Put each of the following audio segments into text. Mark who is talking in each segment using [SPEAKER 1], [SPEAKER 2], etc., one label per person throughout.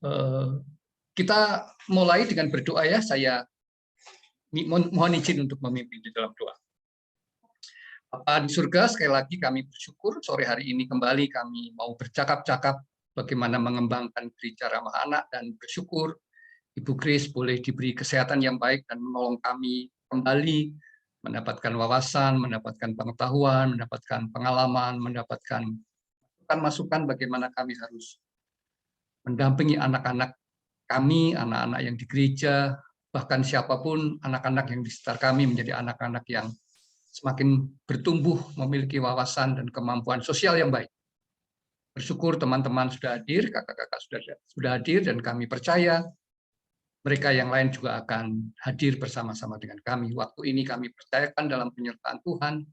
[SPEAKER 1] Eh, Kita mulai dengan berdoa ya. Saya mohon izin untuk memimpin di dalam doa. Bapa di surga, sekali lagi kami bersyukur sore hari ini kembali kami mau bercakap-cakap bagaimana mengembangkan gereja ramah anak, dan bersyukur Ibu Grace boleh diberi kesehatan yang baik dan menolong kami kembali mendapatkan wawasan, mendapatkan pengetahuan, mendapatkan pengalaman, mendapatkan masukan bagaimana kami harus mendampingi anak-anak kami, anak-anak yang di gereja, bahkan siapapun anak-anak yang di sekitar kami menjadi anak-anak yang semakin bertumbuh, memiliki wawasan dan kemampuan sosial yang baik. Bersyukur teman-teman sudah hadir, kakak-kakak sudah hadir, dan kami percaya mereka yang lain juga akan hadir bersama-sama dengan kami. Waktu ini kami percayakan dalam penyertaan Tuhan.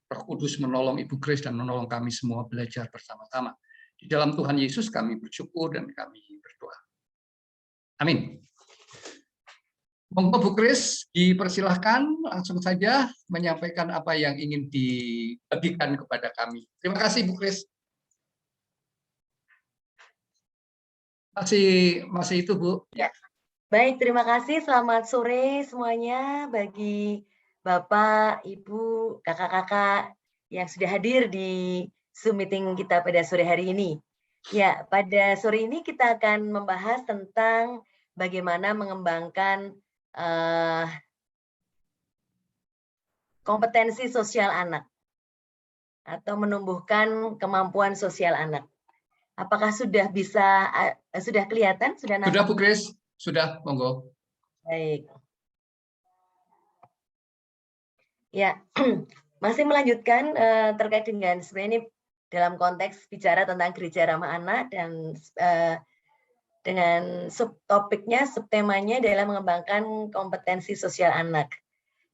[SPEAKER 1] Roh Kudus menolong Ibu Grace dan menolong kami semua belajar bersama-sama. Di dalam Tuhan Yesus kami bersyukur dan kami berdoa. Amin. Monggo Bu Grace, dipersilahkan langsung saja menyampaikan apa yang ingin dibagikan kepada kami. Terima kasih Bu Grace. Masih itu Bu.
[SPEAKER 2] Ya. Baik, terima kasih. Selamat sore semuanya bagi Bapak, Ibu, kakak-kakak yang sudah hadir di Zoom meeting kita pada sore hari ini. Ya, pada sore ini kita akan membahas tentang bagaimana mengembangkan kompetensi sosial anak atau menumbuhkan kemampuan sosial anak. Apakah sudah kelihatan? Sudah
[SPEAKER 1] Bu Grace, sudah, monggo.
[SPEAKER 2] Baik. Ya, masih melanjutkan terkait dengan sebenarnya ini dalam konteks bicara tentang gereja ramah anak, dan dengan subtopiknya, subtemanya adalah mengembangkan kompetensi sosial anak.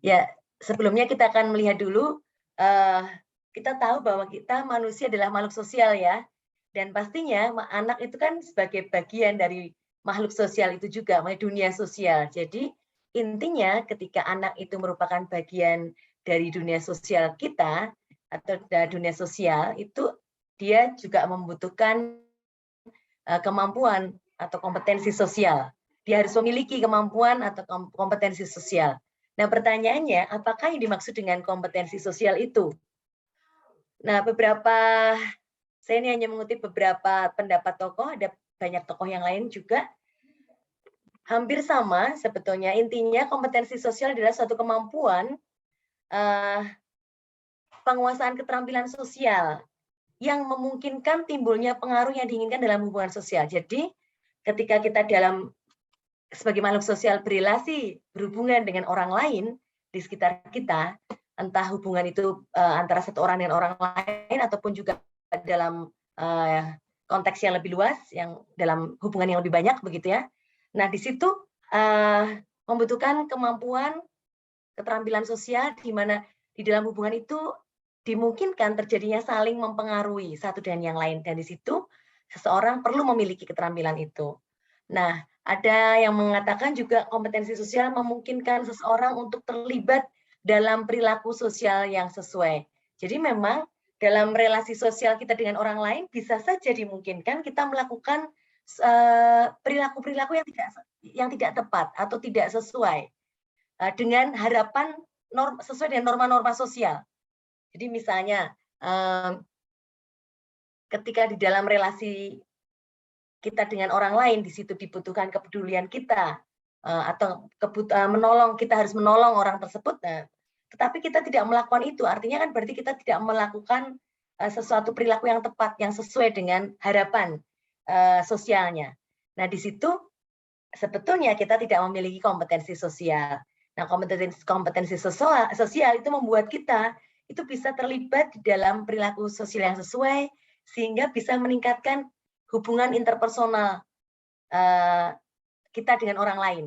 [SPEAKER 2] Ya, sebelumnya kita akan melihat dulu, kita tahu bahwa kita manusia adalah makhluk sosial ya, dan pastinya anak itu kan sebagai bagian dari makhluk sosial itu juga, dunia sosial. Jadi intinya ketika anak itu merupakan bagian dari dunia sosial kita atau dunia sosial itu, dia juga membutuhkan kemampuan atau kompetensi sosial. Dia harus memiliki kemampuan atau kompetensi sosial. Nah, pertanyaannya, apakah yang dimaksud dengan kompetensi sosial itu? Nah, saya ini hanya mengutip beberapa pendapat tokoh, ada banyak tokoh yang lain juga. Hampir sama sebetulnya, intinya kompetensi sosial adalah suatu kemampuan penguasaan keterampilan sosial yang memungkinkan timbulnya pengaruh yang diinginkan dalam hubungan sosial. Jadi, ketika kita sebagai makhluk sosial berhubungan dengan orang lain di sekitar kita, entah hubungan itu antara satu orang dengan orang lain ataupun juga dalam konteks yang lebih luas, yang dalam hubungan yang lebih banyak begitu ya. Nah, di situ membutuhkan kemampuan keterampilan sosial di mana di dalam hubungan itu dimungkinkan terjadinya saling mempengaruhi satu dengan yang lain, dan di situ seseorang perlu memiliki keterampilan itu. Nah, ada yang mengatakan juga kompetensi sosial memungkinkan seseorang untuk terlibat dalam perilaku sosial yang sesuai. Jadi memang dalam relasi sosial kita dengan orang lain bisa saja dimungkinkan kita melakukan perilaku-perilaku yang tidak tepat atau tidak sesuai dengan harapan sesuai dengan norma-norma sosial. Jadi misalnya ketika di dalam relasi kita dengan orang lain, di situ dibutuhkan kepedulian kita atau kita harus menolong orang tersebut. Nah, tetapi kita tidak melakukan itu, artinya kan berarti kita tidak melakukan sesuatu perilaku yang tepat, yang sesuai dengan harapan sosialnya. Nah, di situ sebetulnya kita tidak memiliki kompetensi sosial. Nah, kompetensi sosial itu membuat kita itu bisa terlibat di dalam perilaku sosial yang sesuai, sehingga bisa meningkatkan hubungan interpersonal kita dengan orang lain.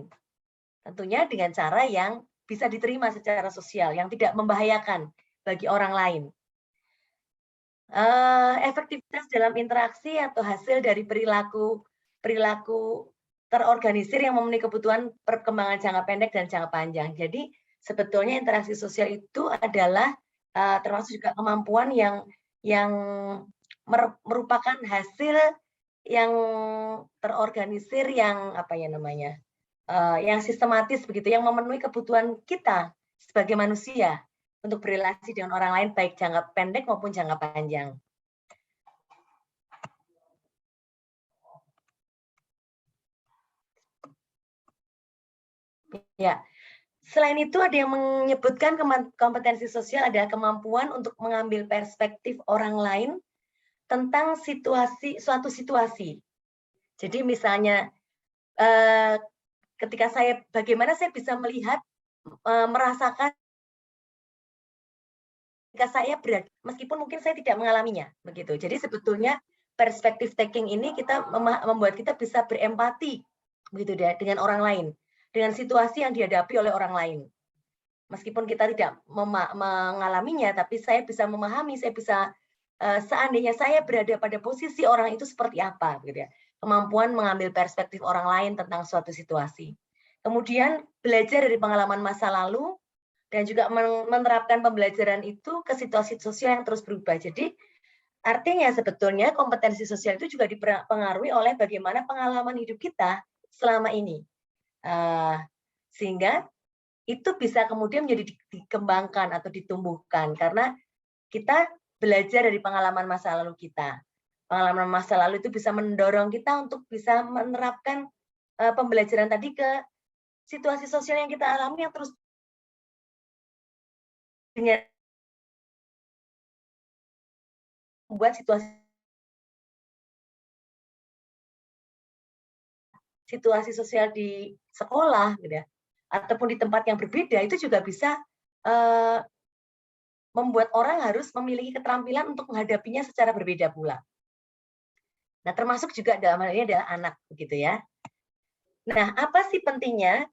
[SPEAKER 2] Tentunya dengan cara yang bisa diterima secara sosial, yang tidak membahayakan bagi orang lain. Efektivitas dalam interaksi atau hasil dari perilaku terorganisir yang memenuhi kebutuhan perkembangan jangka pendek dan jangka panjang. Jadi sebetulnya interaksi sosial itu adalah termasuk juga kemampuan yang merupakan hasil yang terorganisir, yang apa ya namanya, yang sistematis begitu, yang memenuhi kebutuhan kita sebagai manusia untuk berrelasi dengan orang lain baik jangka pendek maupun jangka panjang. Ya, selain itu ada yang menyebutkan kompetensi sosial adalah kemampuan untuk mengambil perspektif orang lain tentang suatu situasi. Jadi misalnya ketika bagaimana saya bisa melihat, merasakan ketika saya berada, meskipun mungkin saya tidak mengalaminya, begitu. Jadi sebetulnya perspektif taking ini membuat kita bisa berempati, begitu deh, dengan orang lain, dengan situasi yang dihadapi oleh orang lain. Meskipun kita tidak mengalaminya, tapi saya bisa memahami, saya bisa seandainya saya berada pada posisi orang itu seperti apa, gitu ya. Kemampuan mengambil perspektif orang lain tentang suatu situasi. Kemudian belajar dari pengalaman masa lalu dan juga menerapkan pembelajaran itu ke situasi sosial yang terus berubah. Jadi artinya sebetulnya kompetensi sosial itu juga dipengaruhi oleh bagaimana pengalaman hidup kita selama ini. Sehingga itu bisa kemudian menjadi dikembangkan atau ditumbuhkan karena kita belajar dari pengalaman masa lalu kita. Pengalaman masa lalu itu bisa mendorong kita untuk bisa menerapkan pembelajaran tadi ke situasi sosial yang kita alami yang terus dengan membuat situasi sosial di sekolah, gitu ya, ataupun di tempat yang berbeda itu juga bisa membuat orang harus memiliki keterampilan untuk menghadapinya secara berbeda pula. Nah, termasuk juga dalam hal ini adalah anak, begitu ya. Nah, apa sih pentingnya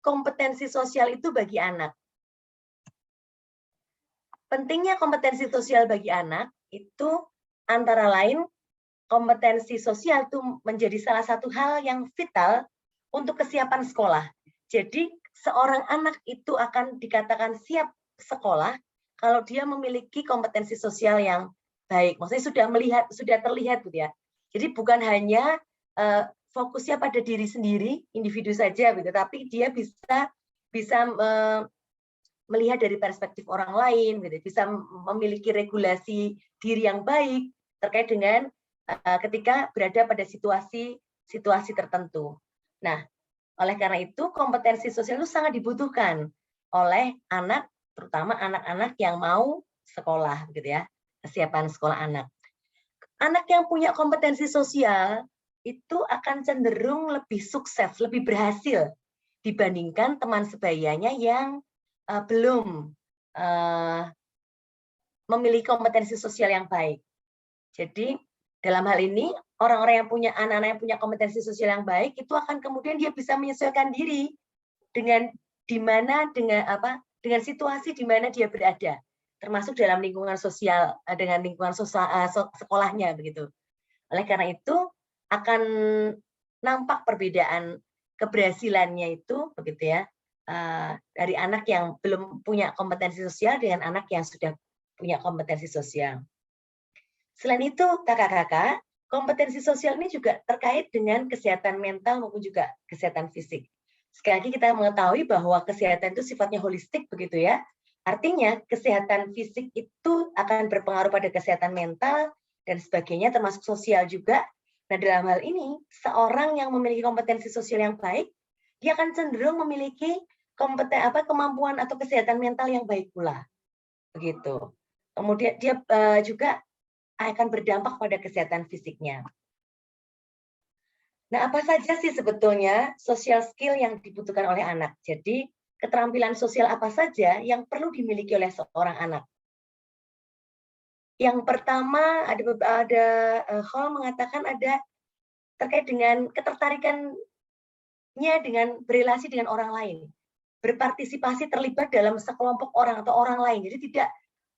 [SPEAKER 2] kompetensi sosial itu bagi anak? Pentingnya kompetensi sosial bagi anak itu antara lain kompetensi sosial itu menjadi salah satu hal yang vital untuk kesiapan sekolah. Jadi seorang anak itu akan dikatakan siap sekolah kalau dia memiliki kompetensi sosial yang baik. Maksudnya sudah terlihat gitu ya. Jadi bukan hanya fokusnya pada diri sendiri, individu saja gitu, tapi dia bisa melihat dari perspektif orang lain gitu, bisa memiliki regulasi diri yang baik terkait dengan ketika berada pada situasi tertentu. Nah, oleh karena itu kompetensi sosial itu sangat dibutuhkan oleh anak, terutama anak-anak yang mau sekolah, gitu ya, kesiapan sekolah anak. Anak yang punya kompetensi sosial itu akan cenderung lebih sukses, lebih berhasil dibandingkan teman sebayanya yang belum memiliki kompetensi sosial yang baik. Jadi dalam hal ini, orang-orang yang punya anak-anak yang punya kompetensi sosial yang baik itu akan kemudian dia bisa menyesuaikan diri dengan dengan situasi di mana dia berada, termasuk dalam lingkungan sosial dengan lingkungan sekolahnya begitu. Oleh karena itu akan nampak perbedaan keberhasilannya itu begitu ya dari anak yang belum punya kompetensi sosial dengan anak yang sudah punya kompetensi sosial. Selain itu, kakak-kakak, kompetensi sosial ini juga terkait dengan kesehatan mental maupun juga kesehatan fisik. Sekali lagi kita mengetahui bahwa kesehatan itu sifatnya holistik begitu ya. Artinya kesehatan fisik itu akan berpengaruh pada kesehatan mental dan sebagainya termasuk sosial juga. Nah, dalam hal ini seorang yang memiliki kompetensi sosial yang baik, dia akan cenderung memiliki kemampuan atau kesehatan mental yang baik pula. Begitu. Kemudian dia juga akan berdampak pada kesehatan fisiknya. Nah, apa saja sih sebetulnya social skill yang dibutuhkan oleh anak? Jadi, keterampilan sosial apa saja yang perlu dimiliki oleh seorang anak? Yang pertama, ada Hall mengatakan ada terkait dengan ketertarikannya dengan berelasi dengan orang lain. Berpartisipasi terlibat dalam sekelompok orang atau orang lain. Jadi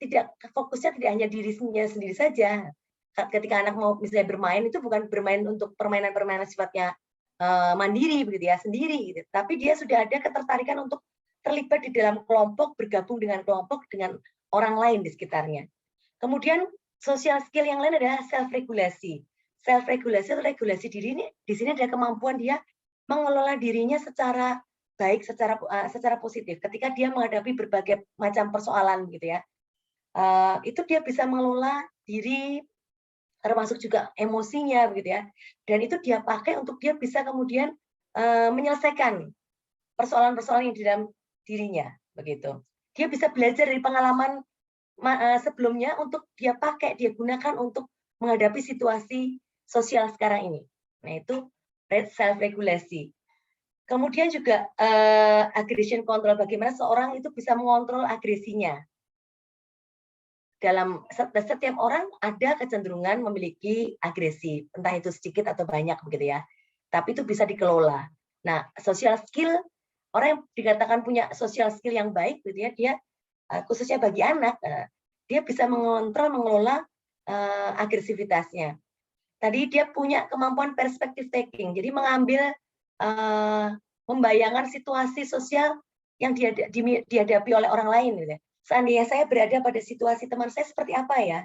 [SPEAKER 2] tidak fokusnya tidak hanya dirinya sendiri saja. Ketika anak mau misalnya bermain itu bukan bermain untuk permainan-permainan sifatnya mandiri begitu ya, sendiri gitu. Tapi dia sudah ada ketertarikan untuk terlibat di dalam kelompok, bergabung dengan kelompok dengan orang lain di sekitarnya. Kemudian social skill yang lain adalah self regulasi. self regulasi atau regulasi diri ini di sini ada kemampuan dia mengelola dirinya secara baik, secara positif. Ketika dia menghadapi berbagai macam persoalan gitu ya, itu dia bisa mengelola diri, termasuk juga emosinya begitu ya. Dan itu dia pakai untuk dia bisa kemudian menyelesaikan persoalan-persoalan yang di dalam dirinya begitu. Dia bisa belajar dari pengalaman sebelumnya untuk dia pakai, dia gunakan untuk menghadapi situasi sosial sekarang ini. Nah, itu self regulasi. Kemudian juga aggression control, bagaimana seorang itu bisa mengontrol agresinya. Dalam setiap orang ada kecenderungan memiliki agresi, entah itu sedikit atau banyak begitu ya. Tapi itu bisa dikelola. Nah, social skill, orang yang dikatakan punya social skill yang baik gitu ya, dia khususnya bagi anak, dia bisa mengontrol, mengelola agresivitasnya. Tadi dia punya kemampuan perspective taking, jadi mengambil, membayangkan situasi sosial yang dihadapi oleh orang lain. Gitu. Seandainya saya berada pada situasi teman saya seperti apa ya?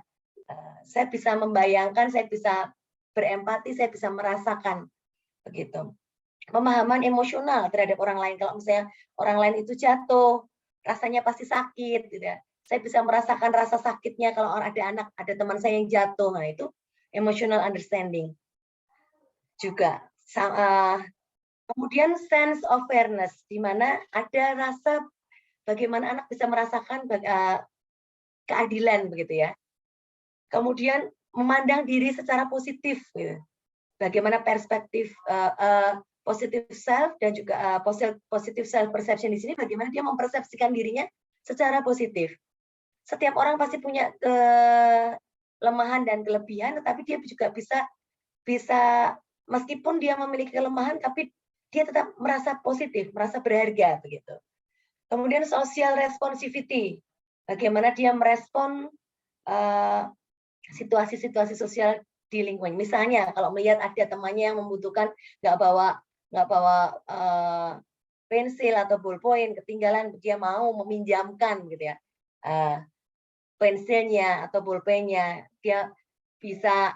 [SPEAKER 2] Saya bisa membayangkan, saya bisa berempati, saya bisa merasakan begitu. Pemahaman emosional terhadap orang lain. Kalau misalnya orang lain itu jatuh, rasanya pasti sakit, gitu ya. Saya bisa merasakan rasa sakitnya kalau ada teman saya yang jatuh. Nah, itu emotional understanding juga. Kemudian sense of fairness, di mana ada rasa bagaimana anak bisa merasakan keadilan begitu ya. Kemudian memandang diri secara positif, gitu. Bagaimana perspektif positive self dan juga positive self perception di sini, bagaimana dia mempersepsikan dirinya secara positif. Setiap orang pasti punya kelemahan dan kelebihan, tetapi dia juga bisa meskipun dia memiliki kelemahan, tapi dia tetap merasa positif, merasa berharga begitu. Kemudian social responsivity, bagaimana dia merespon situasi-situasi sosial di lingkungan. Misalnya kalau melihat ada temannya yang membutuhkan nggak bawa pensil atau ballpoint ketinggalan, dia mau meminjamkan gitu ya pensilnya atau bolpennya, dia bisa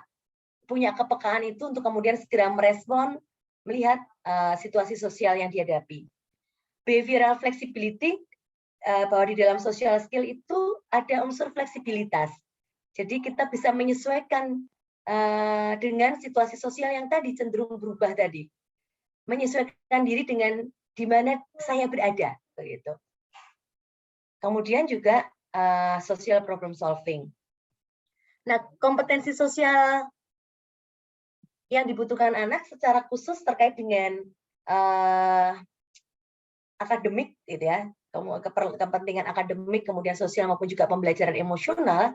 [SPEAKER 2] punya kepekaan itu untuk kemudian segera merespon melihat situasi sosial yang dihadapi. Behavioral flexibility, bahwa di dalam social skill itu ada unsur fleksibilitas. Jadi kita bisa menyesuaikan dengan situasi sosial yang tadi cenderung berubah tadi. Menyesuaikan diri dengan di mana saya berada begitu. Kemudian juga social problem solving. Nah, kompetensi sosial yang dibutuhkan anak secara khusus terkait dengan akademik, gitu ya, kepentingan akademik, kemudian sosial maupun juga pembelajaran emosional,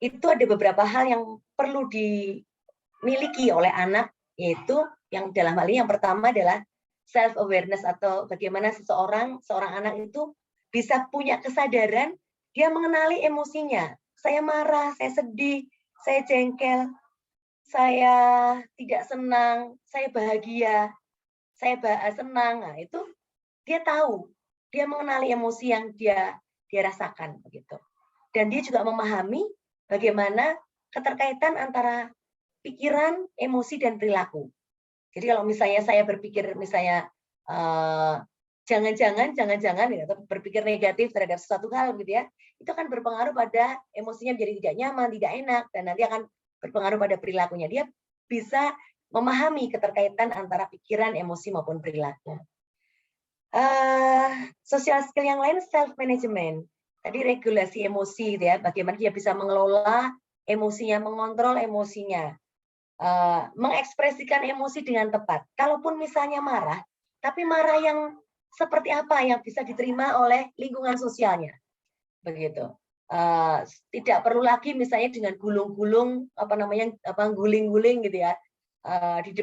[SPEAKER 2] itu ada beberapa hal yang perlu dimiliki oleh anak, yaitu yang dalam hal ini yang pertama adalah self awareness, atau bagaimana seorang anak itu bisa punya kesadaran, dia mengenali emosinya. Saya marah, saya sedih, saya jengkel, saya tidak senang, saya bahagia, saya senang. Nah, itu dia tahu, dia mengenali emosi yang dia rasakan begitu. Dan dia juga memahami bagaimana keterkaitan antara pikiran, emosi, dan perilaku. Jadi kalau misalnya saya berpikir misalnya jangan-jangan ya, atau berpikir negatif terhadap sesuatu hal gitu ya, itu akan berpengaruh pada emosinya menjadi tidak nyaman, tidak enak, dan nanti akan berpengaruh pada perilakunya. Dia bisa memahami keterkaitan antara pikiran, emosi maupun perilaku. Social skill yang lain self management. Tadi regulasi emosi gitu ya, bagaimana dia bisa mengelola emosinya, mengontrol emosinya, mengekspresikan emosi dengan tepat. Kalaupun misalnya marah, tapi marah yang seperti apa yang bisa diterima oleh lingkungan sosialnya, begitu. Tidak perlu lagi misalnya dengan gulung-gulung, guling-guling gitu ya, di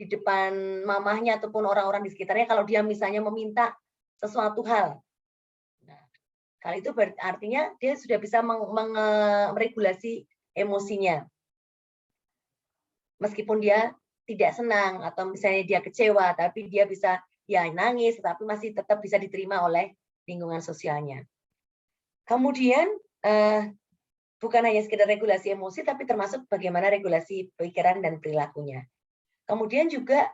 [SPEAKER 2] depan mamahnya ataupun orang-orang di sekitarnya kalau dia misalnya meminta sesuatu hal. Nah, kalau itu artinya dia sudah bisa meregulasi emosinya. Meskipun dia tidak senang atau misalnya dia kecewa, tapi dia bisa ya nangis, tapi masih tetap bisa diterima oleh lingkungan sosialnya. Kemudian bukan hanya sekedar regulasi emosi, tapi termasuk bagaimana regulasi pikiran dan perilakunya. Kemudian juga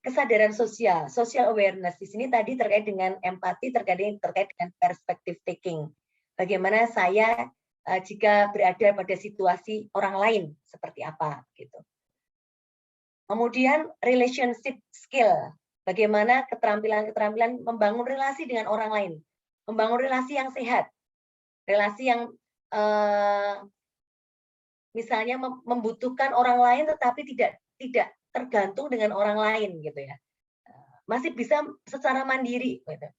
[SPEAKER 2] kesadaran sosial, social awareness. Di sini tadi terkait dengan empati, terkait dengan perspective taking. Bagaimana saya jika berada pada situasi orang lain seperti apa gitu. Kemudian relationship skill, bagaimana keterampilan membangun relasi dengan orang lain, membangun relasi yang sehat, relasi yang misalnya membutuhkan orang lain tetapi tidak tergantung dengan orang lain gitu ya, masih bisa secara mandiri gitu.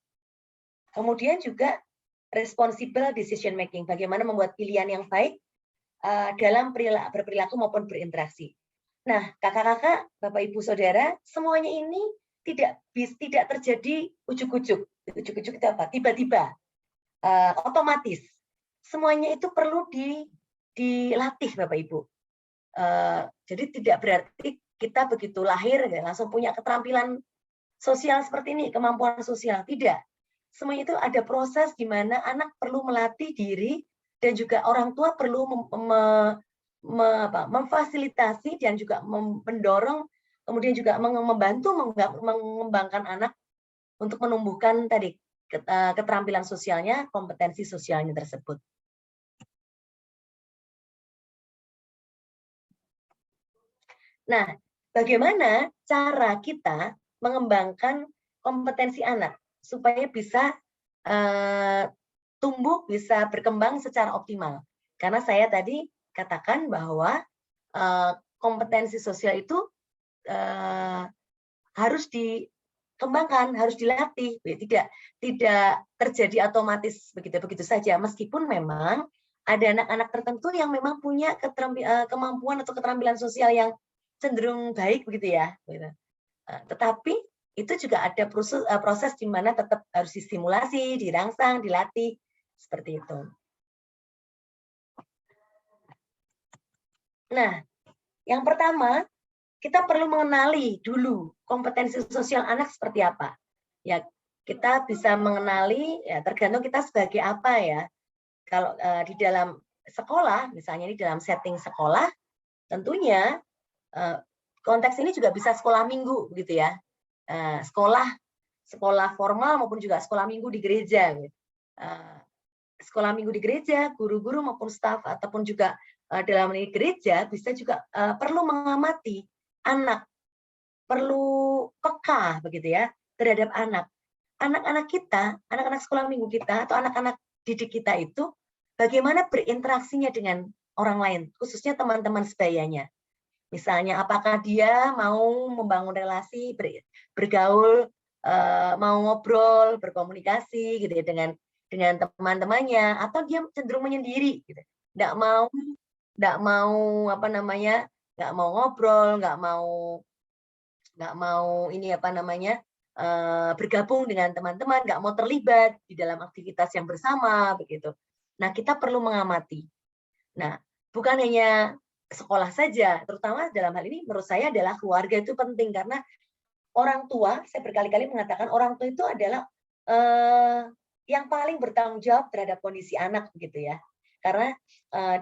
[SPEAKER 2] Kemudian juga responsible decision making, bagaimana membuat pilihan yang baik dalam berperilaku maupun berinteraksi. Nah, kakak-kakak, bapak ibu saudara, semuanya ini tidak terjadi ujuk-ujuk. Ujuk-ujuk itu apa? Tiba-tiba, otomatis. Semuanya itu perlu dilatih, bapak ibu. Jadi tidak berarti kita begitu lahir langsung punya keterampilan sosial seperti ini, kemampuan sosial. Tidak. Semuanya itu ada proses di mana anak perlu melatih diri dan juga orang tua perlu memfasilitasi dan juga mendorong, kemudian juga membantu mengembangkan anak untuk menumbuhkan tadi keterampilan sosialnya, kompetensi sosialnya tersebut. Nah, bagaimana cara kita mengembangkan kompetensi anak supaya bisa tumbuh, bisa berkembang secara optimal? Karena saya tadi katakan bahwa kompetensi sosial itu harus dikembangkan, harus dilatih, tidak terjadi otomatis begitu saja. Meskipun memang ada anak-anak tertentu yang memang punya kemampuan atau keterampilan sosial yang cenderung baik begitu ya. Tetapi itu juga ada proses di mana tetap harus distimulasi, dirangsang, dilatih seperti itu. Nah, yang pertama kita perlu mengenali dulu kompetensi sosial anak seperti apa. Ya, kita bisa mengenali ya tergantung kita sebagai apa ya. Kalau di dalam sekolah, misalnya di dalam setting sekolah, tentunya konteks ini juga bisa sekolah minggu begitu ya. Sekolah formal maupun juga sekolah minggu di gereja. Sekolah minggu di gereja, guru-guru maupun staf ataupun juga dalam gereja bisa juga perlu mengamati anak, perlu peka begitu ya terhadap anak. Anak-anak kita, anak-anak sekolah minggu kita atau anak-anak didik kita itu bagaimana berinteraksinya dengan orang lain, khususnya teman-teman sebayanya. Misalnya apakah dia mau membangun relasi, bergaul, mau ngobrol, berkomunikasi gitu ya dengan teman-temannya, atau dia cenderung menyendiri gitu. Nggak mau apa namanya, nggak mau ngobrol, nggak mau ini apa namanya, bergabung dengan teman-teman, nggak mau terlibat di dalam aktivitas yang bersama begitu. Nah, kita perlu mengamati. Nah, bukan hanya sekolah saja, terutama dalam hal ini menurut saya adalah keluarga itu penting karena orang tua, saya berkali-kali mengatakan orang tua itu adalah yang paling bertanggung jawab terhadap kondisi anak begitu ya. Karena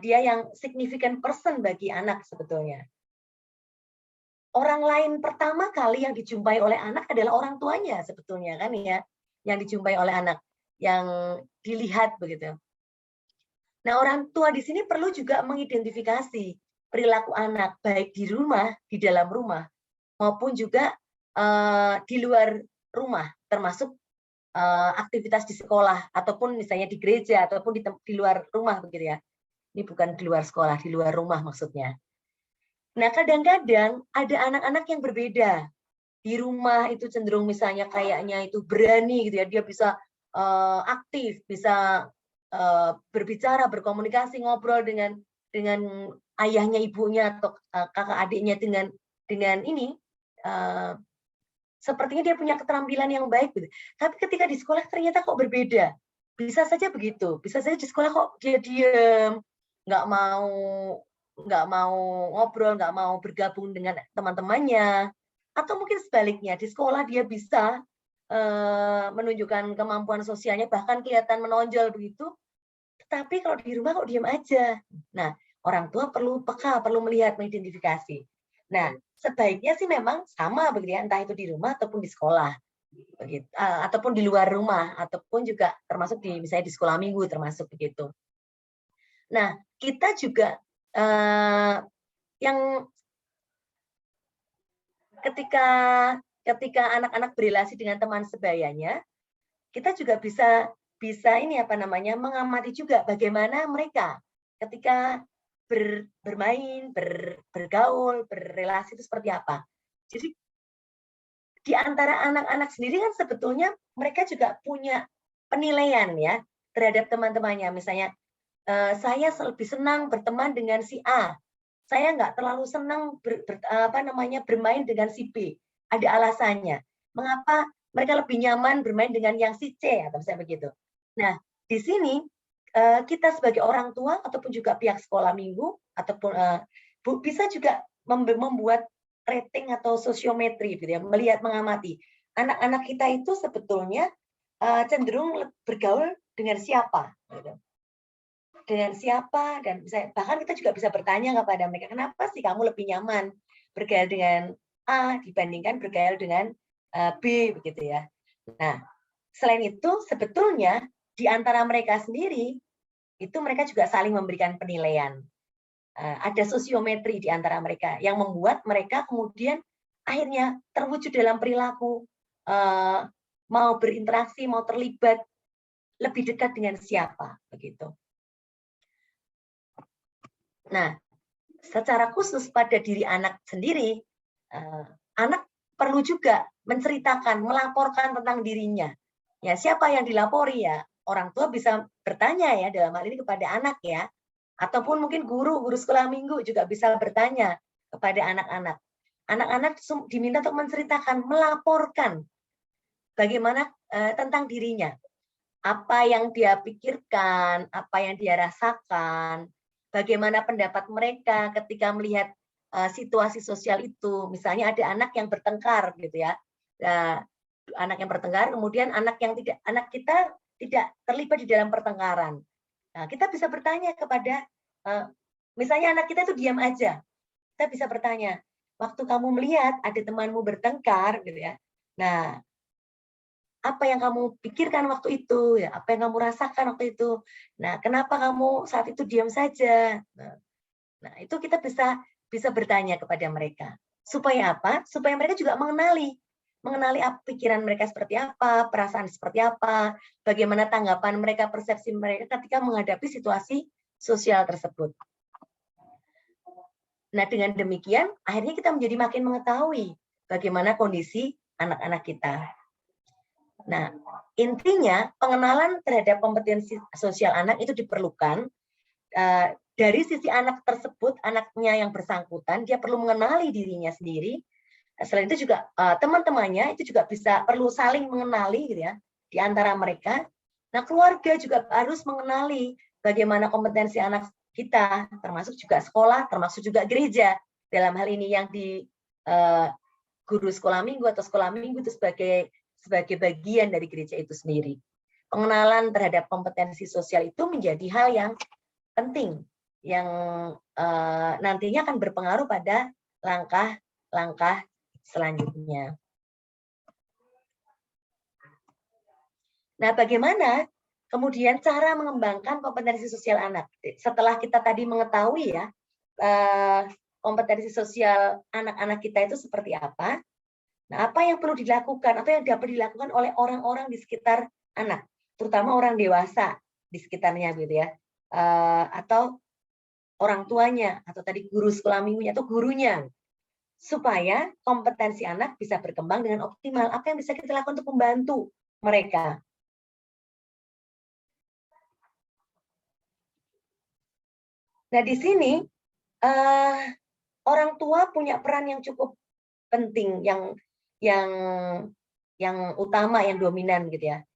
[SPEAKER 2] dia yang significant person bagi anak sebetulnya. Orang lain pertama kali yang dijumpai oleh anak adalah orang tuanya sebetulnya kan ya, yang dijumpai oleh anak, yang dilihat begitu. Nah, orang tua di sini perlu juga mengidentifikasi perilaku anak baik di rumah, di dalam rumah, maupun juga di luar rumah, termasuk aktivitas di sekolah ataupun misalnya di gereja ataupun di luar rumah begitu ya. Ini bukan di luar sekolah, di luar rumah maksudnya. Nah, kadang-kadang ada anak-anak yang berbeda. Di rumah itu cenderung misalnya kayaknya itu berani gitu ya, dia bisa aktif, bisa berbicara, berkomunikasi, ngobrol dengan ayahnya, ibunya atau kakak adiknya dengan ini sepertinya dia punya keterampilan yang baik gitu. Tapi ketika di sekolah ternyata kok berbeda. Bisa saja begitu. Bisa saja di sekolah kok dia diam, nggak mau ngobrol, nggak mau bergabung dengan teman-temannya. Atau mungkin sebaliknya, di sekolah dia bisa menunjukkan kemampuan sosialnya, bahkan kelihatan menonjol begitu. Tapi kalau di rumah kok diam aja. Nah, orang tua perlu peka, perlu melihat, mengidentifikasi. Nah, sebaiknya sih memang sama begitu ya, entah itu di rumah ataupun di sekolah, begitu, ataupun di luar rumah, ataupun juga termasuk di misalnya di sekolah minggu termasuk begitu. Nah, kita juga yang ketika anak-anak berrelasi dengan teman sebayanya, kita juga bisa ini apa namanya mengamati juga bagaimana mereka ketika bermain, bergaul, berrelasi itu seperti apa. Jadi di antara anak-anak sendiri kan sebetulnya mereka juga punya penilaian ya terhadap teman-temannya. Misalnya saya lebih senang berteman dengan si A. Saya nggak terlalu senang bermain dengan si B. Ada alasannya. Mengapa mereka lebih nyaman bermain dengan yang si C atau misalnya begitu. Nah, di sini kita sebagai orang tua ataupun juga pihak sekolah minggu ataupun bisa juga membuat rating atau sosiometri gitu ya, melihat mengamati anak-anak kita itu sebetulnya cenderung bergaul dengan siapa gitu. Dengan siapa, dan bahkan kita juga bisa bertanya kepada mereka, kenapa sih kamu lebih nyaman bergaul dengan A dibandingkan bergaul dengan B begitu ya. Nah, selain itu sebetulnya di antara mereka sendiri itu mereka juga saling memberikan penilaian. Ada sosiometri di antara mereka yang membuat mereka kemudian akhirnya terwujud dalam perilaku mau berinteraksi, mau terlibat lebih dekat dengan siapa begitu. Nah, secara khusus pada diri anak sendiri, anak perlu juga menceritakan, melaporkan tentang dirinya. Ya, siapa yang dilapori ya? Orang tua bisa bertanya ya dalam hal ini kepada anak ya. Ataupun mungkin guru sekolah minggu juga bisa bertanya kepada anak-anak. Anak-anak diminta untuk menceritakan, melaporkan bagaimana tentang dirinya. Apa yang dia pikirkan, apa yang dia rasakan, bagaimana pendapat mereka ketika melihat situasi sosial itu. Misalnya ada anak yang bertengkar gitu ya. Anak yang bertengkar, kemudian anak kita tidak terlibat di dalam pertengkaran. Nah, kita bisa bertanya kepada misalnya anak kita itu diam aja. Kita bisa bertanya, waktu kamu melihat ada temanmu bertengkar gitu ya. Nah, apa yang kamu pikirkan waktu itu ya, apa yang kamu rasakan waktu itu. Nah, kenapa kamu saat itu diam saja? Nah, itu kita bisa bertanya kepada mereka. Supaya apa? Supaya mereka juga mengenali pikiran mereka seperti apa, perasaan seperti apa, bagaimana tanggapan mereka, persepsi mereka ketika menghadapi situasi sosial tersebut. Nah, dengan demikian akhirnya kita menjadi makin mengetahui bagaimana kondisi anak-anak kita. Nah, intinya pengenalan terhadap kompetensi sosial anak itu diperlukan dari sisi anak tersebut, anaknya yang bersangkutan, dia perlu mengenali dirinya sendiri. Selain itu juga teman-temannya itu juga perlu saling mengenali gitu ya di antara mereka. Nah, keluarga juga harus mengenali bagaimana kompetensi anak kita, termasuk juga sekolah, termasuk juga gereja. Dalam hal ini yang di guru sekolah minggu atau sekolah minggu itu sebagai bagian dari gereja itu sendiri. Pengenalan terhadap kompetensi sosial itu menjadi hal yang penting yang nantinya akan berpengaruh pada langkah-langkah selanjutnya. Nah, bagaimana kemudian cara mengembangkan kompetensi sosial anak? Setelah kita tadi mengetahui ya kompetensi sosial anak-anak kita itu seperti apa, nah apa yang perlu dilakukan, apa yang dapat dilakukan oleh orang-orang di sekitar anak, terutama orang dewasa di sekitarnya gitu ya, atau orang tuanya, atau tadi guru sekolah minggunya atau gurunya, supaya kompetensi anak bisa berkembang dengan optimal. Apa yang bisa kita lakukan untuk membantu mereka? Nah, di sini orang tua punya peran yang cukup penting, yang utama, yang dominan gitu ya.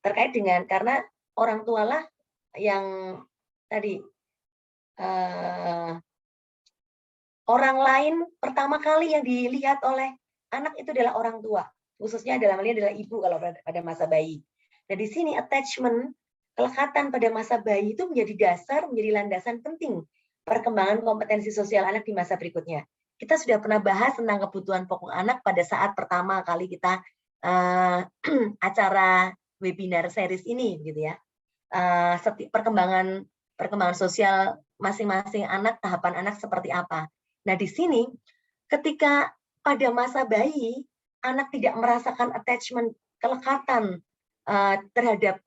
[SPEAKER 2] Terkait dengan karena orang tualah yang tadi orang lain pertama kali yang dilihat oleh anak itu adalah orang tua, khususnya dalam hal ini adalah ibu kalau pada masa bayi. Nah, di sini attachment kelekatan pada masa bayi itu menjadi dasar, menjadi landasan penting perkembangan kompetensi sosial anak di masa berikutnya. Kita sudah pernah bahas tentang kebutuhan pokok anak pada saat pertama kali kita acara webinar series ini, gitu ya. Perkembangan sosial masing-masing anak, tahapan anak seperti apa. Nah, di sini ketika pada masa bayi anak tidak merasakan attachment, kelekatan terhadap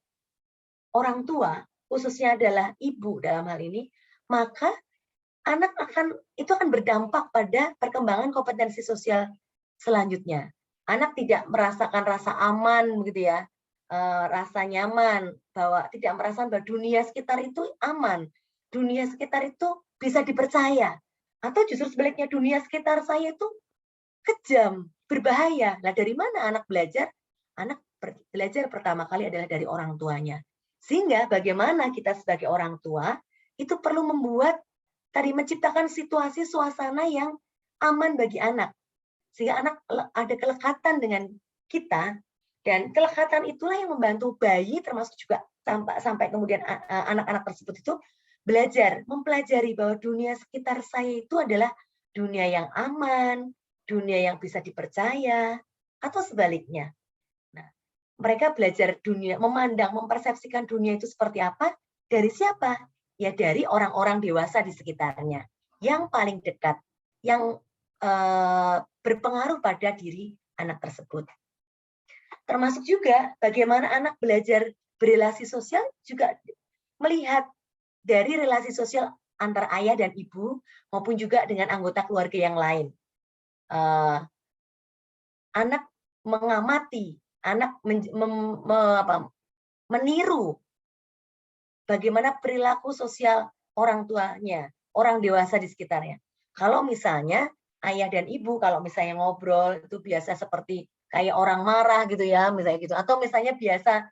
[SPEAKER 2] orang tua, khususnya adalah ibu dalam hal ini, maka anak itu akan berdampak pada perkembangan kompetensi sosial selanjutnya. Anak tidak merasakan rasa aman, begitu ya, rasa nyaman, bahwa tidak merasakan bahwa dunia sekitar itu aman, dunia sekitar itu bisa dipercaya, atau justru sebaliknya dunia sekitar saya itu kejam, berbahaya. Nah, dari mana anak belajar? Anak belajar pertama kali adalah dari orang tuanya. Sehingga bagaimana kita sebagai orang tua itu perlu menciptakan situasi suasana yang aman bagi anak. Sehingga anak ada kelekatan dengan kita, dan kelekatan itulah yang membantu bayi termasuk juga sampai kemudian anak-anak tersebut itu belajar, mempelajari bahwa dunia sekitar saya itu adalah dunia yang aman, dunia yang bisa dipercaya, atau sebaliknya. Nah, mereka belajar dunia, memandang, mempersepsikan dunia itu seperti apa, dari siapa? Ya dari orang-orang dewasa di sekitarnya, yang paling dekat, yang berpengaruh pada diri anak tersebut. Termasuk juga bagaimana anak belajar berelasi sosial, juga melihat dari relasi sosial antara ayah dan ibu, maupun juga dengan anggota keluarga yang lain. Anak mengamati, anak meniru bagaimana perilaku sosial orang tuanya, orang dewasa di sekitarnya. Kalau misalnya ayah dan ibu, kalau misalnya ngobrol itu biasa seperti kayak orang marah gitu ya, misalnya gitu. Atau misalnya biasa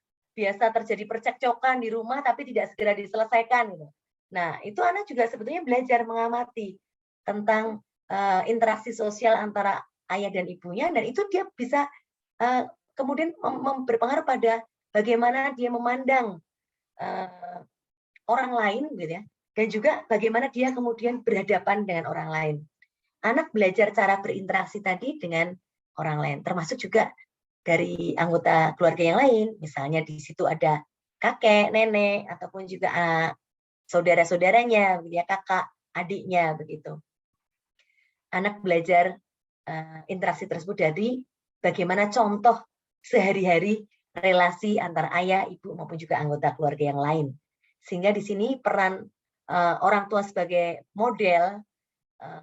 [SPEAKER 2] terjadi percekcokan di rumah tapi tidak segera diselesaikan gitu. Nah, itu anak juga sebetulnya belajar mengamati tentang interaksi sosial antara ayah dan ibunya, dan itu dia bisa kemudian berpengaruh pada bagaimana dia memandang orang lain, gitu ya, dan juga bagaimana dia kemudian berhadapan dengan orang lain. Anak belajar cara berinteraksi tadi dengan orang lain, termasuk juga dari anggota keluarga yang lain, misalnya di situ ada kakek, nenek, ataupun juga saudara-saudaranya, ya, kakak, adiknya, begitu. Anak belajar interaksi tersebut dari bagaimana contoh sehari-hari relasi antara ayah, ibu, maupun juga anggota keluarga yang lain. Sehingga di sini peran orang tua sebagai model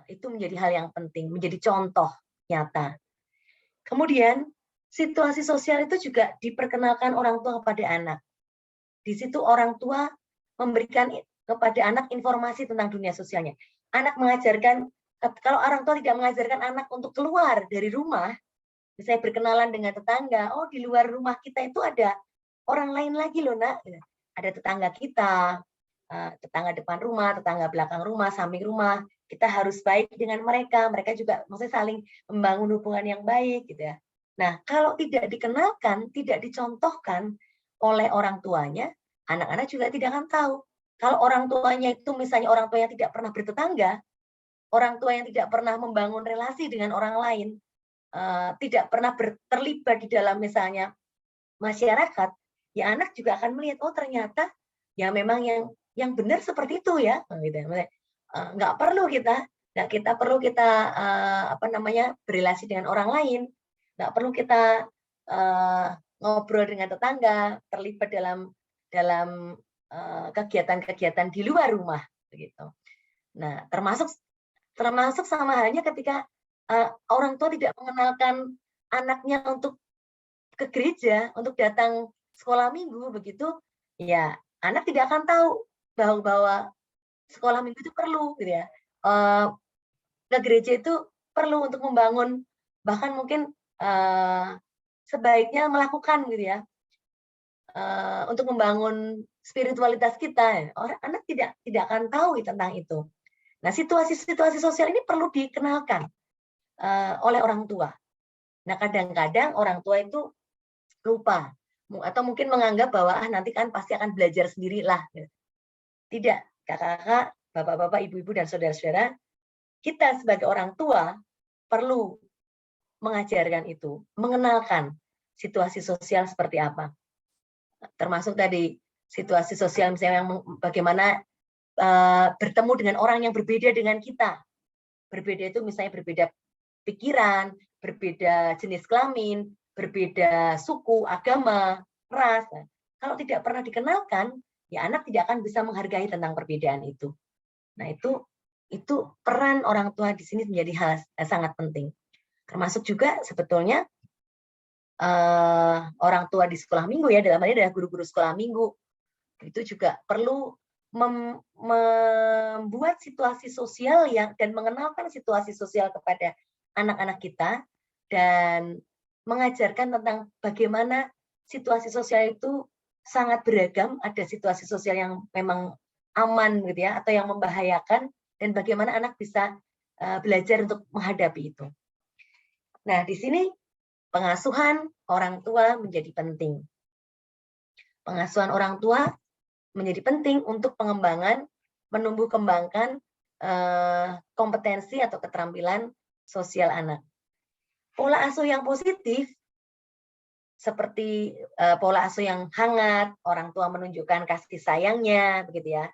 [SPEAKER 2] itu menjadi hal yang penting, menjadi contoh nyata. Kemudian situasi sosial itu juga diperkenalkan orang tua kepada anak. Di situ orang tua memberikan kepada anak informasi tentang dunia sosialnya. Anak mengajarkan, kalau orang tua tidak mengajarkan anak untuk keluar dari rumah, misalnya berkenalan dengan tetangga, oh di luar rumah kita itu ada orang lain lagi loh nak, ada tetangga kita, tetangga depan rumah, tetangga belakang rumah, samping rumah, kita harus baik dengan mereka, mereka juga maksudnya saling membangun hubungan yang baik gitu ya. Nah, kalau tidak dikenalkan, tidak dicontohkan oleh orang tuanya, anak-anak juga tidak akan tahu. Kalau orang tuanya itu misalnya orang tua yang tidak pernah bertetangga, orang tua yang tidak pernah membangun relasi dengan orang lain, tidak pernah terlibat di dalam misalnya masyarakat, ya anak juga akan melihat, oh ternyata ya memang yang benar seperti itu ya, gitu. Nggak perlu kita berelasi dengan orang lain, nggak perlu kita ngobrol dengan tetangga, terlibat dalam kegiatan-kegiatan di luar rumah, begitu. Nah, termasuk sama halnya ketika orang tua tidak mengenalkan anaknya untuk ke gereja, untuk datang sekolah minggu, begitu, ya anak tidak akan tahu bahwa sekolah minggu itu perlu, gitu ya. Ke gereja itu perlu untuk membangun, bahkan mungkin sebaiknya melakukan, gitu ya, untuk membangun spiritualitas kita. Anak tidak akan tahu tentang itu. Nah, situasi-situasi sosial ini perlu dikenalkan oleh orang tua. Nah, kadang-kadang orang tua itu lupa atau mungkin menganggap bahwa nanti kan pasti akan belajar sendirilah. Tidak, kakak-kakak, bapak-bapak, ibu-ibu, dan saudara-saudara, kita sebagai orang tua perlu mengajarkan itu, mengenalkan situasi sosial seperti apa. Termasuk tadi situasi sosial misalnya yang bagaimana bertemu dengan orang yang berbeda dengan kita. Berbeda itu misalnya berbeda pikiran, berbeda jenis kelamin, berbeda suku, agama, ras. Kalau tidak pernah dikenalkan, ya anak tidak akan bisa menghargai tentang perbedaan itu. Nah, itu peran orang tua di sini menjadi hal sangat penting. Termasuk juga sebetulnya orang tua di sekolah minggu ya, dalam hal ini adalah guru-guru sekolah minggu, itu juga perlu membuat situasi sosial dan mengenalkan situasi sosial kepada anak-anak kita dan mengajarkan tentang bagaimana situasi sosial itu sangat beragam, ada situasi sosial yang memang aman gitu ya, atau yang membahayakan, dan bagaimana anak bisa belajar untuk menghadapi itu. Nah, di sini pengasuhan orang tua menjadi penting. Pengasuhan orang tua menjadi penting untuk pengembangan, menumbuh kembangkan kompetensi atau keterampilan sosial anak. Pola asuh yang positif, seperti pola asuh yang hangat, orang tua menunjukkan kasih sayangnya, begitu ya,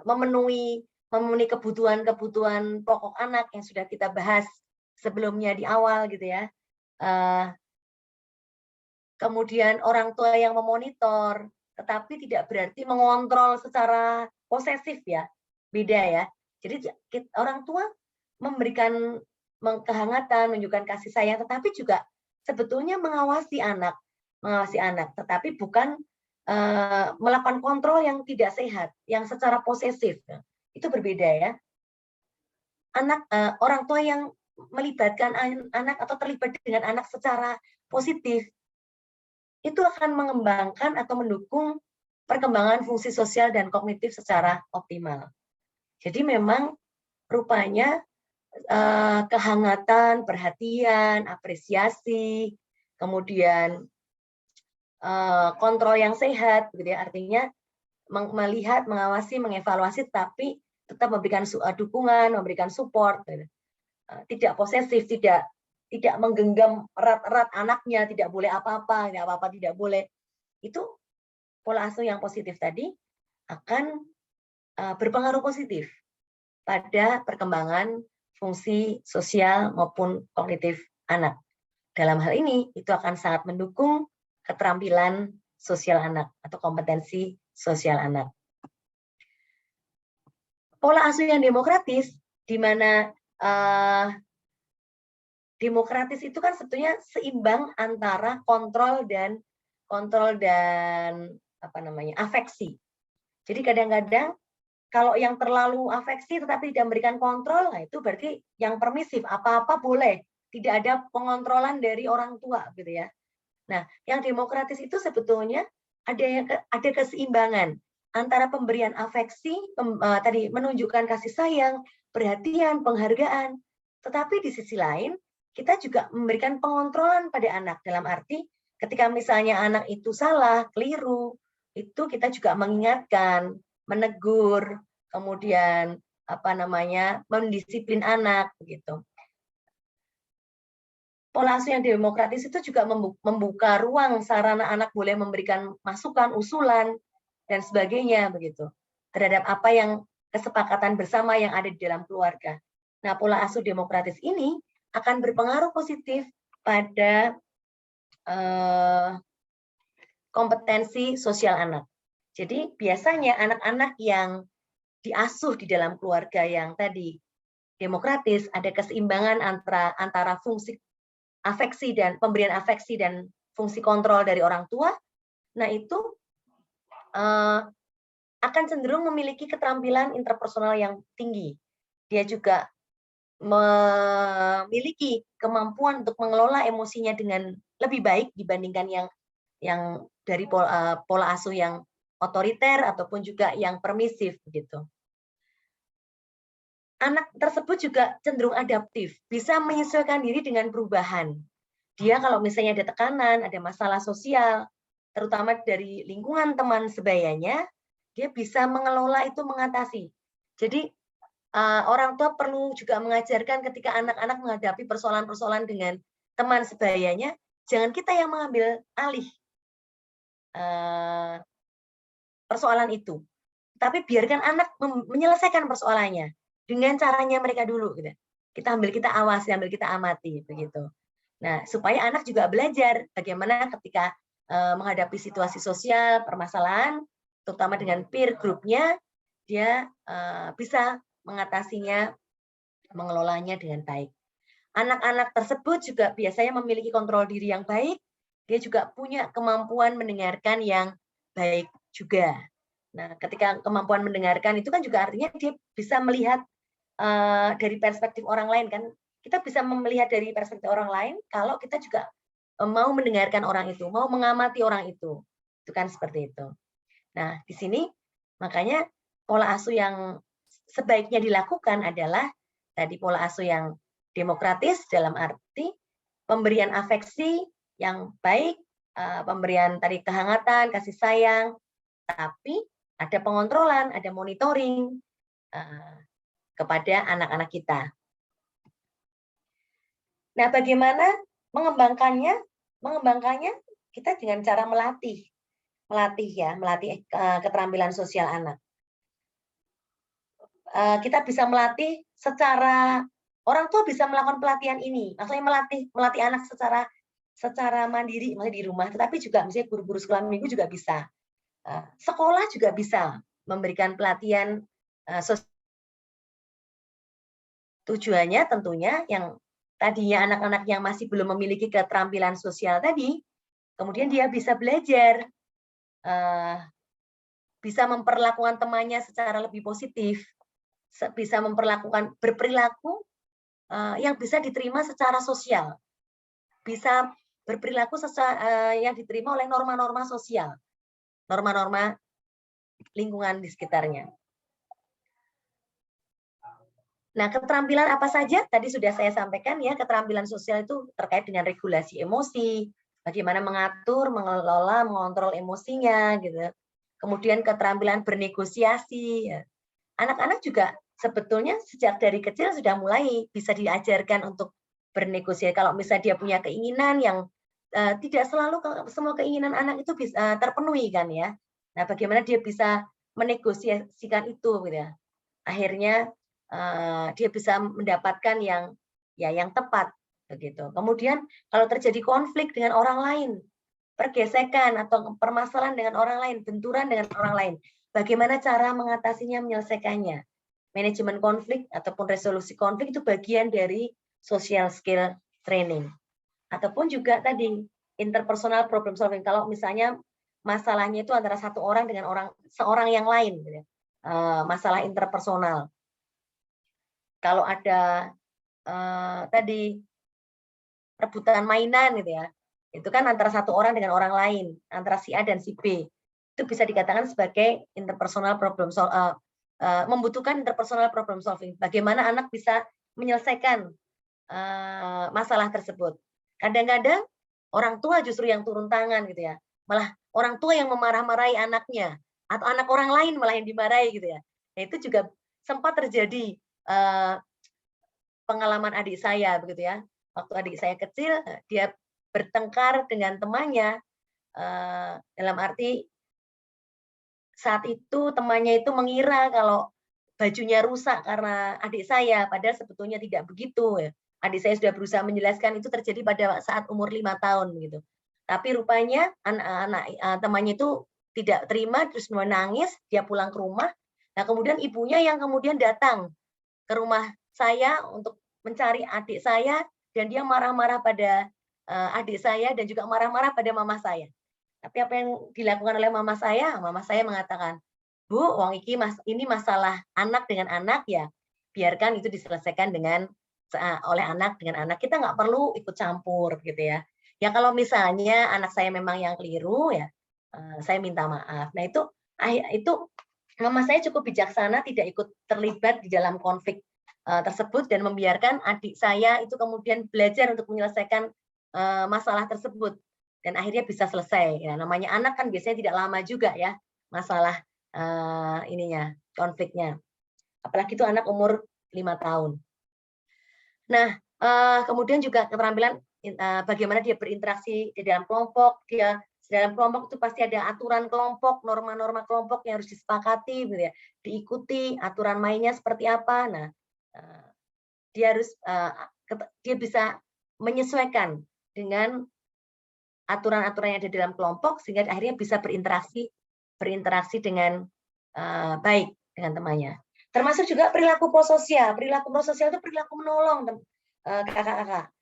[SPEAKER 2] memenuhi kebutuhan pokok anak yang sudah kita bahas sebelumnya di awal, gitu ya. Kemudian orang tua yang memonitor, tetapi tidak berarti mengontrol secara posesif ya, beda ya. Jadi orang tua memberikan kehangatan, menunjukkan kasih sayang, tetapi juga sebetulnya mengawasi anak, tetapi bukan melakukan kontrol yang tidak sehat, yang secara posesif. Itu berbeda ya. Orang tua yang melibatkan anak atau terlibat dengan anak secara positif, itu akan mengembangkan atau mendukung perkembangan fungsi sosial dan kognitif secara optimal. Jadi memang rupanya kehangatan, perhatian, apresiasi, kemudian kontrol yang sehat, gitu ya, artinya melihat, mengawasi, mengevaluasi, tapi tetap memberikan dukungan, memberikan support, gitu. Tidak posesif, tidak menggenggam erat-erat anaknya, tidak boleh apa-apa, tidak boleh. Itu pola asuh yang positif tadi akan berpengaruh positif pada perkembangan fungsi sosial maupun kognitif anak. Dalam hal ini, itu akan sangat mendukung keterampilan sosial anak atau kompetensi sosial anak. Pola asuh yang demokratis, di mana demokratis itu kan sebetulnya seimbang antara kontrol dan afeksi. Jadi kadang-kadang kalau yang terlalu afeksi tetapi tidak memberikan kontrol, nah itu berarti yang permisif, apa-apa boleh, tidak ada pengontrolan dari orang tua, gitu ya. Nah, yang demokratis itu sebetulnya ada keseimbangan antara pemberian afeksi, tadi menunjukkan kasih sayang, perhatian, penghargaan, tetapi di sisi lain kita juga memberikan pengontrolan pada anak, dalam arti ketika misalnya anak itu salah, keliru, itu kita juga mengingatkan, menegur, kemudian mendisiplin anak, begitu. Pola asuh yang demokratis itu juga membuka ruang sarana anak boleh memberikan masukan, usulan, dan sebagainya, begitu, terhadap apa yang kesepakatan bersama yang ada di dalam keluarga. Nah, pola asuh demokratis ini akan berpengaruh positif pada kompetensi sosial anak. Jadi biasanya anak-anak yang diasuh di dalam keluarga yang tadi demokratis, ada keseimbangan antara fungsi afeksi dan pemberian afeksi dan fungsi kontrol dari orang tua. Nah, itu akan cenderung memiliki keterampilan interpersonal yang tinggi. Dia juga memiliki kemampuan untuk mengelola emosinya dengan lebih baik dibandingkan yang dari pola asuh yang otoriter ataupun juga yang permisif, begitu. Anak tersebut juga cenderung adaptif, bisa menyesuaikan diri dengan perubahan. Dia kalau misalnya ada tekanan, ada masalah sosial, terutama dari lingkungan teman sebayanya, dia bisa mengelola itu, mengatasi. Jadi orang tua perlu juga mengajarkan ketika anak-anak menghadapi persoalan-persoalan dengan teman sebayanya, jangan kita yang mengambil alih persoalan itu, tapi biarkan anak menyelesaikan persoalannya dengan caranya mereka dulu. Gitu. Kita awasi, ambil kita amati, begitu. Nah, supaya anak juga belajar bagaimana ketika menghadapi situasi sosial, permasalahan, terutama dengan peer group-nya, dia bisa mengatasinya, mengelolanya dengan baik. Anak-anak tersebut juga biasanya memiliki kontrol diri yang baik, dia juga punya kemampuan mendengarkan yang baik juga. Nah, ketika kemampuan mendengarkan itu kan juga artinya dia bisa melihat dari perspektif orang lain kan. Kita bisa melihat dari perspektif orang lain kalau kita juga mau mendengarkan orang itu, mau mengamati orang itu. Itu kan seperti itu. Nah, di sini makanya pola asuh yang sebaiknya dilakukan adalah tadi pola asuh yang demokratis dalam arti pemberian afeksi yang baik, pemberian tadi kehangatan, kasih sayang, tapi ada pengontrolan, ada monitoring kepada anak-anak kita. Nah, bagaimana mengembangkannya? Mengembangkannya kita dengan cara melatih keterampilan sosial anak. Kita bisa melatih secara orang tua bisa melakukan pelatihan ini, maksudnya melatih anak secara mandiri, maksudnya di rumah, tetapi juga misalnya guru-guru sekolah minggu juga bisa. Sekolah juga bisa memberikan pelatihan sosial. Tujuannya tentunya yang tadinya anak-anak yang masih belum memiliki keterampilan sosial tadi, kemudian dia bisa belajar, bisa memperlakukan temannya secara lebih positif, bisa berperilaku yang bisa diterima secara sosial, bisa berperilaku yang diterima oleh norma-norma sosial, norma-norma lingkungan di sekitarnya. Nah, keterampilan apa saja? Tadi sudah saya sampaikan ya, keterampilan sosial itu terkait dengan regulasi emosi, bagaimana mengatur, mengelola, mengontrol emosinya, gitu. Kemudian keterampilan bernegosiasi. Anak-anak juga sebetulnya sejak dari kecil sudah mulai bisa diajarkan untuk bernegosiasi. Kalau misalnya dia punya keinginan yang tidak selalu semua keinginan anak itu bisa terpenuhi kan ya. Nah, bagaimana dia bisa menegosiasikan itu, gitu ya. Akhirnya dia bisa mendapatkan yang tepat begitu. Kemudian kalau terjadi konflik dengan orang lain, pergesekan atau permasalahan dengan orang lain, benturan dengan orang lain, bagaimana cara mengatasinya, menyelesaikannya. Manajemen konflik ataupun resolusi konflik itu bagian dari social skill training. Ataupun juga tadi interpersonal problem solving, kalau misalnya masalahnya itu antara satu orang dengan seorang yang lain, gitu ya. Masalah interpersonal. Kalau ada tadi rebutan mainan gitu ya, itu kan antara satu orang dengan orang lain, antara si A dan si B, itu bisa dikatakan sebagai interpersonal problem membutuhkan interpersonal problem solving. Bagaimana anak bisa menyelesaikan masalah tersebut. Kadang-kadang orang tua justru yang turun tangan gitu ya, malah orang tua yang memarah-marahi anaknya, atau anak orang lain malah yang dimarahi gitu ya. Nah, itu juga sempat terjadi pengalaman adik saya begitu ya. Waktu adik saya kecil, dia bertengkar dengan temannya, dalam arti saat itu temannya itu mengira kalau bajunya rusak karena adik saya, padahal sebetulnya tidak begitu ya. Adik saya sudah berusaha menjelaskan itu terjadi pada saat umur 5 tahun gitu. Tapi rupanya temannya itu tidak terima, terus menangis, dia pulang ke rumah. Nah, kemudian ibunya yang kemudian datang ke rumah saya untuk mencari adik saya, dan dia marah-marah pada adik saya dan juga marah-marah pada mama saya. Tapi apa yang dilakukan oleh mama saya mengatakan, Bu, wong iki ini masalah anak dengan anak ya, biarkan itu diselesaikan oleh anak dengan anak. Kita nggak perlu ikut campur gitu ya. Ya kalau misalnya anak saya memang yang keliru ya, saya minta maaf. Nah itu mama saya cukup bijaksana, tidak ikut terlibat di dalam konflik tersebut dan membiarkan adik saya itu kemudian belajar untuk menyelesaikan masalah tersebut dan akhirnya bisa selesai. Ya, namanya anak kan biasanya tidak lama juga ya masalah konfliknya. Apalagi itu anak umur 5 tahun. Nah, kemudian juga keterampilan bagaimana dia berinteraksi di dalam kelompok. Dia di dalam kelompok itu pasti ada aturan kelompok, norma-norma kelompok yang harus disepakati, gitu ya, diikuti, aturan mainnya seperti apa. Nah, dia harus dia bisa menyesuaikan dengan aturan-aturan yang ada di dalam kelompok sehingga akhirnya bisa berinteraksi dengan baik dengan temannya. Termasuk juga perilaku prososial. Perilaku prososial itu perilaku menolong, kakak-kakak.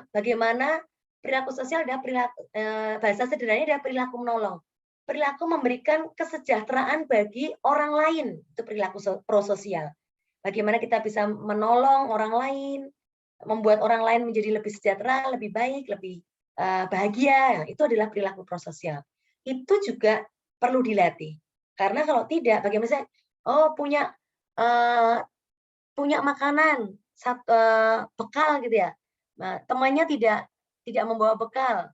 [SPEAKER 2] Bagaimana perilaku sosial adalah perilaku, bahasa sederhananya adalah perilaku menolong. Perilaku memberikan kesejahteraan bagi orang lain, itu perilaku prososial. Bagaimana kita bisa menolong orang lain, membuat orang lain menjadi lebih sejahtera, lebih baik, lebih bahagia, itu adalah perilaku prososial. Itu juga perlu dilatih. Karena kalau tidak, bagaimana punya makanan, bekal gitu ya. Nah, temannya tidak membawa bekal.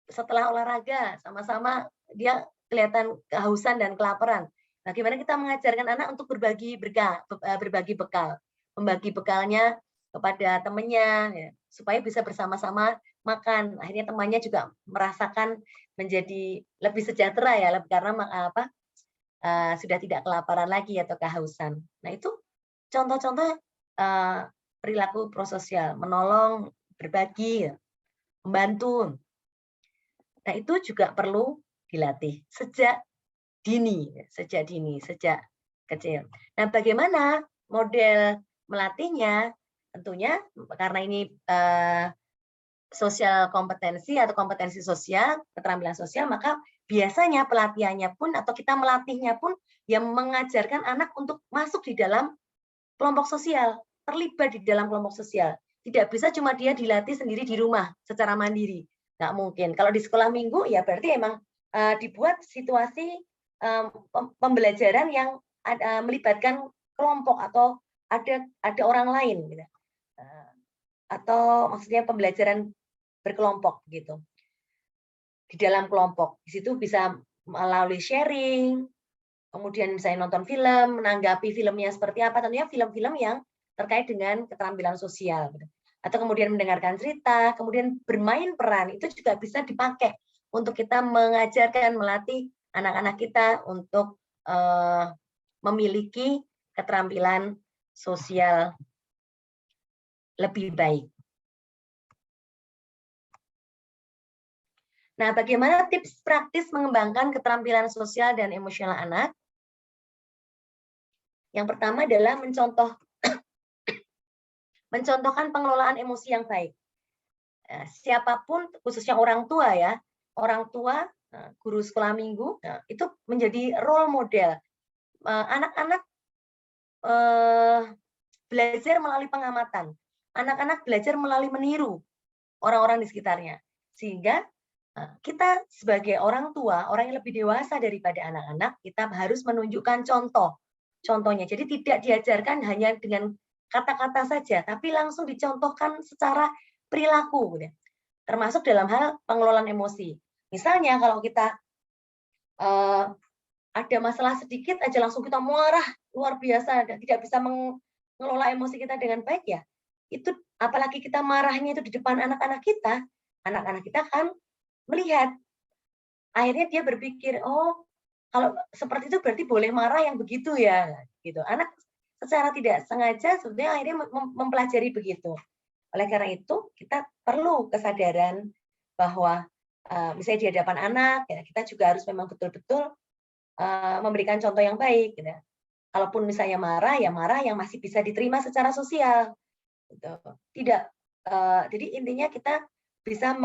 [SPEAKER 2] Setelah olahraga, sama-sama dia kelihatan kehausan dan kelaparan. Nah, gimana kita mengajarkan anak untuk berbagi bekal, membagi bekalnya kepada temannya, ya, supaya bisa bersama-sama makan. Akhirnya temannya juga merasakan menjadi lebih sejahtera ya, karena sudah tidak kelaparan lagi atau kehausan. Nah, itu contoh-contoh perilaku prososial, menolong, berbagi, membantu. Nah, itu juga perlu dilatih sejak dini, sejak kecil. Nah, bagaimana model melatihnya? Tentunya karena ini sosial kompetensi atau kompetensi sosial, keterampilan sosial, maka biasanya pelatihannya pun atau kita melatihnya pun yang mengajarkan anak untuk masuk di dalam kelompok sosial, terlibat di dalam kelompok sosial. Tidak bisa cuma dia dilatih sendiri di rumah secara mandiri. Nggak mungkin. Kalau di sekolah minggu ya berarti emang dibuat situasi pembelajaran yang melibatkan kelompok atau ada orang lain, gitu. Atau maksudnya pembelajaran berkelompok gitu. Di dalam kelompok. Di situ bisa melalui sharing, kemudian misalnya nonton film, menanggapi filmnya seperti apa, tentunya film-film yang terkait dengan keterampilan sosial. Atau kemudian mendengarkan cerita, kemudian bermain peran, itu juga bisa dipakai untuk kita mengajarkan, melatih anak-anak kita untuk memiliki keterampilan sosial lebih baik. Nah, bagaimana tips praktis mengembangkan keterampilan sosial dan emosional anak? Yang pertama adalah mencontohkan pengelolaan emosi yang baik. Siapapun, khususnya orang tua ya, orang tua, guru sekolah minggu, itu menjadi role model. Anak-anak belajar melalui pengamatan. Anak-anak belajar melalui meniru orang-orang di sekitarnya. Sehingga kita sebagai orang tua, orang yang lebih dewasa daripada anak-anak, kita harus menunjukkan contohnya. Jadi tidak diajarkan hanya dengan kata-kata saja, tapi langsung dicontohkan secara perilaku. Termasuk dalam hal pengelolaan emosi. Misalnya kalau kita ada masalah sedikit aja langsung kita marah luar biasa dan tidak bisa mengelola emosi kita dengan baik ya. Itu apalagi kita marahnya itu di depan anak-anak kita kan melihat, akhirnya dia berpikir, oh kalau seperti itu berarti boleh marah yang begitu ya, gitu. Anak secara tidak sengaja sebenarnya akhirnya mempelajari begitu. Oleh karena itu kita perlu kesadaran bahwa misalnya di hadapan anak, ya, kita juga harus memang betul-betul memberikan contoh yang baik. Gitu. Kalaupun misalnya marah, ya marah yang masih bisa diterima secara sosial. Gitu. Tidak, jadi intinya kita bisa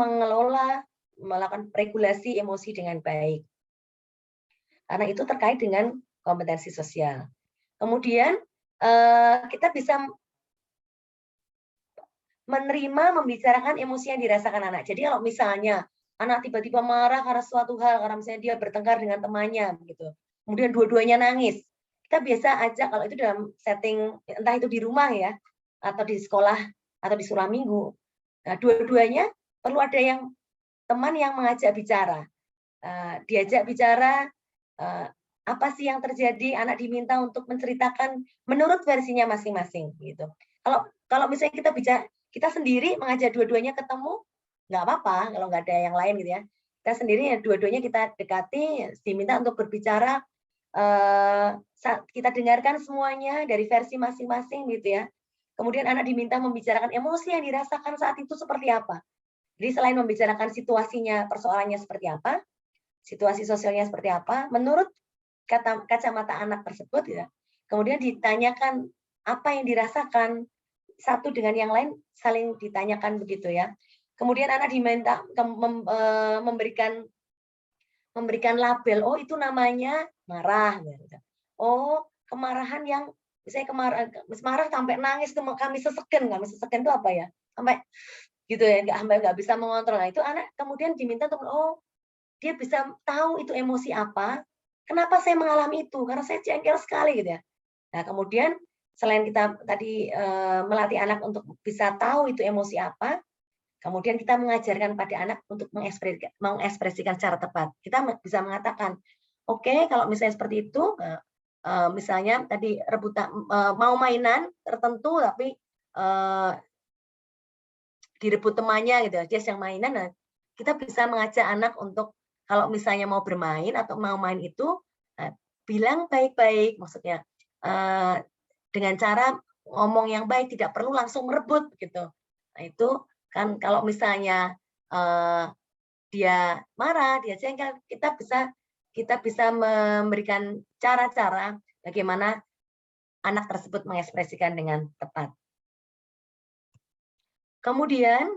[SPEAKER 2] melakukan regulasi emosi dengan baik. Karena itu terkait dengan kompetensi sosial. Kemudian kita bisa menerima, membicarakan emosi yang dirasakan anak. Jadi kalau misalnya anak tiba-tiba marah karena suatu hal, karena misalnya dia bertengkar dengan temannya, gitu. Kemudian dua-duanya nangis. Kita biasa ajak kalau itu dalam setting, entah itu di rumah ya, atau di sekolah, atau di sekolah minggu. Nah, dua-duanya perlu ada yang teman yang mengajak bicara. Diajak bicara, apa sih yang terjadi, anak diminta untuk menceritakan menurut versinya masing-masing gitu. Kalau misalnya kita sendiri mengajak dua-duanya ketemu, nggak apa-apa kalau nggak ada yang lain gitu ya. Kita sendiri ya dua-duanya kita dekati, diminta untuk berbicara, kita dengarkan semuanya dari versi masing-masing gitu ya. Kemudian anak diminta membicarakan emosi yang dirasakan saat itu seperti apa. Jadi selain membicarakan situasinya, persoalannya seperti apa, situasi sosialnya seperti apa, menurut kacamata anak tersebut ya. Kemudian ditanyakan apa yang dirasakan, satu dengan yang lain saling ditanyakan begitu ya. Kemudian anak diminta memberikan label, oh itu namanya marah. Oh, kemarahan yang misalnya marah sampai nangis itu kami seseken itu apa ya? Sampai gitu ya, nggak bisa mengontrol. Nah, itu anak kemudian diminta untuk dia bisa tahu itu emosi apa. Kenapa saya mengalami itu? Karena saya jengkel sekali gitu ya. Nah, kemudian selain kita tadi melatih anak untuk bisa tahu itu emosi apa, kemudian kita mengajarkan pada anak untuk mengekspresikan secara tepat. Kita bisa mengatakan, oke, kalau misalnya seperti itu, misalnya tadi rebutan mau mainan tertentu tapi direbut temannya gitu, dia yang mainan, nah, kita bisa mengajak anak untuk kalau misalnya mau bermain atau mau main itu bilang baik-baik, maksudnya dengan cara ngomong yang baik, tidak perlu langsung merebut gitu. Nah, itu kan kalau misalnya dia marah, dia jengkel, kita bisa memberikan cara-cara bagaimana anak tersebut mengekspresikan dengan tepat. Kemudian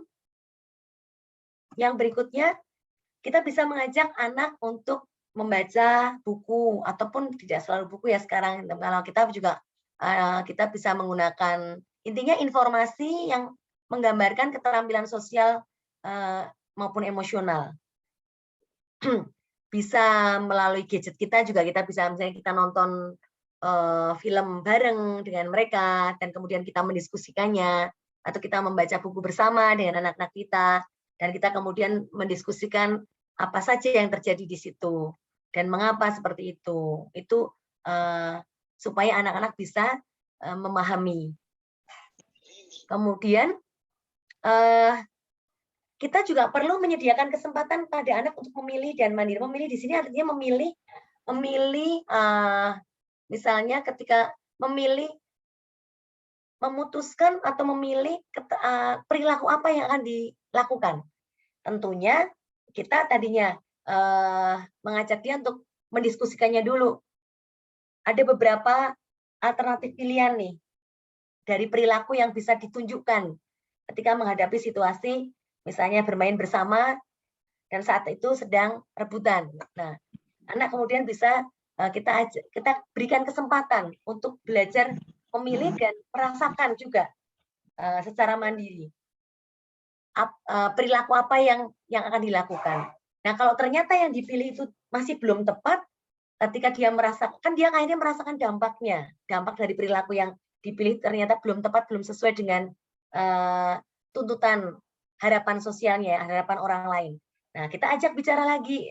[SPEAKER 2] yang berikutnya, kita bisa mengajak anak untuk membaca buku, ataupun tidak selalu buku ya sekarang. Kalau kita juga kita bisa menggunakan intinya informasi yang menggambarkan keterampilan sosial maupun emosional. Bisa melalui gadget kita juga, kita bisa misalnya kita nonton film bareng dengan mereka dan kemudian kita mendiskusikannya, atau kita membaca buku bersama dengan anak-anak kita dan kita kemudian mendiskusikan apa saja yang terjadi di situ dan mengapa seperti itu. Itu supaya anak-anak bisa memahami. Kemudian kita juga perlu menyediakan kesempatan pada anak untuk memilih dan mandiri. Memilih di sini artinya memilih misalnya ketika memutuskan atau memilih perilaku apa yang akan dilakukan. Tentunya kita tadinya mengajak dia untuk mendiskusikannya dulu. Ada beberapa alternatif pilihan nih dari perilaku yang bisa ditunjukkan ketika menghadapi situasi misalnya bermain bersama dan saat itu sedang rebutan. Nah, anak kemudian bisa kita berikan kesempatan untuk belajar memilih dan merasakan juga secara mandiri perilaku apa yang akan dilakukan. Nah, kalau ternyata yang dipilih itu masih belum tepat, ketika dia merasakan, dia akhirnya merasakan dampak dari perilaku yang dipilih ternyata belum tepat, belum sesuai dengan tuntutan harapan sosialnya, harapan orang lain. Nah, kita ajak bicara lagi.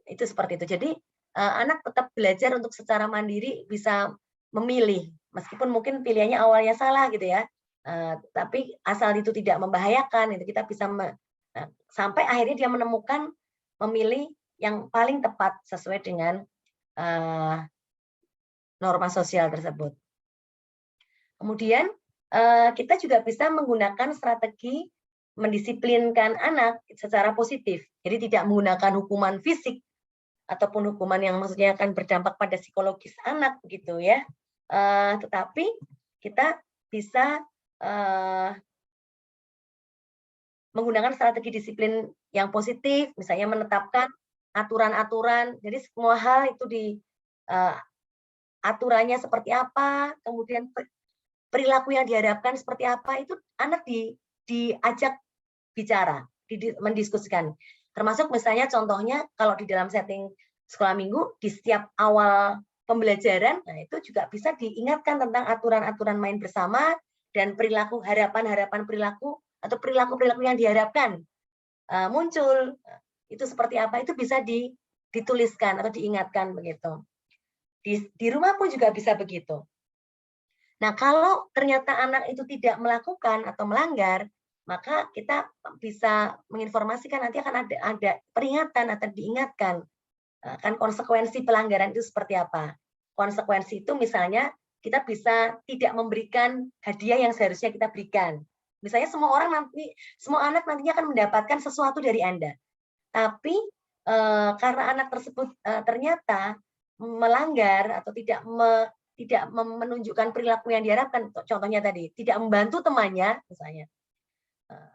[SPEAKER 2] Itu seperti itu. Jadi anak tetap belajar untuk secara mandiri bisa memilih, meskipun mungkin pilihannya awalnya salah gitu ya. Tapi asal itu tidak membahayakan, itu kita bisa sampai akhirnya dia menemukan memilih yang paling tepat sesuai dengan norma sosial tersebut. Kemudian kita juga bisa menggunakan strategi mendisiplinkan anak secara positif. Jadi tidak menggunakan hukuman fisik ataupun hukuman yang maksudnya akan berdampak pada psikologis anak begitu ya. Tetapi kita bisa menggunakan strategi disiplin yang positif, misalnya menetapkan aturan-aturan. Jadi semua hal itu aturannya seperti apa, kemudian perilaku yang diharapkan seperti apa, itu anak diajak bicara, mendiskusikan. Termasuk misalnya contohnya kalau di dalam setting sekolah minggu, di setiap awal pembelajaran, nah itu juga bisa diingatkan tentang aturan-aturan main bersama dan perilaku, harapan-harapan perilaku atau perilaku-perilaku yang diharapkan muncul, itu seperti apa, itu bisa dituliskan atau diingatkan begitu. Di rumah pun juga bisa begitu. Nah, kalau ternyata anak itu tidak melakukan atau melanggar, maka kita bisa menginformasikan, nanti akan ada peringatan atau diingatkan kan konsekuensi pelanggaran itu seperti apa. Konsekuensi itu misalnya kita bisa tidak memberikan hadiah yang seharusnya kita berikan. Misalnya semua anak nantinya akan mendapatkan sesuatu dari Anda. Tapi karena anak tersebut ternyata melanggar atau tidak menunjukkan perilaku yang diharapkan, contohnya tadi tidak membantu temannya misalnya,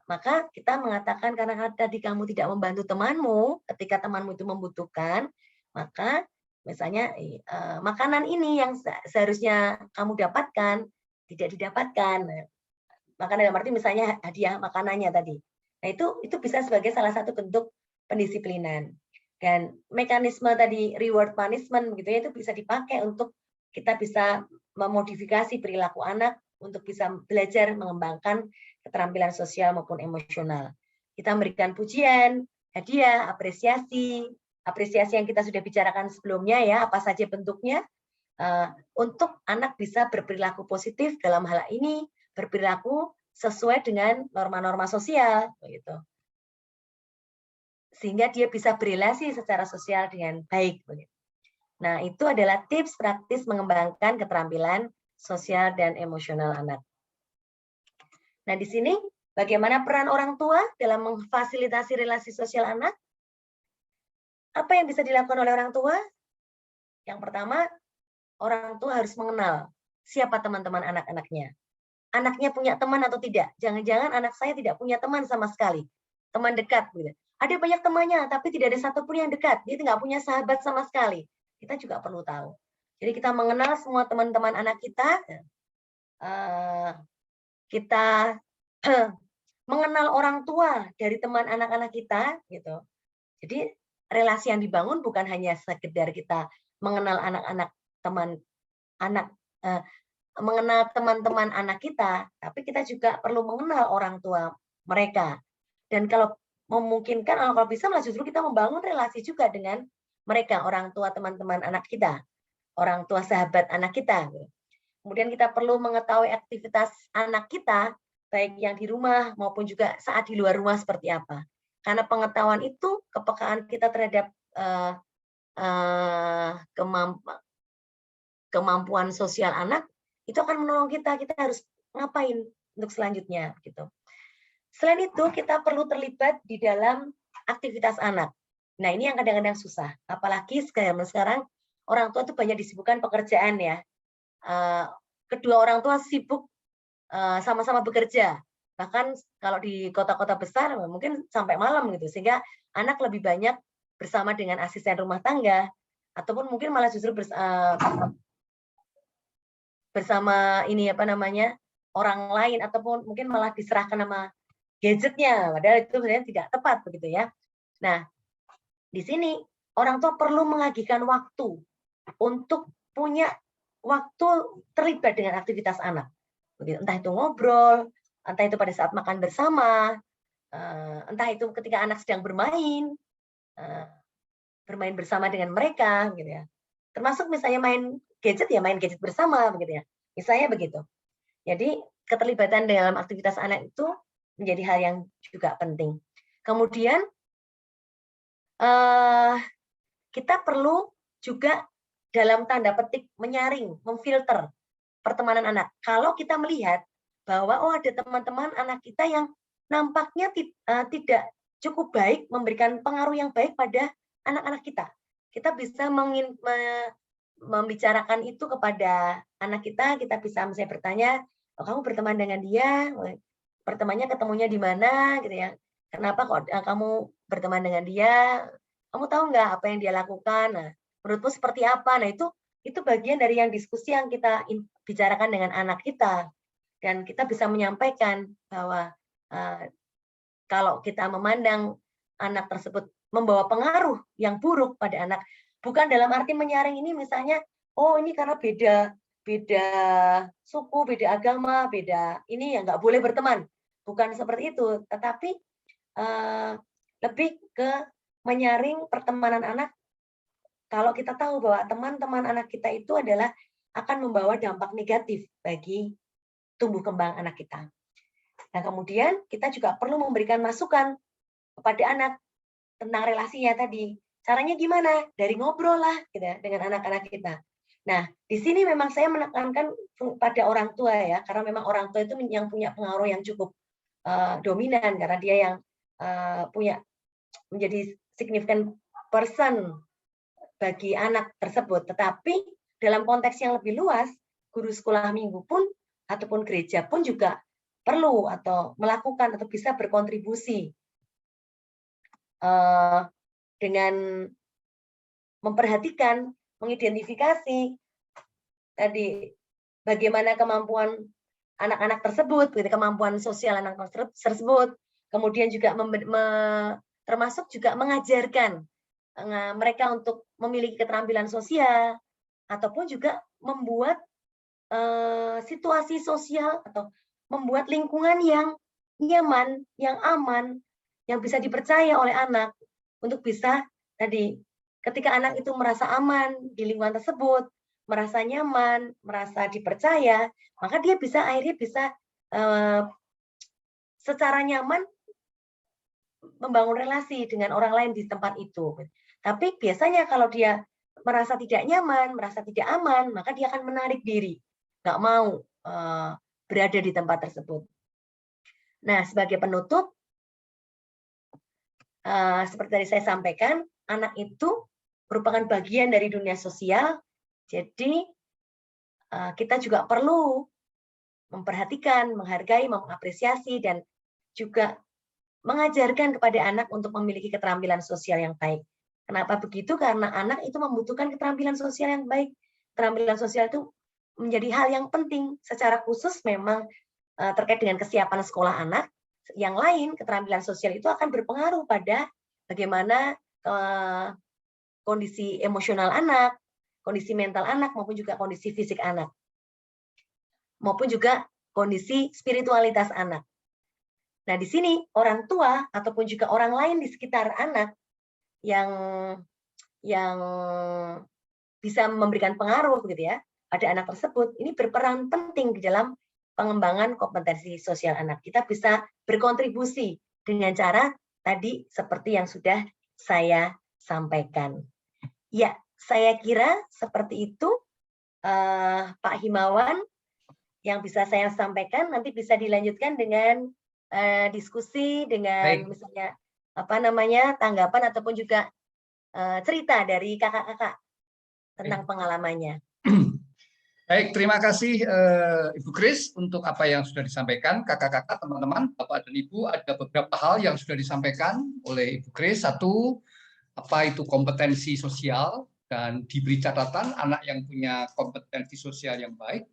[SPEAKER 2] maka kita mengatakan karena tadi kamu tidak membantu temanmu ketika temanmu itu membutuhkan, maka misalnya makanan ini yang seharusnya kamu dapatkan tidak didapatkan. Makanan dalam arti misalnya hadiah makanannya tadi. Nah, itu bisa sebagai salah satu bentuk pendisiplinan. Dan mekanisme tadi reward punishment gitu ya, itu bisa dipakai untuk kita bisa memodifikasi perilaku anak untuk bisa belajar mengembangkan keterampilan sosial maupun emosional. Kita memberikan pujian, hadiah, apresiasi yang kita sudah bicarakan sebelumnya ya, apa saja bentuknya, untuk anak bisa berperilaku positif dalam hal ini, berperilaku sesuai dengan norma-norma sosial, begitu. Sehingga dia bisa berelasi secara sosial dengan baik. Begitu. Nah, itu adalah tips praktis mengembangkan keterampilan sosial dan emosional anak. Nah, di sini bagaimana peran orang tua dalam memfasilitasi relasi sosial anak? Apa yang bisa dilakukan oleh orang tua? Yang pertama, orang tua harus mengenal siapa teman-teman anak-anaknya. Anaknya punya teman atau tidak? Jangan-jangan anak saya tidak punya teman sama sekali. Teman dekat. Gitu. Ada banyak temannya, tapi tidak ada satupun yang dekat. Dia tidak punya sahabat sama sekali. Kita juga perlu tahu. Jadi kita mengenal semua teman-teman anak kita. Kita mengenal orang tua dari teman anak-anak kita, gitu. Jadi relasi yang dibangun bukan hanya sekedar kita mengenal mengenal teman-teman anak kita, tapi kita juga perlu mengenal orang tua mereka. Dan kalau memungkinkan, kalau bisa malah justru kita membangun relasi juga dengan mereka, orang tua teman-teman anak kita, orang tua sahabat anak kita. Kemudian kita perlu mengetahui aktivitas anak kita, baik yang di rumah maupun juga saat di luar rumah seperti apa. Karena pengetahuan itu, kepekaan kita terhadap kemampuan sosial anak, itu akan menolong kita harus ngapain untuk selanjutnya. Gitu. Selain itu, kita perlu terlibat di dalam aktivitas anak. Nah, ini yang kadang-kadang susah. Apalagi sekarang orang tua itu banyak disibukkan pekerjaan ya. Kedua orang tua sibuk sama-sama bekerja. Bahkan kalau di kota-kota besar mungkin sampai malam gitu. Sehingga anak lebih banyak bersama dengan asisten rumah tangga ataupun mungkin malah justru bersama orang lain ataupun mungkin malah diserahkan sama gadgetnya. Padahal itu sebenarnya tidak tepat begitu ya. Nah, di sini orang tua perlu mengagikan waktu untuk punya waktu terlibat dengan aktivitas anak. Entah itu ngobrol, entah itu pada saat makan bersama, entah itu ketika anak sedang bermain bersama dengan mereka, gitu ya. Termasuk misalnya main gadget bersama, begitu ya. Misalnya begitu. Jadi keterlibatan dalam aktivitas anak itu menjadi hal yang juga penting. Kemudian kita perlu juga dalam tanda petik menyaring, memfilter pertemanan anak. Kalau kita melihat bahwa ada teman-teman anak kita yang nampaknya tidak cukup baik memberikan pengaruh yang baik pada anak-anak kita. Kita bisa membicarakan itu kepada anak kita bisa misalnya bertanya, kamu berteman dengan dia, pertemanannya ketemunya di mana, gitu ya. Kenapa kok kamu berteman dengan dia? Kamu tahu nggak apa yang dia lakukan? Nah, menurutmu seperti apa? Nah, itu bagian dari yang diskusi yang kita bicarakan dengan anak kita. Dan kita bisa menyampaikan bahwa kalau kita memandang anak tersebut membawa pengaruh yang buruk pada anak, bukan dalam arti menyaring ini misalnya, ini karena beda suku, beda agama, beda ini ya nggak boleh berteman. Bukan seperti itu, tetapi lebih ke menyaring pertemanan anak. Kalau kita tahu bahwa teman-teman anak kita itu adalah akan membawa dampak negatif bagi tumbuh kembang anak kita. Nah, kemudian kita juga perlu memberikan masukan kepada anak tentang relasinya tadi. Caranya gimana? Dari ngobrol lah gitu ya, dengan anak-anak kita. Nah, di sini memang saya menekankan pada orang tua ya, karena memang orang tua itu yang punya pengaruh yang cukup dominan, karena dia yang punya menjadi significant person bagi anak tersebut. Tetapi dalam konteks yang lebih luas, guru sekolah minggu pun ataupun gereja pun juga perlu atau melakukan atau bisa berkontribusi dengan memperhatikan, mengidentifikasi tadi bagaimana kemampuan anak-anak tersebut, kemampuan sosial anak tersebut, kemudian juga termasuk juga mengajarkan mereka untuk memiliki keterampilan sosial, ataupun juga membuat situasi sosial atau membuat lingkungan yang nyaman, yang aman, yang bisa dipercaya oleh anak untuk bisa tadi ketika anak itu merasa aman di lingkungan tersebut, merasa nyaman, merasa dipercaya, maka dia bisa akhirnya bisa secara nyaman membangun relasi dengan orang lain di tempat itu. Tapi biasanya kalau dia merasa tidak nyaman, merasa tidak aman, maka dia akan menarik diri, nggak mau berada di tempat tersebut. Nah, sebagai penutup, seperti tadi saya sampaikan, anak itu merupakan bagian dari dunia sosial, jadi kita juga perlu memperhatikan, menghargai, mengapresiasi, dan juga mengajarkan kepada anak untuk memiliki keterampilan sosial yang baik. Kenapa begitu? Karena anak itu membutuhkan keterampilan sosial yang baik. Keterampilan sosial itu menjadi hal yang penting. Secara khusus memang terkait dengan kesiapan sekolah anak. Yang lain, keterampilan sosial itu akan berpengaruh pada bagaimana kondisi emosional anak, kondisi mental anak, maupun juga kondisi fisik anak. Maupun juga kondisi spiritualitas anak. Nah, di sini orang tua ataupun juga orang lain di sekitar anak yang bisa memberikan pengaruh gitu ya pada anak tersebut, ini berperan penting di dalam pengembangan kompetensi sosial anak. Kita bisa berkontribusi dengan cara tadi seperti yang sudah saya sampaikan. Ya, saya kira seperti itu Pak Himawan yang bisa saya sampaikan. Nanti bisa dilanjutkan dengan diskusi dengan misalnya tanggapan ataupun juga cerita dari kakak-kakak tentang pengalamannya.
[SPEAKER 1] Baik, terima kasih Ibu Kris untuk apa yang sudah disampaikan. Kakak-kakak, teman-teman, Bapak dan Ibu, ada beberapa hal yang sudah disampaikan oleh Ibu Kris. Satu, apa itu kompetensi sosial, dan diberi catatan anak yang punya kompetensi sosial yang baik,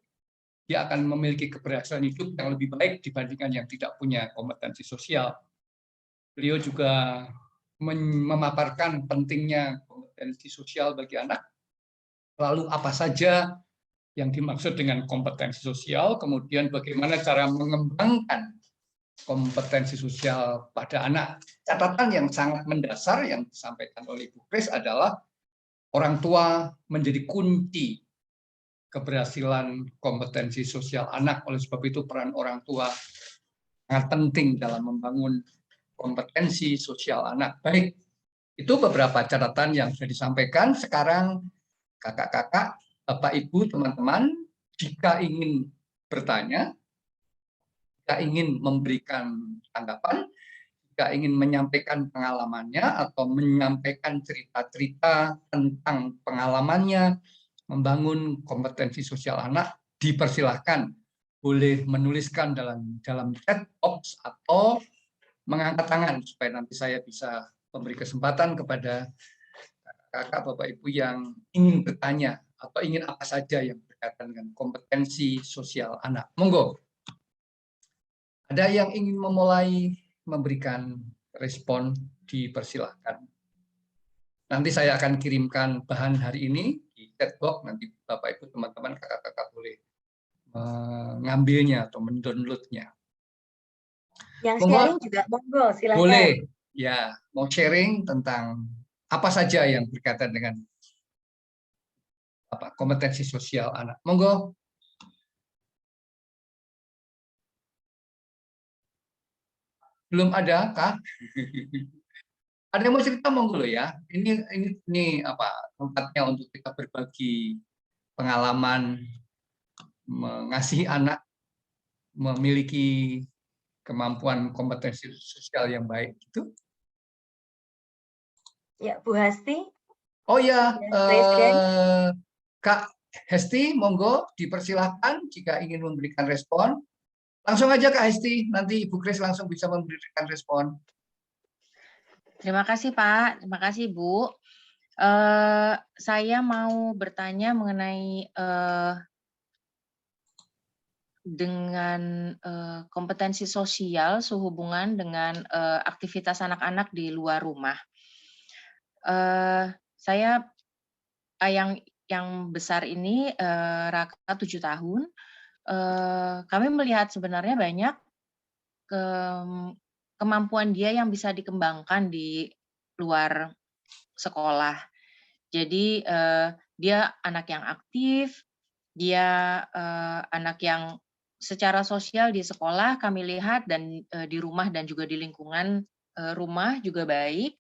[SPEAKER 1] dia akan memiliki keberhasilan hidup yang lebih baik dibandingkan yang tidak punya kompetensi sosial. Beliau juga memaparkan pentingnya kompetensi sosial bagi anak. Lalu apa saja yang dimaksud dengan kompetensi sosial, kemudian bagaimana cara mengembangkan kompetensi sosial pada anak. Catatan yang sangat mendasar yang disampaikan oleh Ibu Kris adalah orang tua menjadi kunci keberhasilan kompetensi sosial anak. Oleh sebab itu peran orang tua sangat penting dalam membangun kompetensi sosial anak. Baik, itu beberapa catatan yang sudah disampaikan. Sekarang kakak-kakak, Bapak, Ibu, teman-teman, jika ingin bertanya, jika ingin memberikan tanggapan, jika ingin menyampaikan pengalamannya atau menyampaikan cerita-cerita tentang pengalamannya membangun kompetensi sosial anak, dipersilahkan. Boleh menuliskan dalam chat box atau mengangkat tangan supaya nanti saya bisa memberi kesempatan kepada kakak, Bapak, Ibu yang ingin bertanya atau ingin apa saja yang berkaitan dengan kompetensi sosial anak. Monggo. Ada yang ingin memulai memberikan respon, dipersilahkan. Nanti saya akan kirimkan bahan hari ini di chat box, nanti Bapak, Ibu, teman-teman, kakak-kakak boleh mengambilnya atau mendownloadnya.
[SPEAKER 2] Yang sharing juga monggo, silakan.
[SPEAKER 1] Boleh, ya mau sharing tentang apa saja yang berkaitan dengan kompetensi sosial anak. Monggo. Belum ada, Kak? Ada yang mau cerita monggo loh ya. Ini tempatnya untuk kita berbagi pengalaman mengasihi anak, memiliki kemampuan kompetensi sosial yang baik gitu.
[SPEAKER 2] Ya, Bu Hasti.
[SPEAKER 1] Oh ya,
[SPEAKER 2] Raise hand.
[SPEAKER 1] Kak Hesti, monggo dipersilahkan jika ingin memberikan respon. Langsung aja Kak Hesti, nanti Ibu Kris langsung bisa memberikan respon.
[SPEAKER 3] Terima kasih Pak, terima kasih Bu. Saya mau bertanya mengenai dengan kompetensi sosial sehubungan dengan aktivitas anak-anak di luar rumah. Saya yang besar ini Raka 7 tahun. Kami melihat sebenarnya banyak kemampuan dia yang bisa dikembangkan di luar sekolah. Jadi dia anak yang aktif, dia anak yang secara sosial di sekolah kami lihat dan di rumah dan juga di lingkungan rumah juga baik.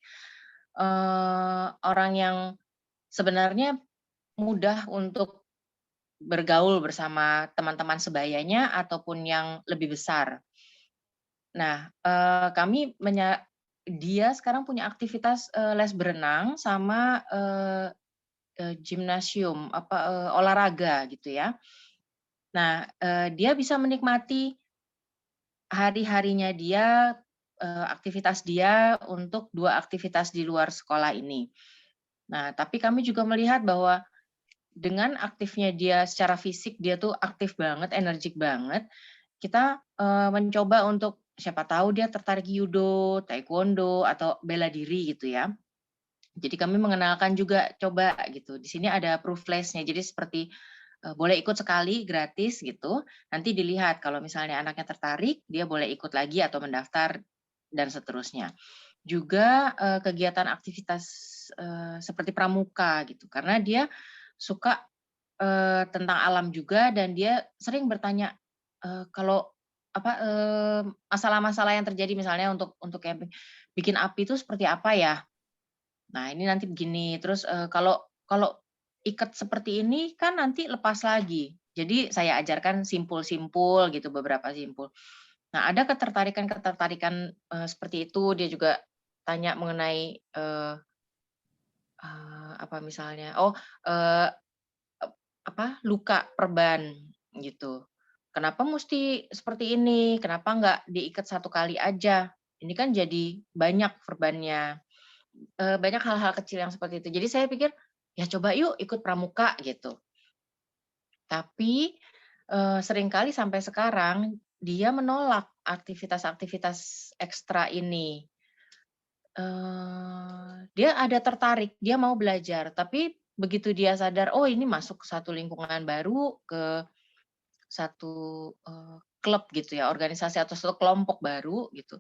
[SPEAKER 3] Orang yang sebenarnya mudah untuk bergaul bersama teman-teman sebayanya ataupun yang lebih besar. Nah, dia sekarang punya aktivitas les berenang sama gimnasium olahraga gitu ya. Nah, dia bisa menikmati hari-harinya dia, aktivitas dia untuk 2 aktivitas di luar sekolah ini. Nah, tapi kami juga melihat bahwa dengan aktifnya dia secara fisik, dia tuh aktif banget, energik banget. Kita mencoba untuk siapa tahu dia tertarik judo, taekwondo, atau bela diri gitu ya. Jadi kami mengenalkan juga coba gitu. Di sini ada proof less-nya. Jadi seperti boleh ikut sekali gratis gitu. Nanti dilihat kalau misalnya anaknya tertarik, dia boleh ikut lagi atau mendaftar dan seterusnya. Juga kegiatan aktivitas seperti pramuka gitu. Karena dia suka tentang alam juga dan dia sering bertanya kalau masalah-masalah yang terjadi misalnya untuk camping, bikin api itu seperti apa ya? Nah, ini nanti begini, terus kalau ikat seperti ini kan nanti lepas lagi. Jadi saya ajarkan simpul-simpul gitu, beberapa simpul. Nah, ada ketertarikan seperti itu, dia juga tanya mengenai apa misalnya, luka perban gitu. Kenapa mesti seperti ini? Kenapa nggak diikat 1 kali aja? Ini kan jadi banyak perbannya. Banyak hal-hal kecil yang seperti itu. Jadi saya pikir, ya coba yuk ikut pramuka gitu. Tapi seringkali sampai sekarang dia menolak aktivitas-aktivitas ekstra ini. Dia ada tertarik, dia mau belajar, tapi begitu dia sadar, oh ini masuk ke satu lingkungan baru, ke satu klub gitu ya, organisasi atau satu kelompok baru gitu,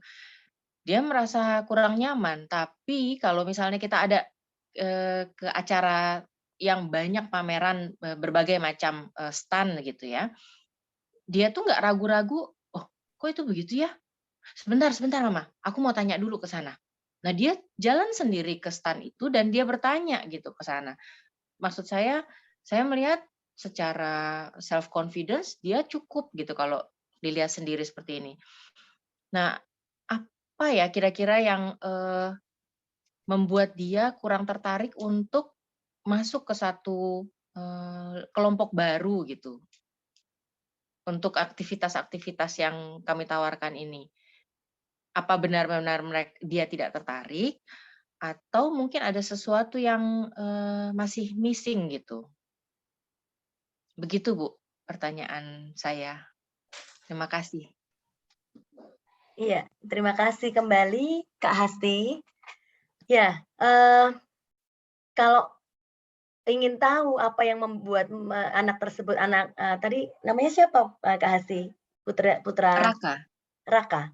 [SPEAKER 3] dia merasa kurang nyaman. Tapi kalau misalnya kita ada ke acara yang banyak pameran berbagai macam stand gitu ya, dia tuh nggak ragu-ragu, "Oh, kok itu begitu ya? Sebentar sebentar Mama, aku mau tanya dulu ke sana." Nah, dia jalan sendiri ke stand itu dan dia bertanya gitu ke sana. Maksud saya melihat secara self confidence dia cukup gitu kalau dilihat sendiri seperti ini. Nah, apa ya kira-kira yang membuat dia kurang tertarik untuk masuk ke satu kelompok baru gitu, untuk aktivitas-aktivitas yang kami tawarkan ini? Apa benar-benar dia tidak tertarik, atau mungkin ada sesuatu yang masih missing gitu? Begitu Bu, pertanyaan saya. Terima kasih.
[SPEAKER 2] Iya, terima kasih kembali Kak Hasti. Ya, kalau ingin tahu apa yang membuat anak tersebut, tadi namanya siapa Kak Hasti? Putra
[SPEAKER 3] Raka.
[SPEAKER 2] Raka.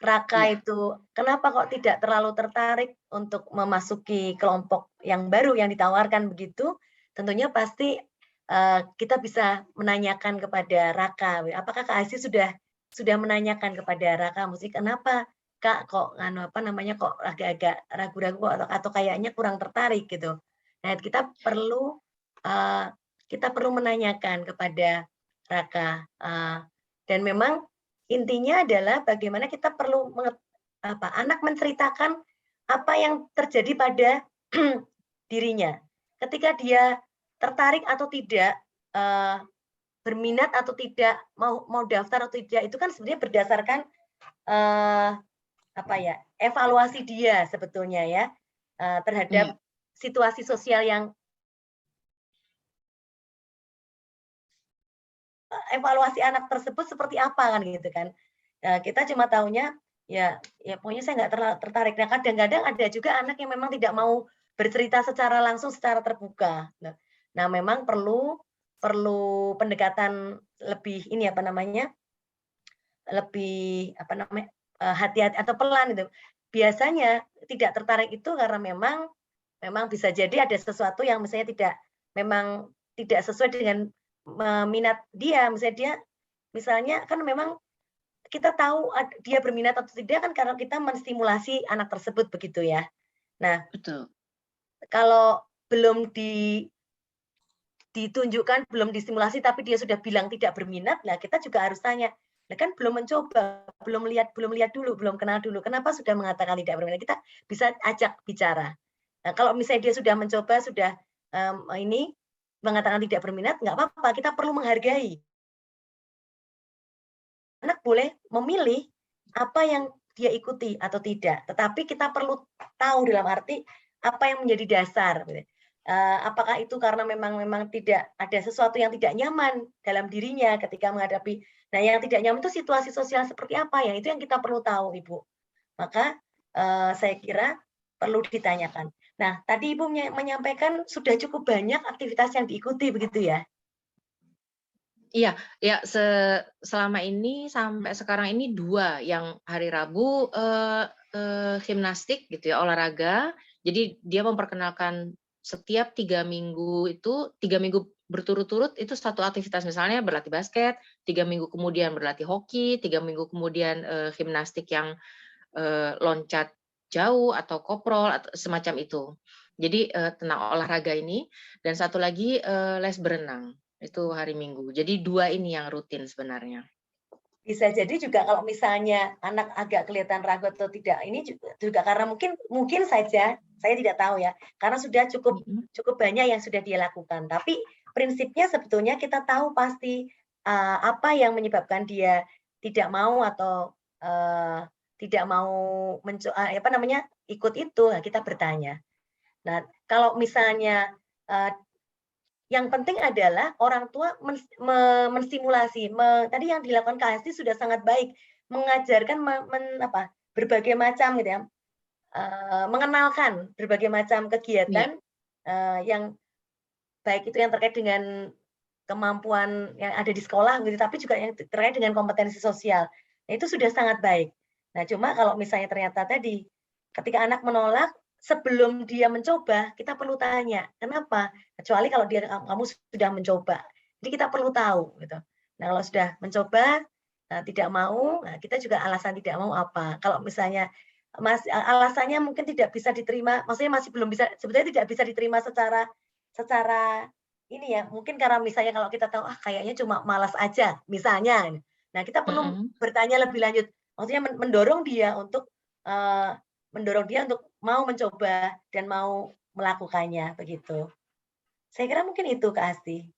[SPEAKER 2] Raka
[SPEAKER 3] Iya.
[SPEAKER 2] itu kenapa kok tidak terlalu tertarik untuk memasuki kelompok yang baru yang ditawarkan begitu? Tentunya pasti kita bisa menanyakan kepada Raka. Apakah Kak Asi sudah menanyakan kepada Raka, mesti kenapa Kak kok kok agak-agak ragu-ragu atau kayaknya kurang tertarik gitu. Nah, kita perlu menanyakan kepada Raka. Dan memang intinya adalah bagaimana kita perlu anak menceritakan apa yang terjadi pada dirinya. Ketika dia tertarik atau tidak, berminat atau tidak, mau daftar atau tidak, itu kan sebenarnya berdasarkan evaluasi dia sebetulnya ya terhadap
[SPEAKER 3] Iya.
[SPEAKER 2] situasi sosial yang evaluasi anak tersebut seperti apa kan gitu kan. Kita cuma tahunya ya pokoknya saya nggak tertarik. Nah, kadang-kadang ada juga anak yang memang tidak mau bercerita secara langsung, secara terbuka. Nah, memang perlu pendekatan lebih lebih hati-hati atau pelan gitu. Biasanya tidak tertarik itu karena memang bisa jadi ada sesuatu yang misalnya memang tidak sesuai dengan minat dia. Misalnya kan memang kita tahu dia berminat atau tidak kan karena kita menstimulasi anak tersebut begitu ya. Nah,
[SPEAKER 3] Betul.
[SPEAKER 2] kalau belum ditunjukkan, belum distimulasi tapi dia sudah bilang tidak berminat, nah kita juga harus tanya, nah kan belum mencoba, belum lihat dulu, belum kenal dulu, kenapa sudah mengatakan tidak berminat? Kita bisa ajak bicara. Nah, kalau misalnya dia sudah mencoba, sudah mengatakan tidak berminat, nggak apa-apa, kita perlu menghargai. Anak boleh memilih apa yang dia ikuti atau tidak, tetapi kita perlu tahu dalam arti apa yang menjadi dasar. Apakah itu karena memang tidak ada sesuatu yang tidak nyaman dalam dirinya ketika menghadapi. Nah, yang tidak nyaman itu situasi sosial seperti apa ya? Itu yang kita perlu tahu, Ibu. Maka saya kira perlu ditanyakan. Nah, tadi Ibu menyampaikan sudah cukup banyak aktivitas yang diikuti begitu ya?
[SPEAKER 3] Iya, ya selama ini sampai sekarang ini 2, yang hari Rabu gimnastik gitu ya, olahraga. Jadi dia memperkenalkan setiap 3 minggu itu, 3 minggu berturut-turut itu satu aktivitas, misalnya berlatih basket, 3 minggu kemudian berlatih hoki, 3 minggu kemudian gimnastik yang loncat jauh atau koprol atau semacam itu. Jadi tentang olahraga ini, dan satu lagi les berenang. Itu hari Minggu. Jadi 2 ini yang rutin sebenarnya.
[SPEAKER 2] Bisa jadi juga kalau misalnya anak agak kelihatan ragu atau tidak, ini juga karena mungkin saja, saya tidak tahu ya, karena sudah cukup banyak yang sudah dia lakukan. Tapi prinsipnya sebetulnya kita tahu pasti apa yang menyebabkan dia tidak mau atau tidak mau ikut itu, kita bertanya. Nah, kalau misalnya yang penting adalah orang tua menstimulasi. Tadi yang dilakukan Kak Hesti sudah sangat baik, mengajarkan berbagai macam gitu ya, mengenalkan berbagai macam
[SPEAKER 3] Iya.
[SPEAKER 2] kegiatan yang baik itu yang terkait dengan kemampuan yang ada di sekolah gitu, tapi juga yang terkait dengan kompetensi sosial. Nah, itu sudah sangat baik. Nah, cuma kalau misalnya ternyata tadi ketika anak menolak, sebelum dia mencoba, kita perlu tanya, kenapa? Kecuali kalau kamu sudah mencoba. Jadi kita perlu tahu gitu. Nah, kalau sudah mencoba tidak mau, nah kita juga alasan tidak mau apa. Kalau misalnya alasannya mungkin tidak bisa diterima, maksudnya masih belum bisa, sebetulnya tidak bisa diterima secara ini ya, mungkin karena misalnya kalau kita tahu, kayaknya cuma malas aja, misalnya. Nah, kita perlu bertanya lebih lanjut, maksudnya mendorong dia untuk mau mencoba dan mau melakukannya, begitu. Saya kira mungkin itu, Kak Asti.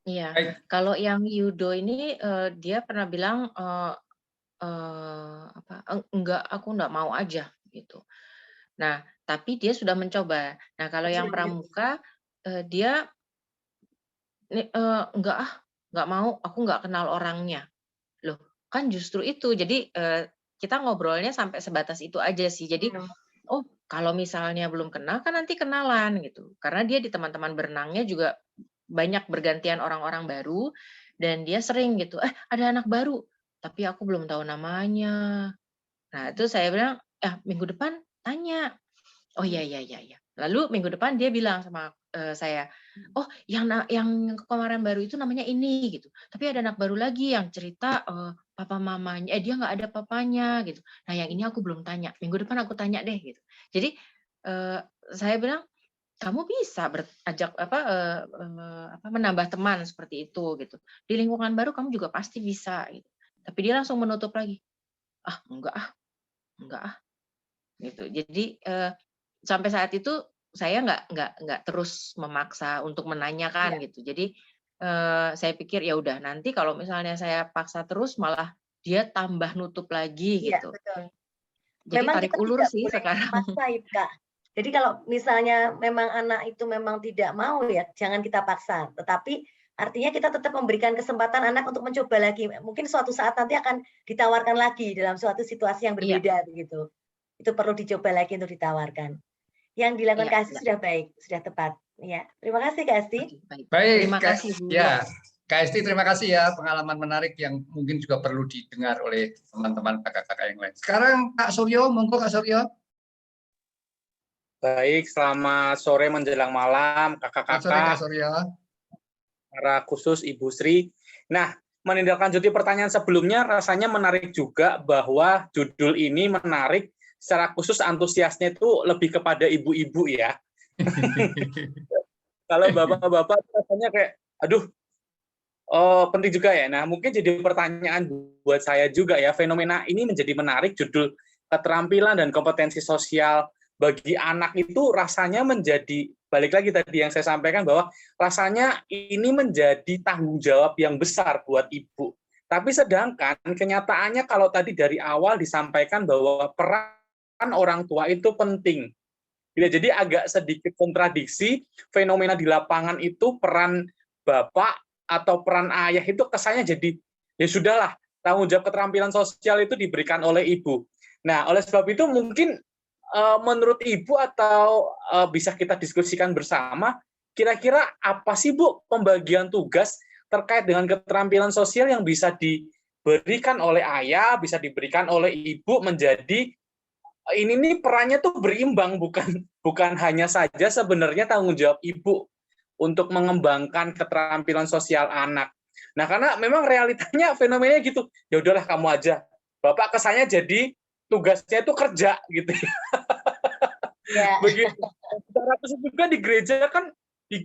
[SPEAKER 3] Iya,
[SPEAKER 1] Baik.
[SPEAKER 3] kalau yang Yudo ini dia pernah bilang enggak, aku enggak mau aja gitu. Nah, tapi dia sudah mencoba. Nah, kalau yang pramuka dia enggak mau, aku enggak kenal orangnya. Loh, kan justru itu. Jadi kita ngobrolnya sampai sebatas itu aja sih. Jadi oh, kalau misalnya belum kenal kan nanti kenalan gitu. Karena dia di teman-teman berenangnya juga banyak bergantian orang-orang baru, dan dia sering gitu, ada anak baru, tapi aku belum tahu namanya. Nah, itu saya bilang, minggu depan tanya. Oh iya. Lalu minggu depan dia bilang sama saya, oh yang kemarin baru itu namanya ini gitu. Tapi ada anak baru lagi yang cerita papa mamanya, dia nggak ada papanya gitu. Nah yang ini aku belum tanya. Minggu depan aku tanya deh gitu. Jadi saya bilang kamu bisa menambah teman seperti itu gitu. Di lingkungan baru kamu juga pasti bisa gitu. Tapi dia langsung menutup lagi. Enggak gitu. Jadi sampai saat itu saya nggak terus memaksa untuk menanyakan gitu. Jadi saya pikir ya udah nanti kalau misalnya saya paksa terus malah dia tambah nutup lagi
[SPEAKER 2] Iya,
[SPEAKER 3] gitu.
[SPEAKER 2] betul.
[SPEAKER 3] Jadi
[SPEAKER 2] Memang
[SPEAKER 3] tarik
[SPEAKER 2] kita
[SPEAKER 3] ulur
[SPEAKER 2] tidak
[SPEAKER 3] sih
[SPEAKER 2] boleh
[SPEAKER 3] sekarang.
[SPEAKER 2] memaksa ya, Kak. Jadi kalau misalnya memang anak itu memang tidak mau ya jangan kita paksa. Tetapi artinya kita tetap memberikan kesempatan anak untuk mencoba lagi. Mungkin suatu saat nanti akan ditawarkan lagi dalam suatu situasi yang
[SPEAKER 3] Iya,
[SPEAKER 2] berbeda begitu. Itu perlu dicoba lagi untuk ditawarkan. Yang dilakukan
[SPEAKER 3] iya,
[SPEAKER 2] Kak Asti sudah baik, sudah tepat. Ya, terima kasih Kak Asti.
[SPEAKER 3] Oke, baik.
[SPEAKER 1] Baik,
[SPEAKER 3] Terima kasih Bu.
[SPEAKER 1] ya, Kak Esti, terima kasih ya pengalaman menarik yang mungkin juga perlu didengar oleh teman-teman kakak-kakak yang lain. Sekarang Kak Suryo, monggo Kak Suryo.
[SPEAKER 4] Baik, selamat sore menjelang malam,
[SPEAKER 1] Selamat sore Kak
[SPEAKER 4] kakak-kakak,
[SPEAKER 1] Suryo.
[SPEAKER 4] secara khusus Ibu Sri. Nah, menindaklanjuti pertanyaan sebelumnya, rasanya menarik juga bahwa judul ini menarik, secara khusus antusiasnya itu lebih kepada ibu-ibu ya. Kalau bapak-bapak rasanya kayak, aduh, penting juga ya. Nah, mungkin jadi pertanyaan buat saya juga ya, fenomena ini menjadi menarik, judul keterampilan dan kompetensi sosial bagi anak itu rasanya menjadi, balik lagi tadi yang saya sampaikan bahwa rasanya ini menjadi tanggung jawab yang besar buat ibu. Tapi sedangkan kenyataannya kalau tadi dari awal disampaikan bahwa peran orang tua itu penting. Jadi agak sedikit kontradiksi, fenomena di lapangan itu peran bapak atau peran ayah itu kesannya jadi, ya sudahlah, tanggung jawab keterampilan sosial itu diberikan oleh ibu. Nah, oleh sebab itu mungkin menurut Ibu atau bisa kita diskusikan bersama, kira-kira apa sih Bu pembagian tugas terkait dengan keterampilan sosial yang bisa diberikan oleh ayah, bisa diberikan oleh ibu menjadi ini nih perannya tuh berimbang, bukan hanya saja sebenarnya tanggung jawab ibu untuk mengembangkan keterampilan sosial anak. Nah, karena memang realitanya fenomenanya gitu. Ya udahlah kamu aja. Bapak kesannya jadi tugasnya itu kerja gitu.
[SPEAKER 2] Ya.
[SPEAKER 4] Begitu. Secara khusus juga di gereja kan di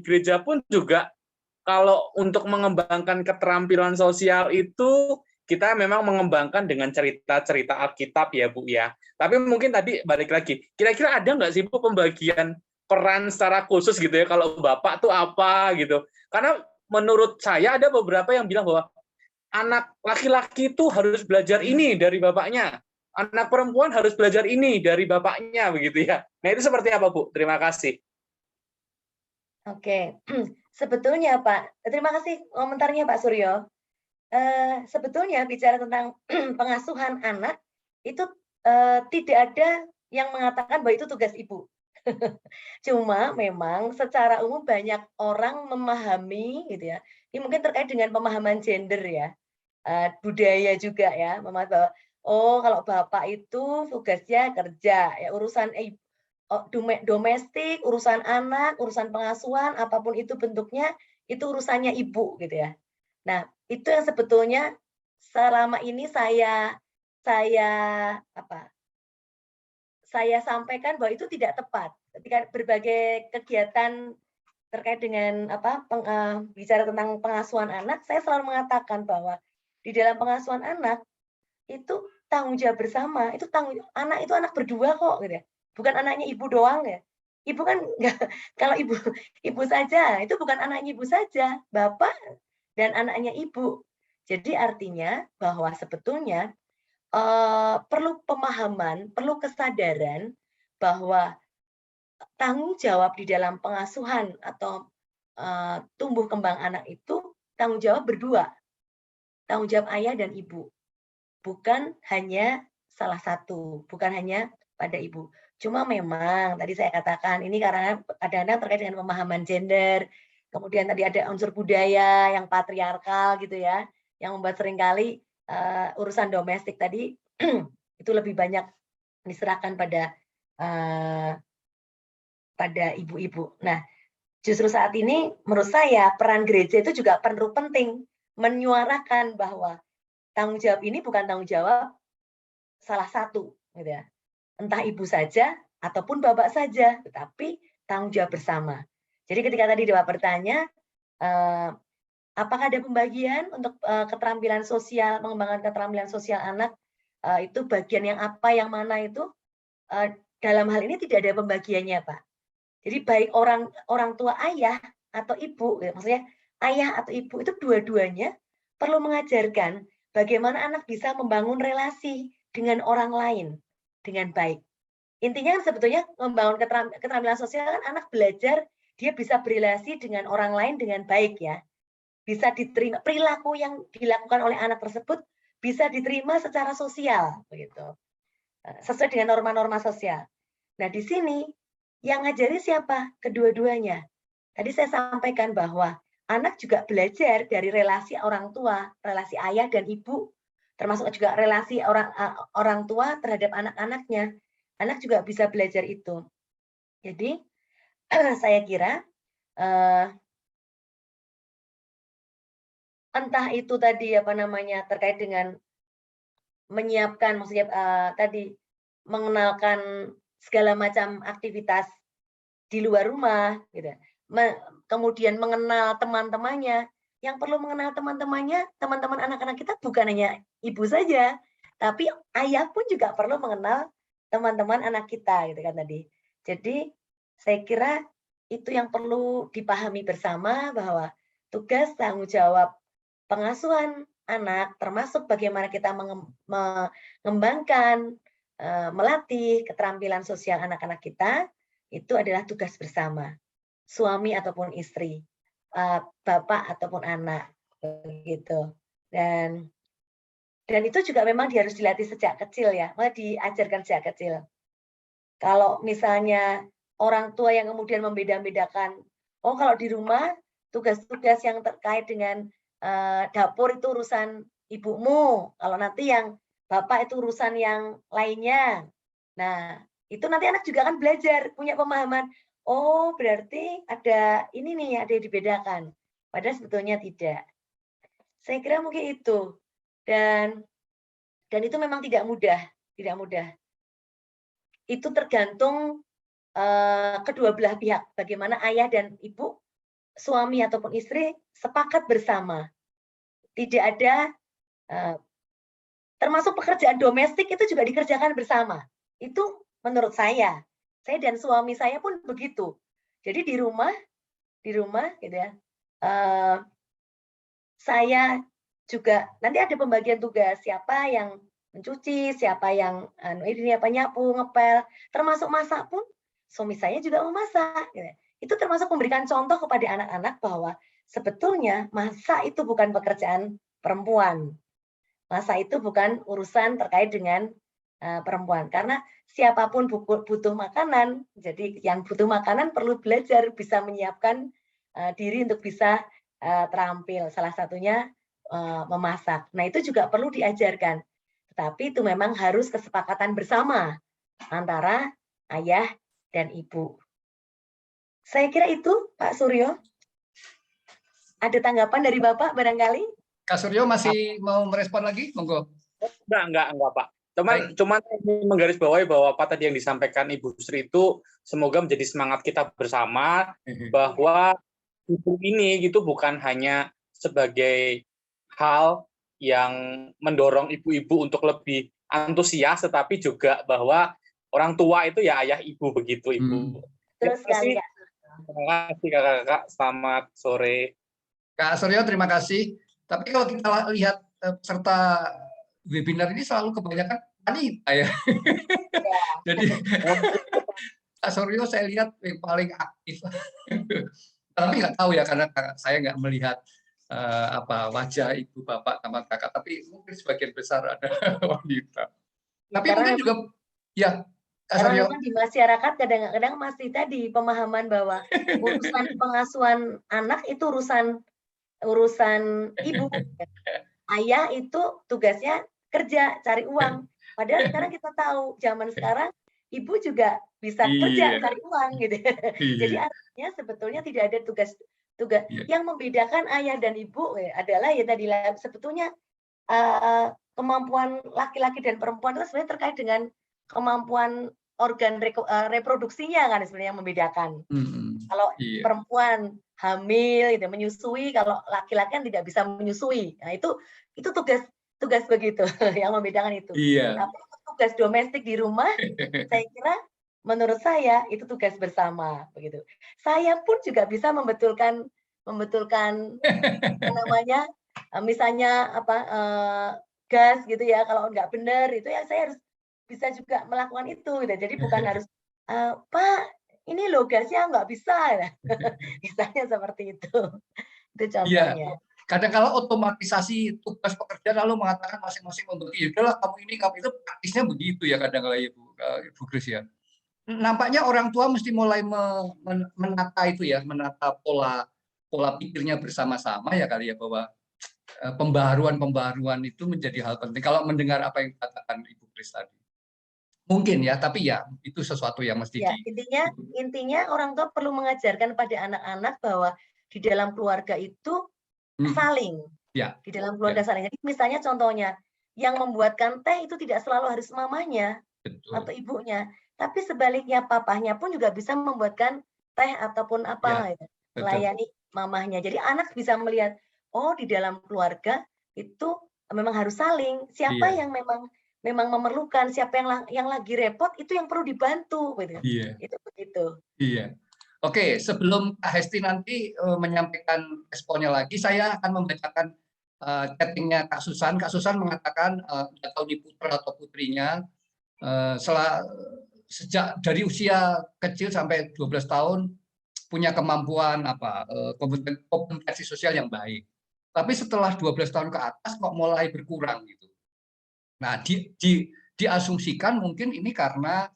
[SPEAKER 4] gereja pun juga kalau untuk mengembangkan keterampilan sosial itu kita memang mengembangkan dengan cerita-cerita Alkitab ya Bu ya. Tapi mungkin tadi balik lagi, kira-kira ada nggak sih Bu pembagian peran secara khusus gitu ya, kalau Bapak tuh apa gitu. Karena menurut saya ada beberapa yang bilang bahwa anak laki-laki itu harus belajar ini dari bapaknya, anak perempuan harus belajar ini dari bapaknya begitu ya. Nah itu seperti apa Bu? Terima kasih.
[SPEAKER 2] Oke, sebetulnya Pak, terima kasih komentarnya Pak Suryo. Sebetulnya bicara tentang pengasuhan anak itu tidak ada yang mengatakan bahwa itu tugas ibu. Cuma memang secara umum banyak orang memahami gitu ya. Ini mungkin terkait dengan pemahaman gender ya, budaya juga ya, memahami bahwa oh kalau bapak itu tugasnya kerja ya urusan domestik, urusan anak, urusan pengasuhan, apapun itu bentuknya, itu urusannya ibu gitu ya. Nah, itu yang sebetulnya selama ini saya sampaikan bahwa itu tidak tepat. Ketika berbagai kegiatan terkait dengan bicara tentang pengasuhan anak, saya selalu mengatakan bahwa di dalam pengasuhan anak itu tanggung jawab bersama, itu anak itu anak berdua kok gitu ya. Bukan anaknya ibu doang ya. Ibu kan enggak, kalau ibu saja, itu bukan anaknya ibu saja, bapak dan anaknya ibu. Jadi artinya bahwa sebetulnya perlu pemahaman, perlu kesadaran bahwa tanggung jawab di dalam pengasuhan atau tumbuh kembang anak itu tanggung jawab berdua, tanggung jawab ayah dan ibu, bukan hanya salah satu, bukan hanya pada ibu. Cuma memang tadi saya katakan ini karena kadang-kadang terkait dengan pemahaman gender, kemudian tadi ada unsur budaya yang patriarkal gitu ya, yang membuat seringkali urusan domestik tadi itu lebih banyak diserahkan pada ibu-ibu. Nah, justru saat ini menurut saya peran gereja itu juga perlu penting menyuarakan bahwa tanggung jawab ini bukan tanggung jawab salah satu, gitu ya. Entah ibu saja ataupun bapak saja, tetapi tanggung jawab bersama. Jadi ketika tadi Bapak bertanya, apakah ada pembagian untuk keterampilan sosial, mengembangkan keterampilan sosial anak, itu bagian yang apa, yang mana itu? Dalam hal ini tidak ada pembagiannya, Pak. Jadi baik orang tua ayah atau ibu, maksudnya ayah atau ibu itu dua-duanya perlu mengajarkan bagaimana anak bisa membangun relasi dengan orang lain dengan baik. Intinya sebetulnya membangun keterampilan sosial kan anak belajar dia bisa berrelasi dengan orang lain dengan baik ya. Bisa diterima, perilaku yang dilakukan oleh anak tersebut bisa diterima secara sosial begitu. Sesuai dengan norma-norma sosial. Nah, di sini yang ngajari siapa? Kedua-duanya. Tadi saya sampaikan bahwa anak juga belajar dari relasi orang tua, relasi ayah dan ibu, termasuk juga relasi orang tua terhadap anak-anaknya. Anak juga bisa belajar itu. Jadi saya kira entah itu tadi apa namanya terkait dengan menyiapkan, maksudnya tadi mengenalkan segala macam aktivitas di luar rumah, gitu. Kemudian mengenal teman-temannya. Yang perlu mengenal teman-temannya, teman-teman anak-anak kita bukan hanya ibu saja, tapi ayah pun juga perlu mengenal teman-teman anak kita, gitu kan tadi. Jadi saya kira itu yang perlu dipahami bersama bahwa tugas tanggung jawab pengasuhan anak termasuk bagaimana kita mengembangkan, melatih keterampilan sosial anak-anak kita itu adalah tugas bersama suami ataupun istri, bapak ataupun anak, begitu. Dan itu juga memang harus dilatih sejak kecil ya, malah diajarkan sejak kecil. Kalau misalnya orang tua yang kemudian membeda-bedakan, oh kalau di rumah tugas-tugas yang terkait dengan dapur itu urusan ibumu, kalau nanti yang bapak itu urusan yang lainnya. Nah, itu nanti anak juga akan belajar, punya pemahaman, oh berarti ada ini nih, ada yang dibedakan. Padahal sebetulnya tidak. Saya kira mungkin itu. Dan itu memang tidak mudah, tidak mudah. Itu tergantung kedua belah pihak, bagaimana ayah dan ibu, suami ataupun istri sepakat bersama. Tidak ada, termasuk pekerjaan domestik itu juga dikerjakan bersama. Itu menurut saya dan suami saya pun begitu. Jadi di rumah gitu ya, saya juga nanti ada pembagian tugas, siapa yang mencuci, siapa yang ini apa nyapu, ngepel, termasuk masak pun suami saya juga memasak. Gitu. Itu termasuk memberikan contoh kepada anak-anak bahwa sebetulnya masak itu bukan pekerjaan perempuan. Masak itu bukan urusan terkait dengan perempuan. Karena siapapun butuh makanan, jadi yang butuh makanan perlu belajar bisa menyiapkan diri untuk bisa terampil. Salah satunya memasak. Nah itu juga perlu diajarkan. Tetapi itu memang harus kesepakatan bersama antara ayah dan ibu. Saya kira itu, Pak Suryo. Ada tanggapan dari Bapak barangkali?
[SPEAKER 1] Kak Suryo masih mau merespon lagi? Monggo.
[SPEAKER 4] Enggak, Pak. Cuman menggarisbawahi bahwa apa tadi yang disampaikan Ibu Sri itu semoga menjadi semangat kita bersama bahwa ibu ini gitu bukan hanya sebagai hal yang mendorong ibu-ibu untuk lebih antusias, tetapi juga bahwa orang tua itu ya ayah ibu begitu Ibu.
[SPEAKER 2] Terus sekali, Kak.
[SPEAKER 4] Terima kasih kakak-kakak. Selamat sore.
[SPEAKER 1] Kak Suryo, terima kasih. Tapi kalau kita lihat peserta webinar ini selalu kebanyakan wanita ya. Jadi Kak Suryo saya lihat yang paling aktif. Tapi nggak tahu ya karena saya nggak melihat wajah ibu bapak sama kakak. Tapi mungkin sebagian besar ada wanita. Tapi mungkin juga ya.
[SPEAKER 2] Karena memang di masyarakat kadang-kadang masih tadi pemahaman bahwa urusan pengasuhan anak itu urusan ibu. Ayah itu tugasnya kerja, cari uang. Padahal sekarang kita tahu, zaman sekarang ibu juga bisa kerja
[SPEAKER 1] Iya.
[SPEAKER 2] cari uang gitu. Jadi
[SPEAKER 1] Iya.
[SPEAKER 2] artinya sebetulnya tidak ada tugas
[SPEAKER 1] Iya.
[SPEAKER 2] yang membedakan ayah dan ibu adalah ya tadi sebetulnya kemampuan laki-laki dan perempuan itu sebenarnya terkait dengan kemampuan organ reproduksinya kan sebenarnya yang membedakan. Kalau
[SPEAKER 1] Iya.
[SPEAKER 2] perempuan hamil gitu menyusui, kalau laki-laki kan tidak bisa menyusui. Nah, itu tugas begitu yang membedakan itu.
[SPEAKER 1] Iya.
[SPEAKER 2] Tapi tugas domestik di rumah saya kira menurut saya itu tugas bersama begitu. Saya pun juga bisa membetulkan namanya misalnya gas gitu ya, kalau nggak benar itu ya saya harus bisa juga melakukan itu gitu. Jadi bukan harus Pak ini loh gasnya nggak bisa ya. Misalnya seperti itu. Itu
[SPEAKER 1] Iya.
[SPEAKER 2] contohnya.
[SPEAKER 1] Kadang-kala otomatisasi tugas pekerjaan lalu mengatakan masing-masing membagi, udahlah kamu ini, kamu itu, praktisnya begitu ya kadang-kala Ibu Grace ya. Nampaknya orang tua mesti mulai menata itu ya, menata pola pikirnya bersama-sama ya kali ya, bahwa pembaharuan itu menjadi hal penting. Kalau mendengar apa yang dikatakan Ibu Grace tadi. Mungkin ya, tapi ya itu sesuatu yang mesti
[SPEAKER 2] Ya, intinya orang tua perlu mengajarkan pada anak-anak bahwa di dalam keluarga itu saling.
[SPEAKER 1] Ya.
[SPEAKER 2] Di dalam keluarga saling. Jadi misalnya contohnya, yang membuatkan teh itu tidak selalu harus mamanya.
[SPEAKER 1] Betul.
[SPEAKER 2] Atau ibunya. Tapi sebaliknya papahnya pun juga bisa membuatkan teh ataupun apa.
[SPEAKER 1] Ya,
[SPEAKER 2] melayani mamahnya. Jadi anak bisa melihat, oh di dalam keluarga itu memang harus saling. Siapa yang memang memerlukan, siapa yang lagi repot itu yang perlu dibantu gitu.
[SPEAKER 1] Iya.
[SPEAKER 2] Itu begitu.
[SPEAKER 1] Iya. Oke, sebelum Kak Hesti nanti menyampaikan responnya lagi, saya akan membacakan chattingnya Kak Susan. Kak Susan mengatakan nggak tahu di putra atau putrinya sejak dari usia kecil sampai 12 tahun punya kemampuan kompetensi sosial yang baik. Tapi setelah 12 tahun ke atas kok mulai berkurang gitu. Nah, diasumsikan mungkin ini karena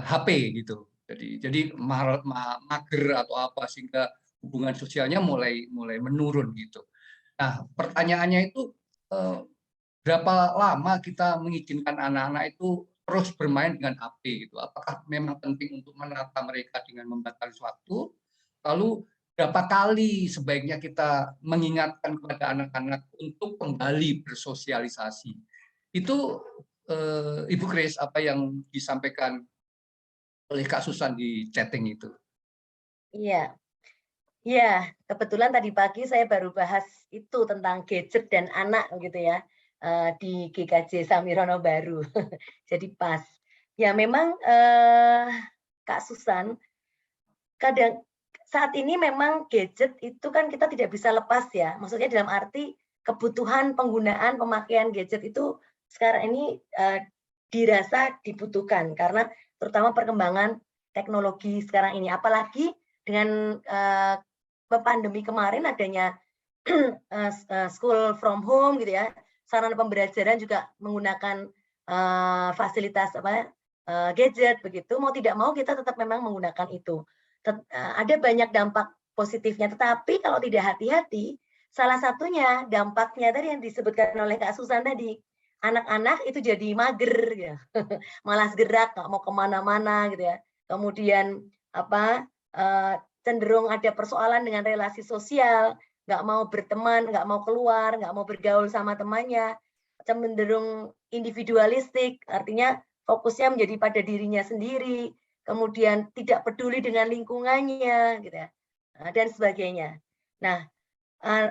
[SPEAKER 1] HP gitu. Jadi mager atau apa sehingga hubungan sosialnya mulai menurun gitu. Nah, pertanyaannya itu berapa lama kita mengizinkan anak-anak itu terus bermain dengan HP gitu? Apakah memang penting untuk menata mereka dengan membatasi waktu? Lalu berapa kali sebaiknya kita mengingatkan kepada anak-anak untuk kembali bersosialisasi? Itu Ibu Grace apa yang disampaikan oleh Kak Susan di chatting itu.
[SPEAKER 2] Iya. Iya, kebetulan tadi pagi saya baru bahas itu tentang gadget dan anak gitu ya di GKJ Samirono Baru. Jadi pas. Ya memang Kak Susan, kadang saat ini memang gadget itu kan kita tidak bisa lepas ya. Maksudnya dalam arti kebutuhan penggunaan pemakaian gadget itu sekarang ini dirasa dibutuhkan karena terutama perkembangan teknologi sekarang ini. Apalagi dengan pandemi kemarin adanya school from home gitu ya, sarana pembelajaran juga menggunakan fasilitas gadget begitu. Mau tidak mau kita tetap memang menggunakan itu. Ada banyak dampak positifnya, tetapi kalau tidak hati-hati, salah satunya dampaknya tadi yang disebutkan oleh Kak Susan tadi, anak-anak itu jadi mager, ya. Malas gerak, nggak mau kemana-mana gitu ya. Kemudian cenderung ada persoalan dengan relasi sosial, nggak mau berteman, nggak mau keluar, nggak mau bergaul sama temannya, cenderung individualistik, artinya fokusnya menjadi pada dirinya sendiri, kemudian tidak peduli dengan lingkungannya, gitu ya, dan sebagainya. Nah,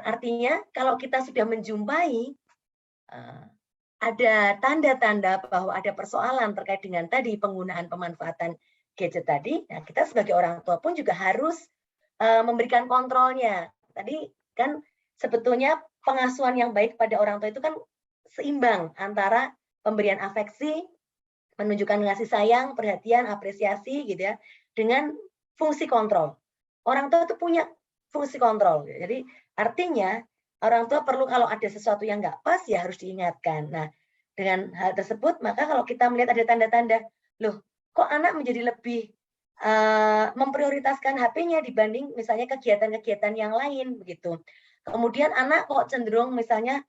[SPEAKER 2] artinya kalau kita sudah menjumpai ada tanda-tanda bahwa ada persoalan terkait dengan tadi penggunaan pemanfaatan gadget tadi, nah kita sebagai orang tua pun juga harus memberikan kontrolnya. Tadi kan sebetulnya pengasuhan yang baik pada orang tua itu kan seimbang antara pemberian afeksi, menunjukkan kasih sayang, perhatian, apresiasi gitu ya, dengan fungsi kontrol. Orang tua itu punya fungsi kontrol. Jadi artinya orang tua perlu kalau ada sesuatu yang nggak pas ya harus diingatkan. Nah, dengan hal tersebut maka kalau kita melihat ada tanda-tanda, loh kok anak menjadi lebih memprioritaskan HP-nya dibanding misalnya kegiatan-kegiatan yang lain begitu. Kemudian anak kok cenderung misalnya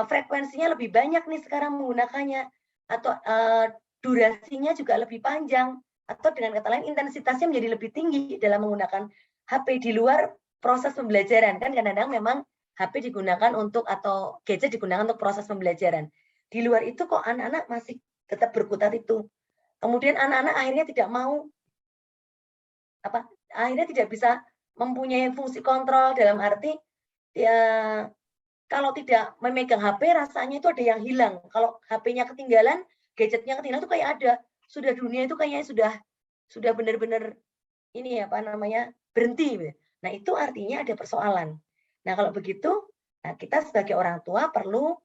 [SPEAKER 2] frekuensinya lebih banyak nih sekarang menggunakannya. atau durasinya juga lebih panjang, atau dengan kata lain intensitasnya menjadi lebih tinggi dalam menggunakan HP di luar proses pembelajaran. Kan kadang-kadang memang HP digunakan untuk atau gadget digunakan untuk proses pembelajaran. Di luar itu kok anak-anak masih tetap berkutat itu. Kemudian anak-anak akhirnya tidak mau akhirnya tidak bisa mempunyai fungsi kontrol, dalam arti ya kalau tidak memegang HP rasanya itu ada yang hilang. Kalau HP-nya ketinggalan, gadgetnya ketinggalan itu kayak ada. Sudah dunia itu kayaknya sudah benar-benar ini berhenti. Nah, itu artinya ada persoalan. Nah, kalau begitu, nah kita sebagai orang tua perlu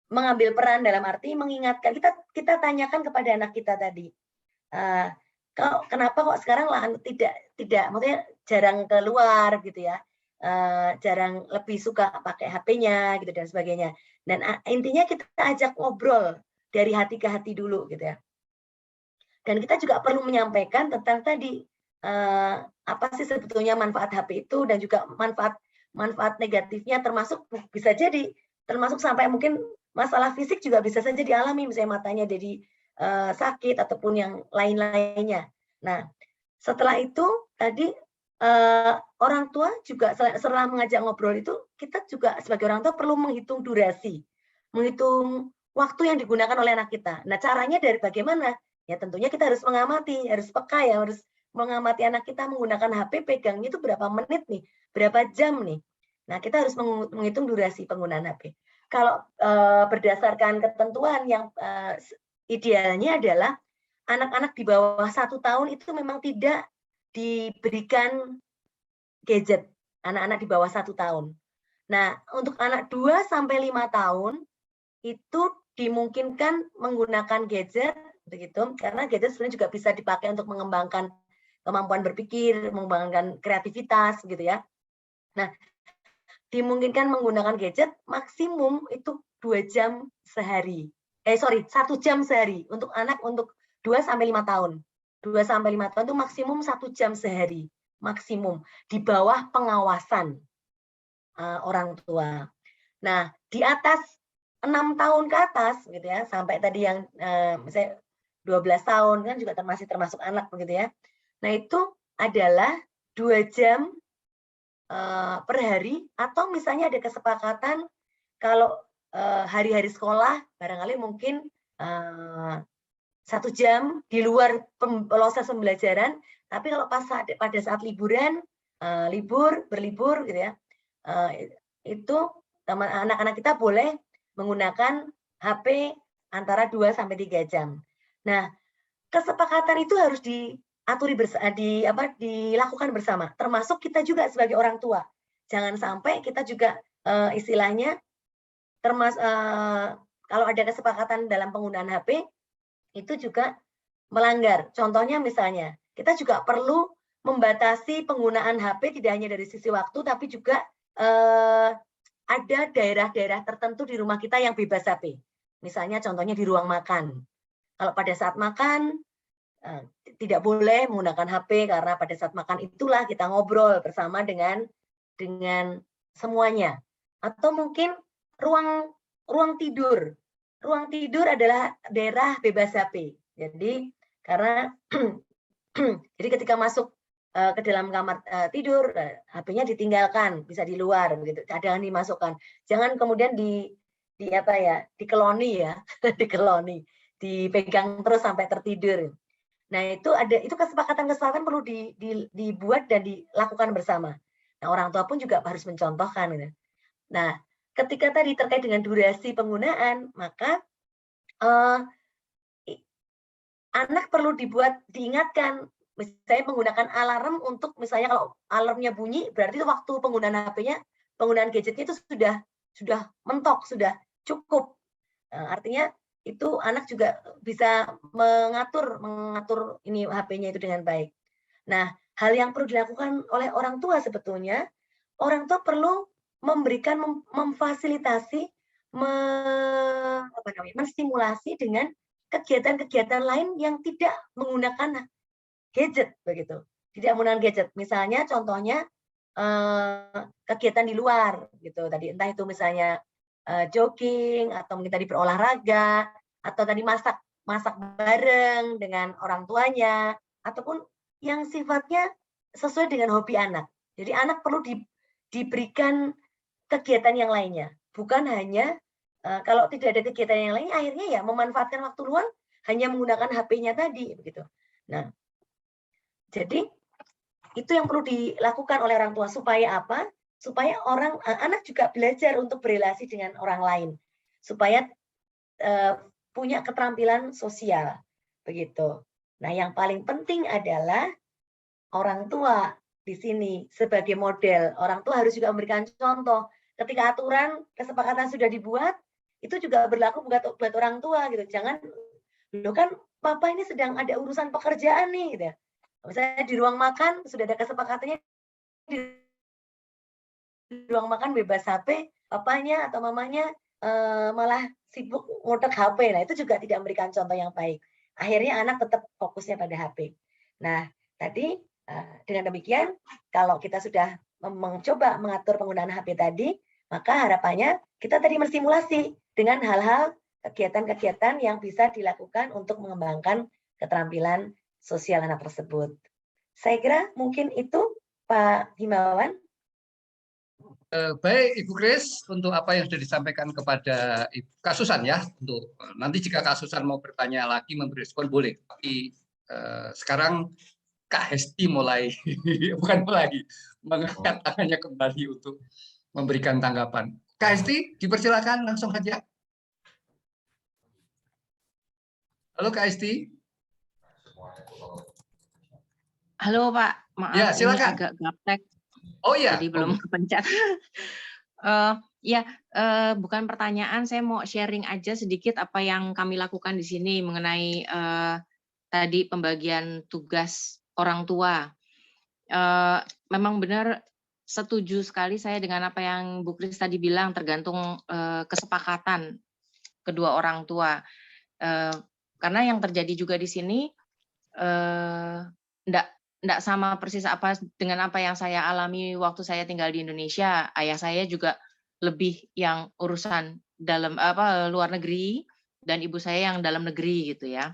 [SPEAKER 2] mengambil peran, dalam arti mengingatkan. Kita tanyakan kepada anak kita tadi, kenapa kok sekarang tidak maksudnya jarang keluar gitu ya, jarang lebih suka pakai HP-nya gitu dan sebagainya. Dan intinya kita ajak ngobrol dari hati ke hati dulu gitu ya. Dan kita juga perlu menyampaikan tentang tadi apa sih sebetulnya manfaat HP itu, dan juga manfaat negatifnya, termasuk bisa jadi termasuk sampai mungkin masalah fisik juga bisa saja dialami, misalnya matanya jadi sakit ataupun yang lain-lainnya. Nah, setelah itu tadi orang tua juga setelah mengajak ngobrol itu, kita juga sebagai orang tua perlu menghitung durasi, menghitung waktu yang digunakan oleh anak kita. Nah, caranya dari bagaimana? Ya tentunya kita harus mengamati, harus peka ya, harus mengamati anak kita menggunakan HP, pegangnya itu berapa menit nih, berapa jam nih. Nah, kita harus menghitung durasi penggunaan HP. Kalau berdasarkan ketentuan yang idealnya adalah anak-anak di bawah 1 tahun itu memang tidak diberikan gadget, anak-anak di bawah 1 tahun. Nah, untuk anak 2 sampai 5 tahun itu dimungkinkan menggunakan gadget begitu, karena gadget sebenarnya juga bisa dipakai untuk mengembangkan kemampuan berpikir, mengembangkan kreativitas gitu ya. Nah, dimungkinkan menggunakan gadget maksimum itu 2 jam sehari. 1 jam sehari untuk anak untuk 2 sampai 5 tahun. 2 sampai 5 tahun itu maksimum 1 jam sehari, maksimum di bawah pengawasan orang tua. Nah, di atas 6 tahun ke atas gitu ya, sampai tadi yang misalnya 12 tahun kan juga masih termasuk anak begitu ya. Nah, itu adalah 2 jam per hari, atau misalnya ada kesepakatan kalau hari-hari sekolah barangkali mungkin 1 jam di luar proses pembelajaran, tapi kalau pada saat liburan, berlibur gitu ya, itu anak-anak kita boleh menggunakan HP antara 2 sampai 3 jam. Nah, kesepakatan itu harus dilakukan bersama, termasuk kita juga sebagai orang tua. Jangan sampai kita juga istilahnya kalau ada kesepakatan dalam penggunaan HP itu juga melanggar. Contohnya misalnya, kita juga perlu membatasi penggunaan HP tidak hanya dari sisi waktu, tapi juga ada daerah-daerah tertentu di rumah kita yang bebas HP. Misalnya contohnya di ruang makan. Kalau pada saat makan tidak boleh menggunakan HP, karena pada saat makan itulah kita ngobrol bersama dengan semuanya. Atau mungkin ruang tidur. Ruang tidur adalah daerah bebas HP. Jadi karena jadi ketika masuk ke dalam kamar tidur, HP-nya ditinggalkan, bisa di luar begitu, jangan dimasukkan. Jangan kemudian dikeloni ya, dikeloni, dipegang terus sampai tertidur. Nah, itu kesepakatan perlu dibuat dan dilakukan bersama. Nah, orang tua pun juga harus mencontohkan gitu. Nah, ketika tadi terkait dengan durasi penggunaan, maka anak perlu diingatkan, misalnya menggunakan alarm untuk, misalnya kalau alarmnya bunyi, berarti waktu penggunaan HP-nya, penggunaan gadgetnya itu sudah mentok, sudah cukup. Artinya itu anak juga bisa mengatur ini HP-nya itu dengan baik. Nah, hal yang perlu dilakukan oleh orang tua sebetulnya, orang tua perlu memberikan, memfasilitasi, menstimulasi dengan kegiatan-kegiatan lain yang tidak menggunakan gadget begitu. Tidak menggunakan gadget. Misalnya contohnya kegiatan di luar gitu tadi, entah itu misalnya jogging atau mungkin tadi berolahraga atau tadi masak bareng dengan orang tuanya ataupun yang sifatnya sesuai dengan hobi anak. Jadi anak perlu diberikan kegiatan yang lainnya, bukan hanya kalau tidak ada kegiatan yang lain akhirnya ya memanfaatkan waktu luang hanya menggunakan HP-nya tadi begitu. Nah, jadi itu yang perlu dilakukan oleh orang tua supaya apa? Supaya anak juga belajar untuk berelasi dengan orang lain, supaya punya keterampilan sosial, begitu. Nah, yang paling penting adalah orang tua di sini sebagai model. Orang tua harus juga memberikan contoh. Ketika aturan kesepakatan sudah dibuat, itu juga berlaku buat orang tua gitu. Jangan, lo kan papa ini sedang ada urusan pekerjaan nih, gitu. Misalnya di ruang makan sudah ada kesepakatannya di ruang makan bebas HP, papanya atau mamanya malah sibuk ngutek HP. Nah, itu juga tidak memberikan contoh yang baik. Akhirnya anak tetap fokusnya pada HP. Nah, tadi dengan demikian, kalau kita sudah mencoba mengatur penggunaan HP tadi, maka harapannya kita tadi mensimulasi dengan hal-hal kegiatan-kegiatan yang bisa dilakukan untuk mengembangkan keterampilan sosial anak tersebut. Saya kira mungkin itu, Pak Himawan.
[SPEAKER 1] Baik, Ibu Kris, untuk apa yang sudah disampaikan kepada Ibu Kasusan ya, untuk nanti jika Kasusan mau bertanya lagi, memberi respon boleh. Tapi sekarang Kak Hesti mulai, bukan mulai, mengangkat tangannya kembali untuk memberikan tanggapan. Kak Hesti, dipersilakan langsung saja. Halo Kak Hesti.
[SPEAKER 3] Halo Pak, maaf
[SPEAKER 1] Ya,
[SPEAKER 3] ini
[SPEAKER 1] silakan.
[SPEAKER 3] agak gaptek.
[SPEAKER 1] Oh iya.
[SPEAKER 3] Jadi belum kepencet. Bukan pertanyaan, saya mau sharing aja sedikit apa yang kami lakukan di sini mengenai tadi pembagian tugas orang tua. Memang benar setuju sekali saya dengan apa yang Bu Kris tadi bilang, tergantung kesepakatan kedua orang tua. Karena yang terjadi juga di sini enggak sama persis apa dengan apa yang saya alami waktu saya tinggal di Indonesia. Ayah saya juga lebih yang urusan dalam luar negeri dan ibu saya yang dalam negeri gitu ya.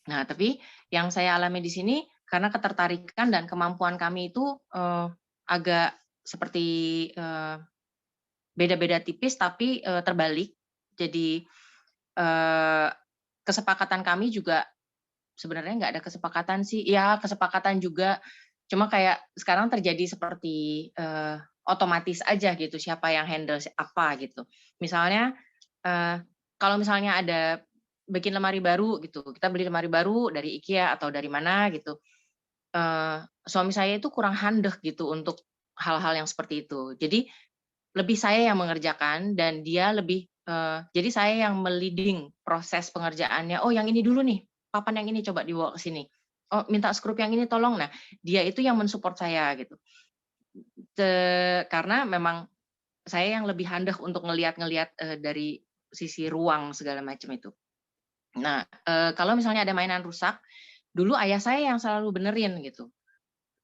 [SPEAKER 3] Nah, tapi yang saya alami di sini karena ketertarikan dan kemampuan kami itu agak seperti beda-beda tipis tapi terbalik. Jadi kesepakatan kami juga sebenarnya nggak ada kesepakatan sih. Ya, kesepakatan juga. Cuma kayak sekarang terjadi seperti otomatis aja gitu, siapa yang handle apa gitu. Misalnya, kalau misalnya ada bikin lemari baru gitu, kita beli lemari baru dari IKEA atau dari mana gitu. Suami saya itu kurang handeh gitu untuk hal-hal yang seperti itu. Jadi lebih saya yang mengerjakan dan dia lebih, jadi saya yang meliding proses pengerjaannya. Oh, yang ini dulu nih. Papan yang ini coba dibawa ke sini. Oh, minta skrup yang ini tolong. Nah, dia itu yang mensupport saya gitu. Karena memang saya yang lebih handeh untuk ngelihat dari sisi ruang segala macam itu. Nah, kalau misalnya ada mainan rusak, dulu ayah saya yang selalu benerin gitu.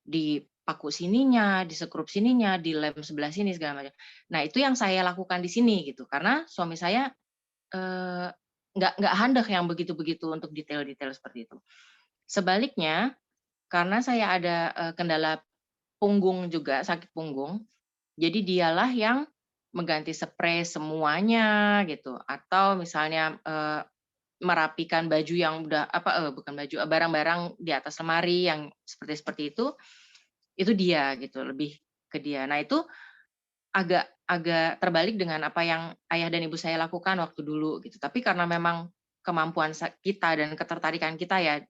[SPEAKER 3] Dipaku sininya, di skrup sininya, di lem sebelah sini segala macam. Nah, itu yang saya lakukan di sini gitu. Karena suami saya nggak handeh yang begitu-begitu untuk detail-detail seperti itu. Sebaliknya, karena saya ada kendala punggung juga, sakit punggung, jadi dialah yang mengganti spray semuanya gitu, atau misalnya merapikan baju yang udah bukan baju, barang-barang di atas lemari yang seperti itu dia gitu, lebih ke dia. Nah, itu agak terbalik dengan apa yang ayah dan ibu saya lakukan waktu dulu gitu. Tapi karena memang kemampuan kita dan ketertarikan kita ya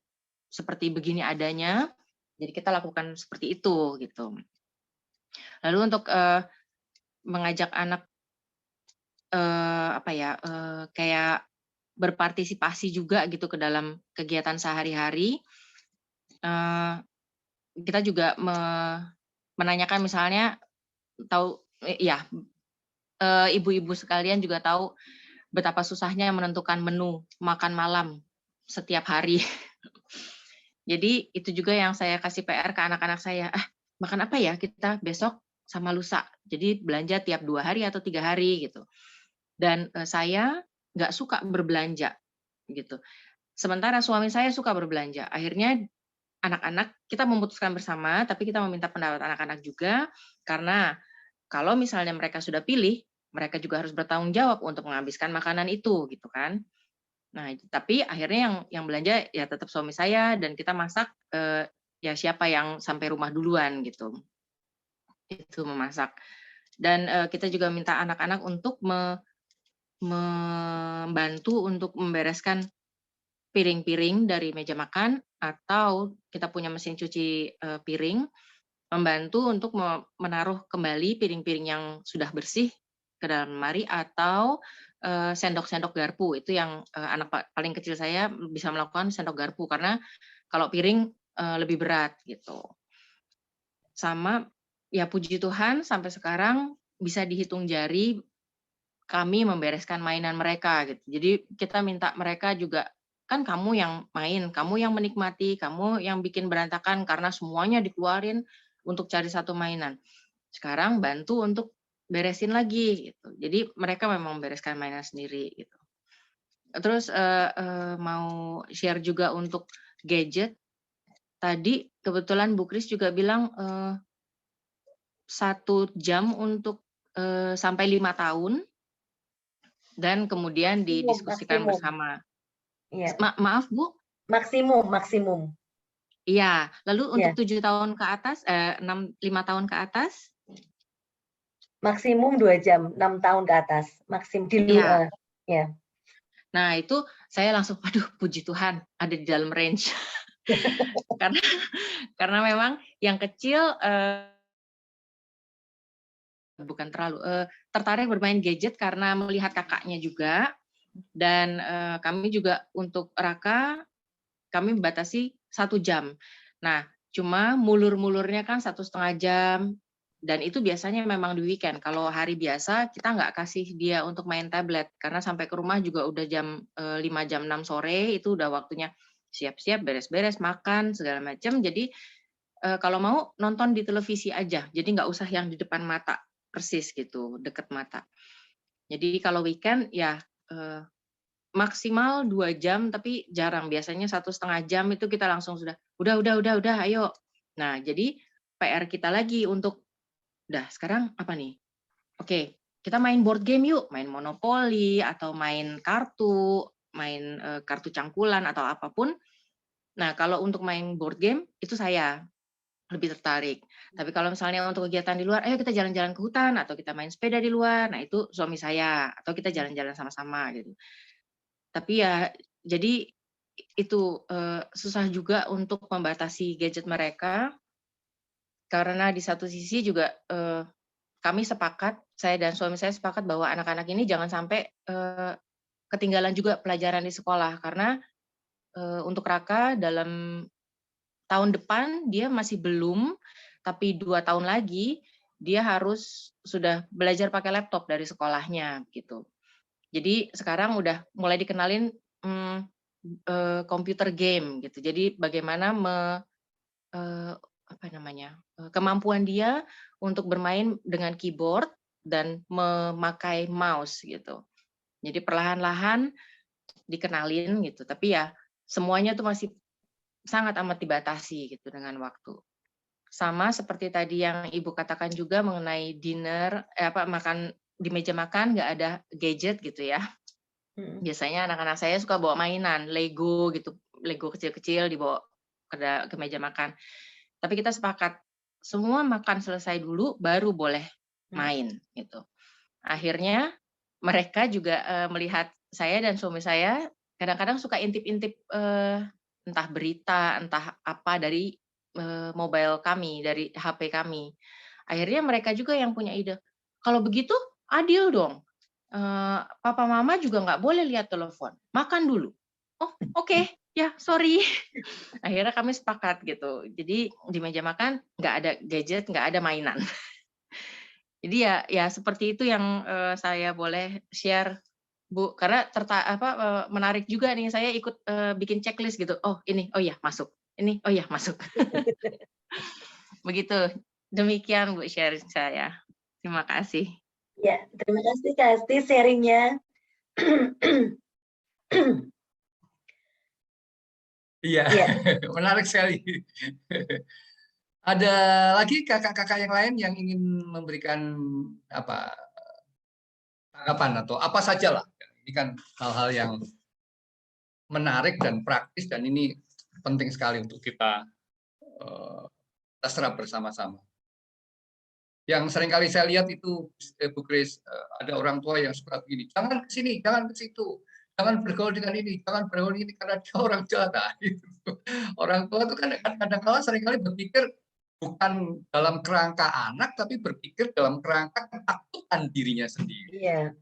[SPEAKER 3] seperti begini adanya, jadi kita lakukan seperti itu gitu. Lalu untuk mengajak anak kayak berpartisipasi juga gitu ke dalam kegiatan sehari-hari, kita juga menanyakan misalnya ibu-ibu sekalian juga tahu betapa susahnya menentukan menu makan malam setiap hari. Jadi itu juga yang saya kasih PR ke anak-anak saya. makan apa ya kita besok sama lusa. Jadi belanja tiap 2 hari atau 3 hari gitu. Dan saya nggak suka berbelanja gitu. Sementara suami saya suka berbelanja. Akhirnya anak-anak kita memutuskan bersama, tapi kita meminta pendapat anak-anak juga, karena kalau misalnya mereka sudah pilih, mereka juga harus bertanggung jawab untuk menghabiskan makanan itu, gitu kan. Nah, tapi akhirnya yang belanja ya tetap suami saya, dan kita masak ya siapa yang sampai rumah duluan gitu. Itu memasak. Dan kita juga minta anak-anak untuk membantu untuk membereskan piring-piring dari meja makan, atau kita punya mesin cuci piring, membantu untuk menaruh kembali piring-piring yang sudah bersih ke dalam lemari, atau sendok-sendok garpu. Itu yang anak paling kecil saya bisa melakukan sendok garpu, karena kalau piring lebih berat gitu. Sama ya puji Tuhan sampai sekarang bisa dihitung jari kami membereskan mainan mereka gitu. Jadi kita minta mereka juga, kan kamu yang main, kamu yang menikmati, kamu yang bikin berantakan karena semuanya dikeluarin untuk cari satu mainan. Sekarang bantu untuk beresin lagi gitu. Jadi mereka memang membereskan mainan sendiri gitu. Terus mau share juga untuk gadget. Tadi kebetulan Bu Kris juga bilang 1 jam untuk sampai 5 tahun, dan kemudian didiskusikan
[SPEAKER 2] Maksimum.
[SPEAKER 3] bersama.
[SPEAKER 2] Iya.
[SPEAKER 3] Maaf Bu?
[SPEAKER 2] Maksimum.
[SPEAKER 3] Iya, lalu
[SPEAKER 2] Iya.
[SPEAKER 3] untuk 7 tahun ke atas, 5 tahun ke atas?
[SPEAKER 2] Maksimum 2 jam, 6 tahun ke atas. Maksimum di
[SPEAKER 3] Iya.
[SPEAKER 2] ya.
[SPEAKER 3] Nah, itu saya langsung, aduh puji Tuhan ada di dalam range. karena memang yang kecil bukan terlalu tertarik bermain gadget karena melihat kakaknya juga, dan kami juga untuk Raka kami membatasi 1 jam. Nah, cuma mulur-mulurnya kan 1,5 jam, dan itu biasanya memang di weekend. Kalau hari biasa kita nggak kasih dia untuk main tablet, karena sampai ke rumah juga udah jam 5, jam 6 sore, itu udah waktunya siap-siap, beres-beres, makan, segala macam. Jadi kalau mau nonton di televisi aja, jadi nggak usah yang di depan mata, persis gitu, deket mata. Jadi kalau weekend ya maksimal 2 jam, tapi jarang. Biasanya 1,5 jam itu kita langsung sudah, udah, ayo. Nah, jadi PR kita lagi untuk, udah sekarang apa nih? Oke, kita main board game yuk, main monopoli, atau main kartu, main kartu cangkulan, atau apapun. Nah, kalau untuk main board game, itu saya lebih tertarik. Tapi kalau misalnya untuk kegiatan di luar, ayo kita jalan-jalan ke hutan, atau kita main sepeda di luar, nah itu suami saya, atau kita jalan-jalan sama-sama gitu. Tapi ya, jadi itu susah juga untuk membatasi gadget mereka, karena di satu sisi juga kami sepakat, saya dan suami saya sepakat bahwa anak-anak ini jangan sampai ketinggalan juga pelajaran di sekolah, karena untuk Raka dalam tahun depan dia masih belum, tapi 2 tahun lagi dia harus sudah belajar pakai laptop dari sekolahnya gitu. Jadi sekarang udah mulai dikenalin computer game gitu. Jadi bagaimana kemampuan dia untuk bermain dengan keyboard dan memakai mouse gitu. Jadi perlahan-lahan dikenalin gitu. Tapi ya semuanya tuh masih sangat amat dibatasi gitu dengan waktu. Sama seperti tadi yang Ibu katakan juga mengenai dinner, makan di meja makan nggak ada gadget gitu ya. Biasanya anak-anak saya suka bawa mainan, Lego gitu, Lego kecil-kecil dibawa ke meja makan. Tapi kita sepakat semua makan selesai dulu baru boleh main gitu. Akhirnya mereka juga melihat saya dan suami saya kadang-kadang suka intip-intip entah berita, entah apa dari mobile kami, dari HP kami. Akhirnya mereka juga yang punya ide, kalau begitu adil dong. Papa mama juga nggak boleh lihat telepon, makan dulu. Oh oke, ya sorry. Akhirnya kami sepakat gitu. Jadi di meja makan nggak ada gadget, nggak ada mainan. Jadi ya seperti itu yang saya boleh share Bu, karena menarik juga nih, saya ikut bikin checklist gitu. Oh ini, oh ya masuk. Ini, oh ya masuk. Begitu. Demikian Bu sharing saya. Terima kasih.
[SPEAKER 2] Ya, terima kasih Kak Esti sharingnya.
[SPEAKER 1] Iya,
[SPEAKER 2] Ya,
[SPEAKER 1] menarik sekali. Ada lagi kakak-kakak yang lain yang ingin memberikan apa tanggapan atau apa saja lah. Ini kan hal-hal yang menarik dan praktis dan ini penting sekali untuk kita serap bersama-sama. Yang seringkali saya lihat itu, Bu Kris, ada orang tua yang suka begini, jangan ke sini, jangan ke situ, jangan bergaul dengan ini, jangan bergaul ini karena dia orang jahat. Nah, gitu. Orang tua itu kan kadang-kadang seringkali berpikir bukan dalam kerangka anak, tapi berpikir dalam kerangka ketakutan dirinya sendiri.
[SPEAKER 2] iya.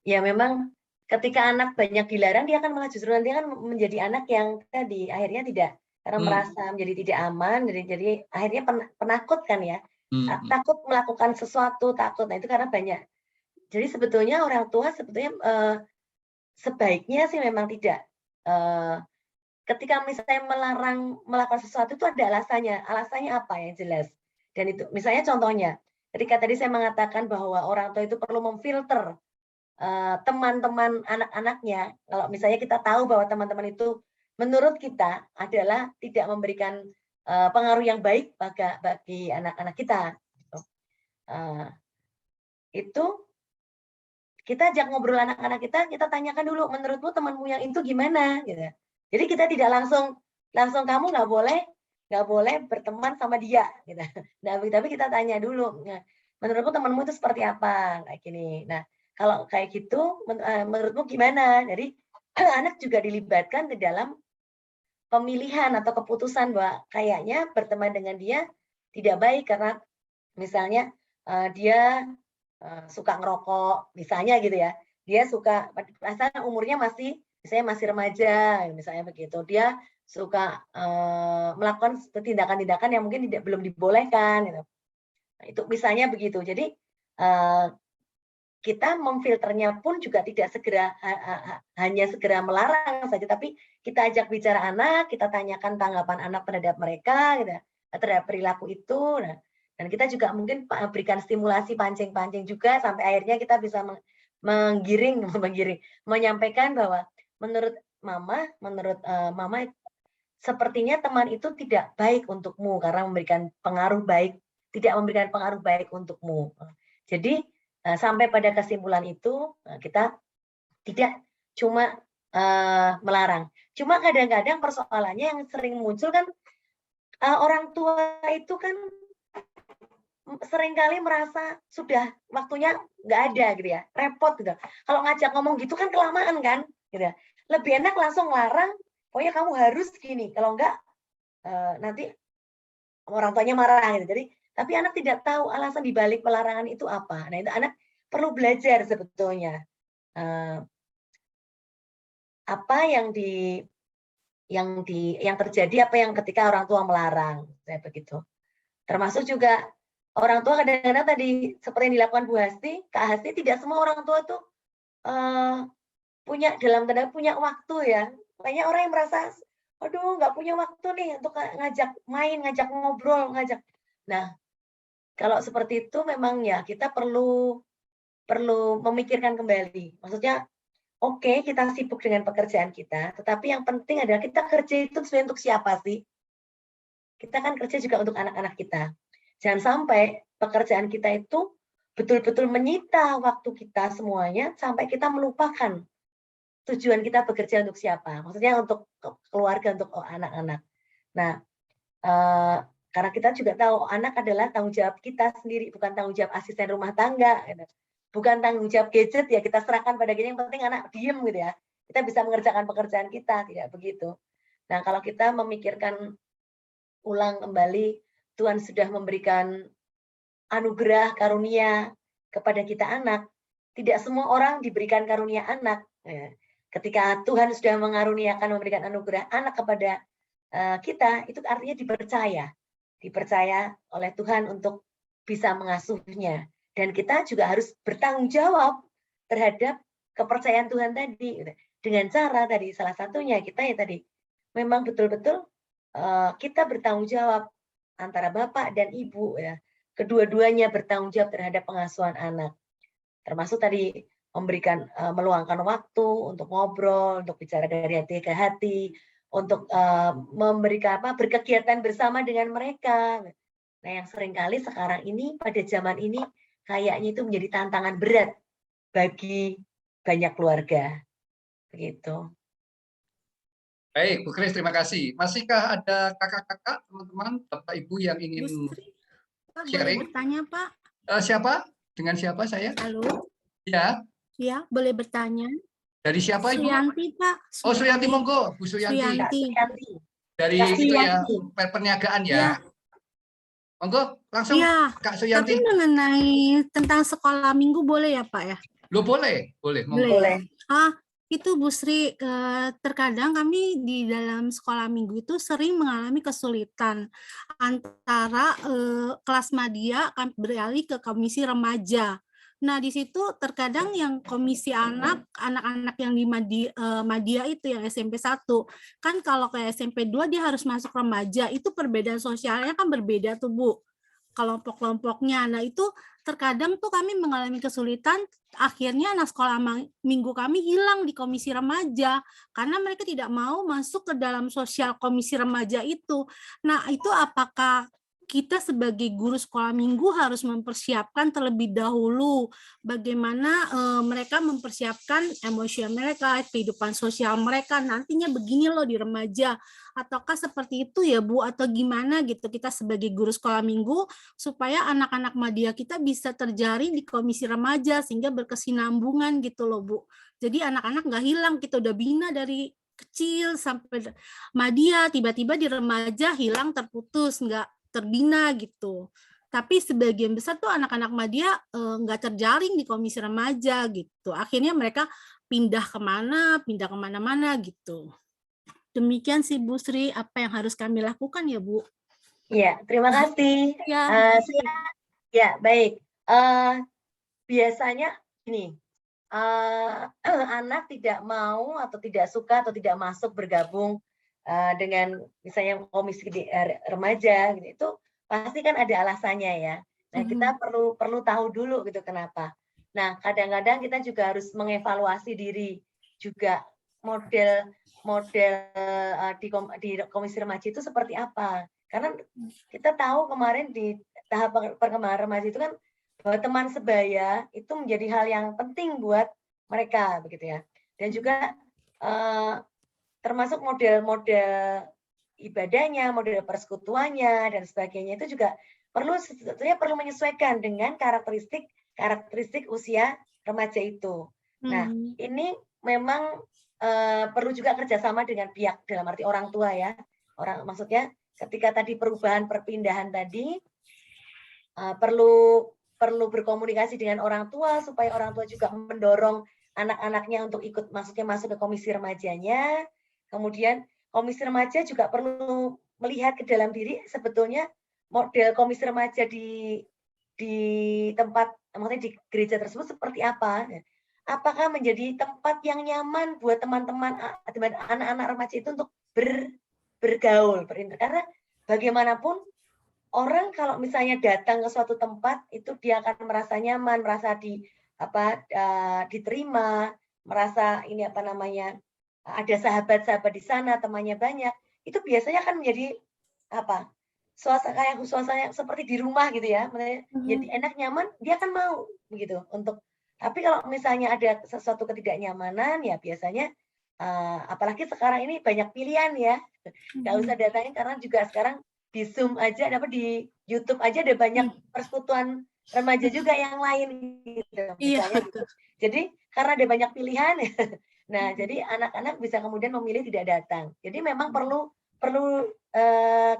[SPEAKER 2] Ya memang ketika anak banyak dilarang, dia akan malah justru nanti akan menjadi anak yang tadi akhirnya tidak, karena merasa menjadi tidak aman, jadi akhirnya penakut kan ya. Takut melakukan sesuatu, takut. Nah itu karena banyak. Jadi sebetulnya orang tua sebetulnya sebaiknya sih memang tidak. Ketika misalnya melarang melakukan sesuatu itu ada alasannya. Alasannya apa yang jelas. Dan itu misalnya contohnya, ketika tadi saya mengatakan bahwa orang tua itu perlu memfilter teman-teman anak-anaknya. Kalau misalnya kita tahu bahwa teman-teman itu menurut kita adalah tidak memberikan pengaruh yang baik bagi anak-anak kita. Itu kita ajak ngobrol anak-anak kita tanyakan dulu, menurutmu temanmu yang itu gimana? Gitu. Jadi kita tidak langsung kamu nggak boleh berteman sama dia. Gitu. Nah, tapi kita tanya dulu, menurutmu temanmu itu seperti apa? Kayak gini. Nah, kalau kayak gitu, menurutmu gimana? Jadi anak juga dilibatkan di dalam pemilihan atau keputusan bahwa kayaknya berteman dengan dia tidak baik karena misalnya dia suka ngerokok, misalnya gitu ya. Dia suka, perasaan umurnya misalnya masih remaja, misalnya begitu. Dia suka melakukan tindakan-tindakan yang mungkin belum dibolehkan. Gitu. Nah, itu misalnya begitu. Jadi kita memfilternya pun juga tidak hanya segera melarang saja, tapi kita ajak bicara anak, kita tanyakan tanggapan anak terhadap mereka, gitu, terhadap perilaku itu. Nah, dan kita juga mungkin berikan stimulasi pancing-pancing juga sampai akhirnya kita bisa menyampaikan bahwa menurut mama sepertinya teman itu tidak baik untukmu karena tidak memberikan pengaruh baik untukmu. Jadi sampai pada kesimpulan itu kita tidak cuma melarang. Cuma kadang-kadang persoalannya yang sering muncul kan orang tua itu kan seringkali merasa sudah waktunya nggak ada gitu ya, repot gitu. Kalau ngajak ngomong gitu kan kelamaan kan, gitu. Lebih enak langsung larang, pokoknya kamu harus gini, kalau enggak nanti orang tuanya marah gitu. Jadi tapi anak tidak tahu alasan dibalik pelarangan itu apa. Nah itu anak perlu belajar sebetulnya apa yang terjadi, apa yang ketika orang tua melarang, kayak begitu. Termasuk juga orang tua kadang-kadang tadi seperti yang dilakukan Bu Hasti, Kak Hasti, tidak semua orang tua tuh punya waktu ya. Banyak orang yang merasa, aduh nggak punya waktu nih untuk ngajak main, ngajak ngobrol, Nah, kalau seperti itu memang ya kita perlu memikirkan kembali. Maksudnya, oke, kita sibuk dengan pekerjaan kita, tetapi yang penting adalah kita kerja itu sebenarnya untuk siapa sih? Kita kan kerja juga untuk anak-anak kita. Jangan sampai pekerjaan kita itu betul-betul menyita waktu kita semuanya sampai kita melupakan tujuan kita bekerja untuk siapa. Maksudnya untuk keluarga, untuk anak-anak. Nah, karena kita juga tahu anak adalah tanggung jawab kita sendiri, bukan tanggung jawab asisten rumah tangga. Bukan tanggung jawab gadget ya, kita serahkan pada gadget, yang penting anak diem gitu ya. Kita bisa mengerjakan pekerjaan kita, tidak begitu. Nah, kalau kita memikirkan ulang kembali, Tuhan sudah memberikan anugerah karunia kepada kita anak. Tidak semua orang diberikan karunia anak. Ketika Tuhan sudah memberikan anugerah anak kepada kita, itu artinya dipercaya oleh Tuhan untuk bisa mengasuhnya. Dan kita juga harus bertanggung jawab terhadap kepercayaan Tuhan tadi. Dengan cara tadi, salah satunya kita ya tadi, memang betul-betul kita bertanggung jawab antara bapak dan ibu ya. Kedua-duanya bertanggung jawab terhadap pengasuhan anak. Termasuk tadi memberikan meluangkan waktu untuk ngobrol, untuk bicara dari hati ke hati, untuk memberikan berkegiatan bersama dengan mereka. Nah, yang seringkali sekarang ini pada zaman ini kayaknya itu menjadi tantangan berat bagi banyak keluarga. Begitu.
[SPEAKER 1] Baik, Bu Kris, terima kasih. Masihkah ada kakak-kakak, teman-teman, Bapak Ibu yang
[SPEAKER 5] Bu
[SPEAKER 1] ingin
[SPEAKER 5] Sri, Pak, boleh
[SPEAKER 1] sharing?
[SPEAKER 5] bertanya, Pak?
[SPEAKER 1] Siapa? Dengan siapa saya?
[SPEAKER 5] Halo?
[SPEAKER 1] Ya,
[SPEAKER 5] Ya, boleh bertanya?
[SPEAKER 1] dari siapa Ibu?
[SPEAKER 5] Suyanti, Pak.
[SPEAKER 1] Oh, Suyanti, monggo, Bu Suyanti.
[SPEAKER 5] Suyanti.
[SPEAKER 2] Suyanti.
[SPEAKER 1] Dari
[SPEAKER 2] Kak
[SPEAKER 1] itu ya,
[SPEAKER 2] Suyanti.
[SPEAKER 1] perniagaan
[SPEAKER 5] Ya.
[SPEAKER 1] ya. Monggo, langsung
[SPEAKER 5] Ya,
[SPEAKER 1] Kak
[SPEAKER 5] tapi
[SPEAKER 1] Suyanti.
[SPEAKER 5] mengenai tentang sekolah minggu boleh ya, Pak ya?
[SPEAKER 1] Lo boleh, monggo.
[SPEAKER 2] Boleh.
[SPEAKER 5] Itu Bu Sri, terkadang kami di dalam sekolah minggu itu sering mengalami kesulitan antara kelas madya akan beralih ke komisi remaja. Nah, di situ terkadang yang komisi anak-anak yang di madya itu yang SMP 1, kan kalau ke SMP 2 dia harus masuk remaja, itu perbedaan sosialnya kan berbeda tuh Bu, kelompok-kelompoknya. Nah, itu terkadang tuh kami mengalami kesulitan, akhirnya anak sekolah minggu kami hilang di komisi remaja karena mereka tidak mau masuk ke dalam sosial komisi remaja itu. Nah, itu apakah kita sebagai guru sekolah minggu harus mempersiapkan terlebih dahulu bagaimana mereka mempersiapkan emosi mereka, kehidupan sosial mereka nantinya begini loh di remaja, ataukah seperti itu ya Bu, atau gimana gitu kita sebagai guru sekolah minggu supaya anak-anak madya kita bisa terjaring di komisi remaja sehingga berkesinambungan gitu loh Bu. Jadi anak-anak nggak hilang, kita udah bina dari kecil sampai madya, tiba-tiba di remaja hilang, terputus, nggak terbina gitu. Tapi sebagian besar tuh anak-anak madya nggak terjaring di komisi remaja gitu. Akhirnya mereka pindah kemana-mana gitu. Demikian sih Bu Sri, apa yang harus kami lakukan ya Bu?
[SPEAKER 2] Ya, terima kasih.
[SPEAKER 5] Ya.
[SPEAKER 2] Ya, baik. Biasanya ini anak tidak mau atau tidak suka atau tidak masuk bergabung dengan misalnya komisi remaja gitu, itu pasti kan ada alasannya ya. Nah, kita perlu tahu dulu gitu kenapa. Nah, kadang-kadang kita juga harus mengevaluasi diri juga model di komisi remaja itu seperti apa. Karena kita tahu kemarin di tahap perkembangan remaja itu kan bahwa teman sebaya itu menjadi hal yang penting buat mereka begitu ya. Dan juga termasuk model-model ibadahnya, model persekutuannya dan sebagainya itu juga sebetulnya perlu menyesuaikan dengan karakteristik usia remaja itu. Nah, ini memang perlu juga kerjasama dengan pihak dalam arti orang tua ya. Maksudnya ketika tadi perubahan perpindahan tadi perlu berkomunikasi dengan orang tua supaya orang tua juga mendorong anak-anaknya untuk ikut masuk ke komisi remajanya. Kemudian komisi remaja juga perlu melihat ke dalam diri sebetulnya model komisi remaja di tempat, maksudnya di gereja tersebut seperti apa. Apakah menjadi tempat yang nyaman buat teman-teman anak-anak remaja itu untuk bergaul, karena bagaimanapun orang kalau misalnya datang ke suatu tempat itu dia akan merasa nyaman, merasa diterima, merasa ini ada sahabat-sahabat di sana, temannya banyak. Itu biasanya kan menjadi suasana seperti di rumah gitu ya. Jadi enak, nyaman, dia kan mau begitu untuk. Tapi kalau misalnya ada sesuatu ketidaknyamanan ya biasanya apalagi sekarang ini banyak pilihan ya. Nggak usah datangin karena juga sekarang di Zoom aja, di YouTube aja ada banyak persekutuan remaja juga yang lain gitu. Misalnya gitu. Jadi karena ada banyak pilihan, nah jadi anak-anak bisa kemudian memilih tidak datang. Jadi memang perlu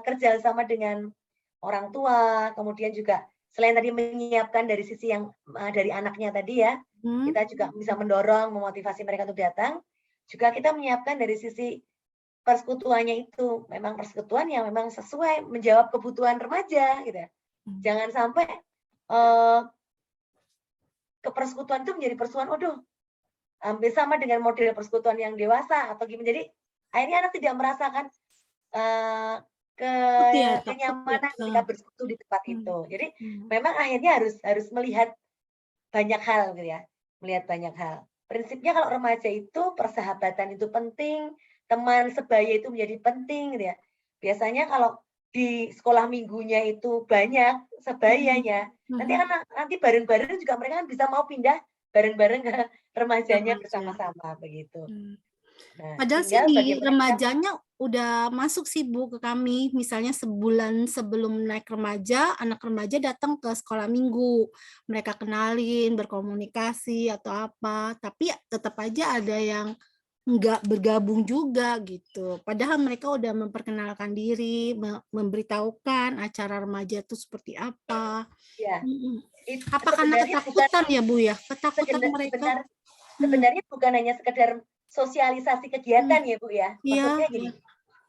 [SPEAKER 2] kerja sama dengan orang tua, kemudian juga selain tadi menyiapkan dari sisi yang dari anaknya tadi ya, kita juga bisa mendorong, memotivasi mereka untuk datang. Juga kita menyiapkan dari sisi persekutuannya itu memang persekutuan yang memang sesuai menjawab kebutuhan remaja gitu ya. Jangan sampai ke persekutuan itu menjadi persekutuan hampir sama dengan model persekutuan yang dewasa atau gimana. Jadi akhirnya anak tidak merasakan
[SPEAKER 5] ya, takut ya.
[SPEAKER 2] kenyamanan ketika bersekutu di tempat itu. Jadi
[SPEAKER 5] Hmm.
[SPEAKER 2] memang akhirnya harus melihat banyak hal gitu ya, melihat banyak hal. Prinsipnya kalau remaja itu persahabatan itu penting, teman sebaya itu menjadi penting gitu ya. Biasanya kalau di sekolah minggunya itu banyak sebayanya, nanti bareng-bareng juga mereka kan bisa mau pindah bareng-bareng ke remajanya
[SPEAKER 5] Remaja.
[SPEAKER 2] bersama-sama begitu. Nah,
[SPEAKER 5] Padahal sih
[SPEAKER 2] tinggal
[SPEAKER 5] di
[SPEAKER 2] bagaimana
[SPEAKER 5] remajanya udah masuk sih Bu ke kami. Misalnya sebulan sebelum naik remaja, anak remaja datang ke sekolah minggu. Mereka kenalin, berkomunikasi atau apa. Tapi ya tetap aja ada yang nggak bergabung juga gitu. Padahal mereka udah memperkenalkan diri, memberitahukan acara remaja itu seperti apa.
[SPEAKER 2] ya
[SPEAKER 5] Apa karena
[SPEAKER 2] sebenarnya
[SPEAKER 5] ketakutan ya Bu ya? Ketakutan mereka.
[SPEAKER 2] sebenarnya bukan hanya sekedar sosialisasi kegiatan ya Bu ya. Maksudnya gini,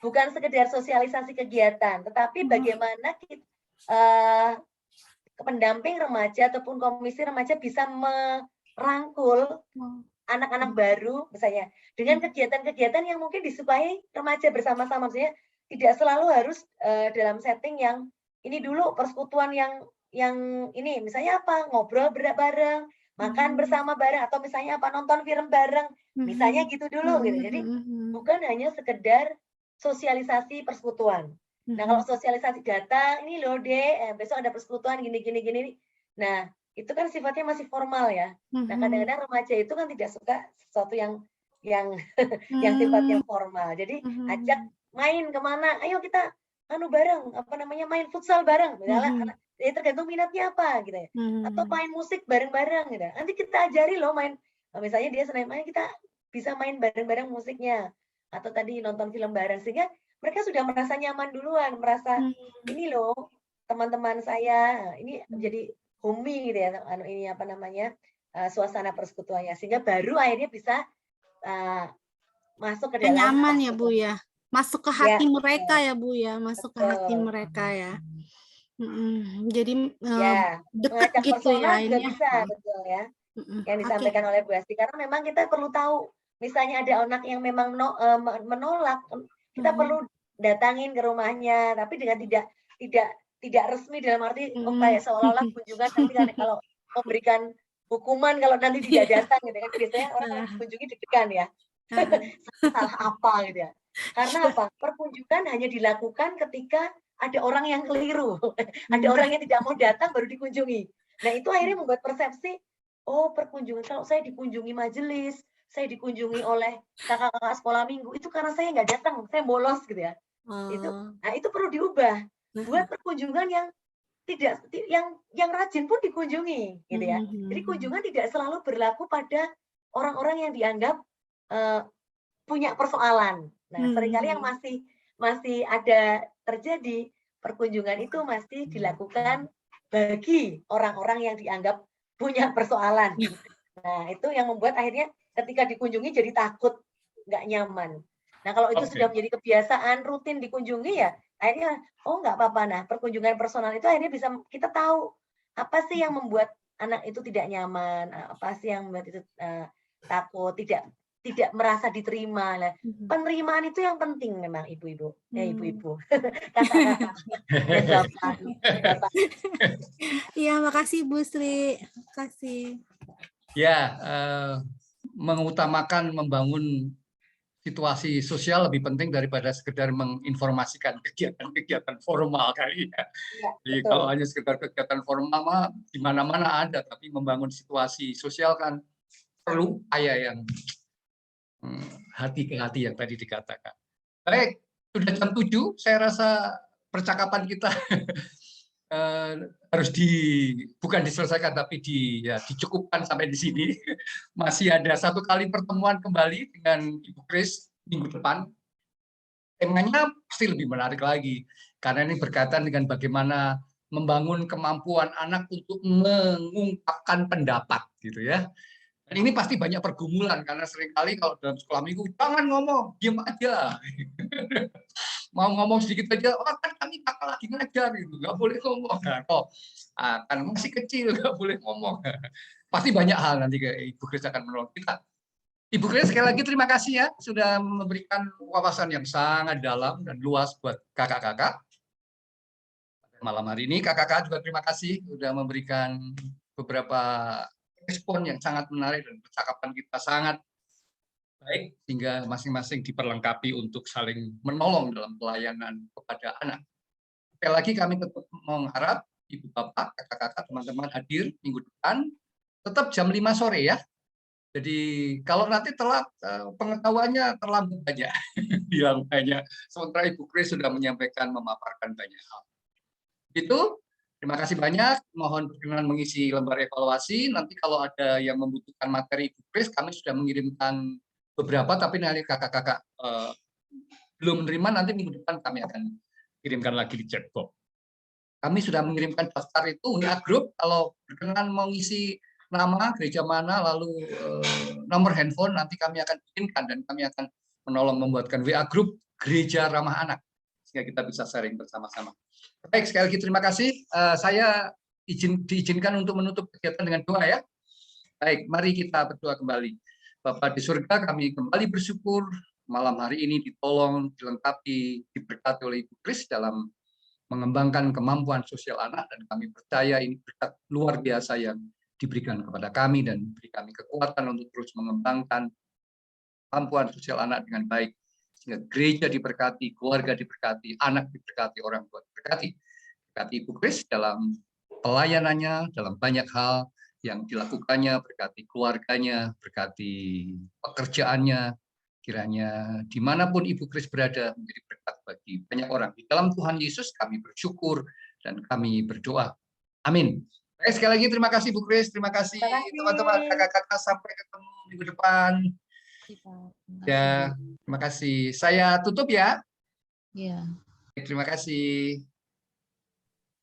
[SPEAKER 2] bukan sekedar sosialisasi kegiatan, tetapi bagaimana pendamping remaja ataupun komisi remaja bisa merangkul anak-anak baru misalnya dengan kegiatan-kegiatan yang mungkin disukai remaja bersama-sama, maksudnya tidak selalu harus dalam setting yang ini dulu persekutuan yang ini misalnya apa ngobrol bareng, makan bersama bareng, atau misalnya apa nonton film bareng, misalnya gitu dulu gitu. Jadi bukan hanya sekedar sosialisasi persekutuan. Nah, kalau sosialisasi data, ini loh Dek, besok ada persekutuan gini. Nah, itu kan sifatnya masih formal ya. Nah, kadang-kadang remaja itu kan tidak suka sesuatu yang yang sifatnya formal. Jadi ajak main kemana, ayo kita bareng, main futsal bareng, misalnya ya tergantung minatnya apa gitu ya. Atau main musik bareng-bareng gitu. Nanti kita ajari loh main, misalnya dia senang main, kita bisa main bareng-bareng musiknya. Atau tadi nonton film bareng, sehingga mereka sudah merasa nyaman duluan, merasa ini loh teman-teman saya, ini jadi homey gitu ya, suasana persekutuannya, sehingga baru akhirnya bisa masuk ke dalam
[SPEAKER 5] nyaman ya Bu ya, masuk ke hati mereka ya Bu ya, masuk ke hati mereka ya. Jadi dekat gitu ya
[SPEAKER 2] juga
[SPEAKER 5] ini.
[SPEAKER 2] bisa, betul ya. Yang disampaikan oleh Bu Asti, karena memang kita perlu tahu, misalnya ada anak yang memang menolak, kita perlu datangin ke rumahnya, tapi dengan tidak resmi, dalam arti kayak seolah-olah kunjungan nanti kan kalau memberikan hukuman kalau nanti tidak datang gitu kan, biasanya orang kalau dikunjungi deg-degan ya. Salah apa gitu ya. Karena apa? Perkunjungan hanya dilakukan ketika ada orang yang keliru. Ada orang yang tidak mau datang baru dikunjungi. Nah, itu akhirnya membuat persepsi, oh perkunjungan, kalau saya dikunjungi majelis, saya dikunjungi oleh kakak-kakak sekolah minggu, itu karena saya nggak datang, saya bolos gitu ya. Itu perlu diubah. Buat perkunjungan yang tidak, yang rajin pun dikunjungi gitu ya. Jadi kunjungan tidak selalu berlaku pada orang-orang yang dianggap punya persoalan. Nah, seringkali yang masih ada terjadi, perkunjungan itu masih dilakukan bagi orang-orang yang dianggap punya persoalan. Nah, itu yang membuat akhirnya ketika dikunjungi jadi takut, nggak nyaman. Nah, kalau itu sudah menjadi kebiasaan rutin dikunjungi ya, akhirnya nggak apa-apa. Nah, perkunjungan personal itu akhirnya bisa kita tahu apa sih yang membuat anak itu tidak nyaman, apa sih yang membuat itu takut, tidak merasa diterima. Nah, penerimaan itu yang penting memang ibu-ibu. Ibu-ibu. Kakak-kakak. Bapak.
[SPEAKER 5] Iya, makasih Bu Sri. Makasih.
[SPEAKER 1] Ya, mengutamakan membangun situasi sosial lebih penting daripada sekedar menginformasikan kegiatan-kegiatan formal kali ya. Jadi kalau hanya sekedar kegiatan formal mah di mana-mana ada, tapi membangun situasi sosial kan perlu yang hati ke hati yang tadi dikatakan. Baik, sudah jam 7, saya rasa percakapan kita harus bukan diselesaikan tapi dicukupkan sampai di sini. Masih ada satu kali pertemuan kembali dengan Ibu Kris minggu depan. Temanya pasti lebih menarik lagi karena ini berkaitan dengan bagaimana membangun kemampuan anak untuk mengungkapkan pendapat gitu ya. Dan ini pasti banyak pergumulan karena seringkali kalau dalam sekolah minggu jangan ngomong, diam aja. Mau ngomong sedikit aja, kan kami kakak lagi ngajar gitu, nggak boleh ngomong. Kan masih kecil nggak boleh ngomong. Pasti banyak hal nanti Ibu Kris akan menolong kita. Ibu Grace, sekali lagi terima kasih ya sudah memberikan wawasan yang sangat dalam dan luas buat kakak-kakak. Malam hari ini kakak-kakak juga terima kasih sudah memberikan beberapa respon yang sangat menarik dan percakapan kita sangat baik sehingga masing-masing diperlengkapi untuk saling menolong dalam pelayanan kepada anak. Sekali lagi kami tetap mengharap Ibu Bapak, kakak-kakak, teman-teman hadir minggu depan tetap jam 5 sore ya. Jadi kalau nanti telat pengetahuannya terlambat banyak, bilang banyak. Sementara Ibu Grace sudah menyampaikan, memaparkan banyak hal. Itu, terima kasih banyak. Mohon berkenan mengisi lembar evaluasi. Nanti kalau ada yang membutuhkan materi Ibu Grace, kami sudah mengirimkan beberapa, tapi nanti kakak-kakak belum menerima, nanti minggu depan kami akan kirimkan lagi di chatbox. Kami sudah mengirimkan daftar itu WA Group. Kalau berkenan mau ngisi nama, gereja mana, lalu nomor handphone, nanti kami akan bikinkan dan kami akan menolong membuatkan WA Group Gereja Ramah Anak, sehingga kita bisa sharing bersama-sama. Baik, sekali lagi terima kasih. Saya diizinkan untuk menutup kegiatan dengan doa ya. Baik, mari kita berdoa kembali. Bapa di surga, kami kembali bersyukur malam hari ini ditolong, dilengkapi, diberkati oleh Ibu Grace dalam mengembangkan kemampuan sosial anak, dan kami percaya ini berkat luar biasa yang diberikan kepada kami dan beri kami kekuatan untuk terus mengembangkan kemampuan sosial anak dengan baik, sehingga gereja diberkati, keluarga diberkati, anak diberkati, orang tua diberkati. Berkati Ibu Grace dalam pelayanannya, dalam banyak hal yang dilakukannya, berkati keluarganya, berkati pekerjaannya, kiranya dimanapun Ibu Grace berada menjadi berkat bagi banyak orang. Di dalam Tuhan Yesus kami bersyukur dan kami berdoa. Amin. Baik, sekali lagi terima kasih Bu Grace, terima kasih teman-teman, kakak-kakak, sampai ketemu minggu depan. Ya, terima kasih. Saya tutup ya.
[SPEAKER 3] Iya.
[SPEAKER 1] Terima kasih.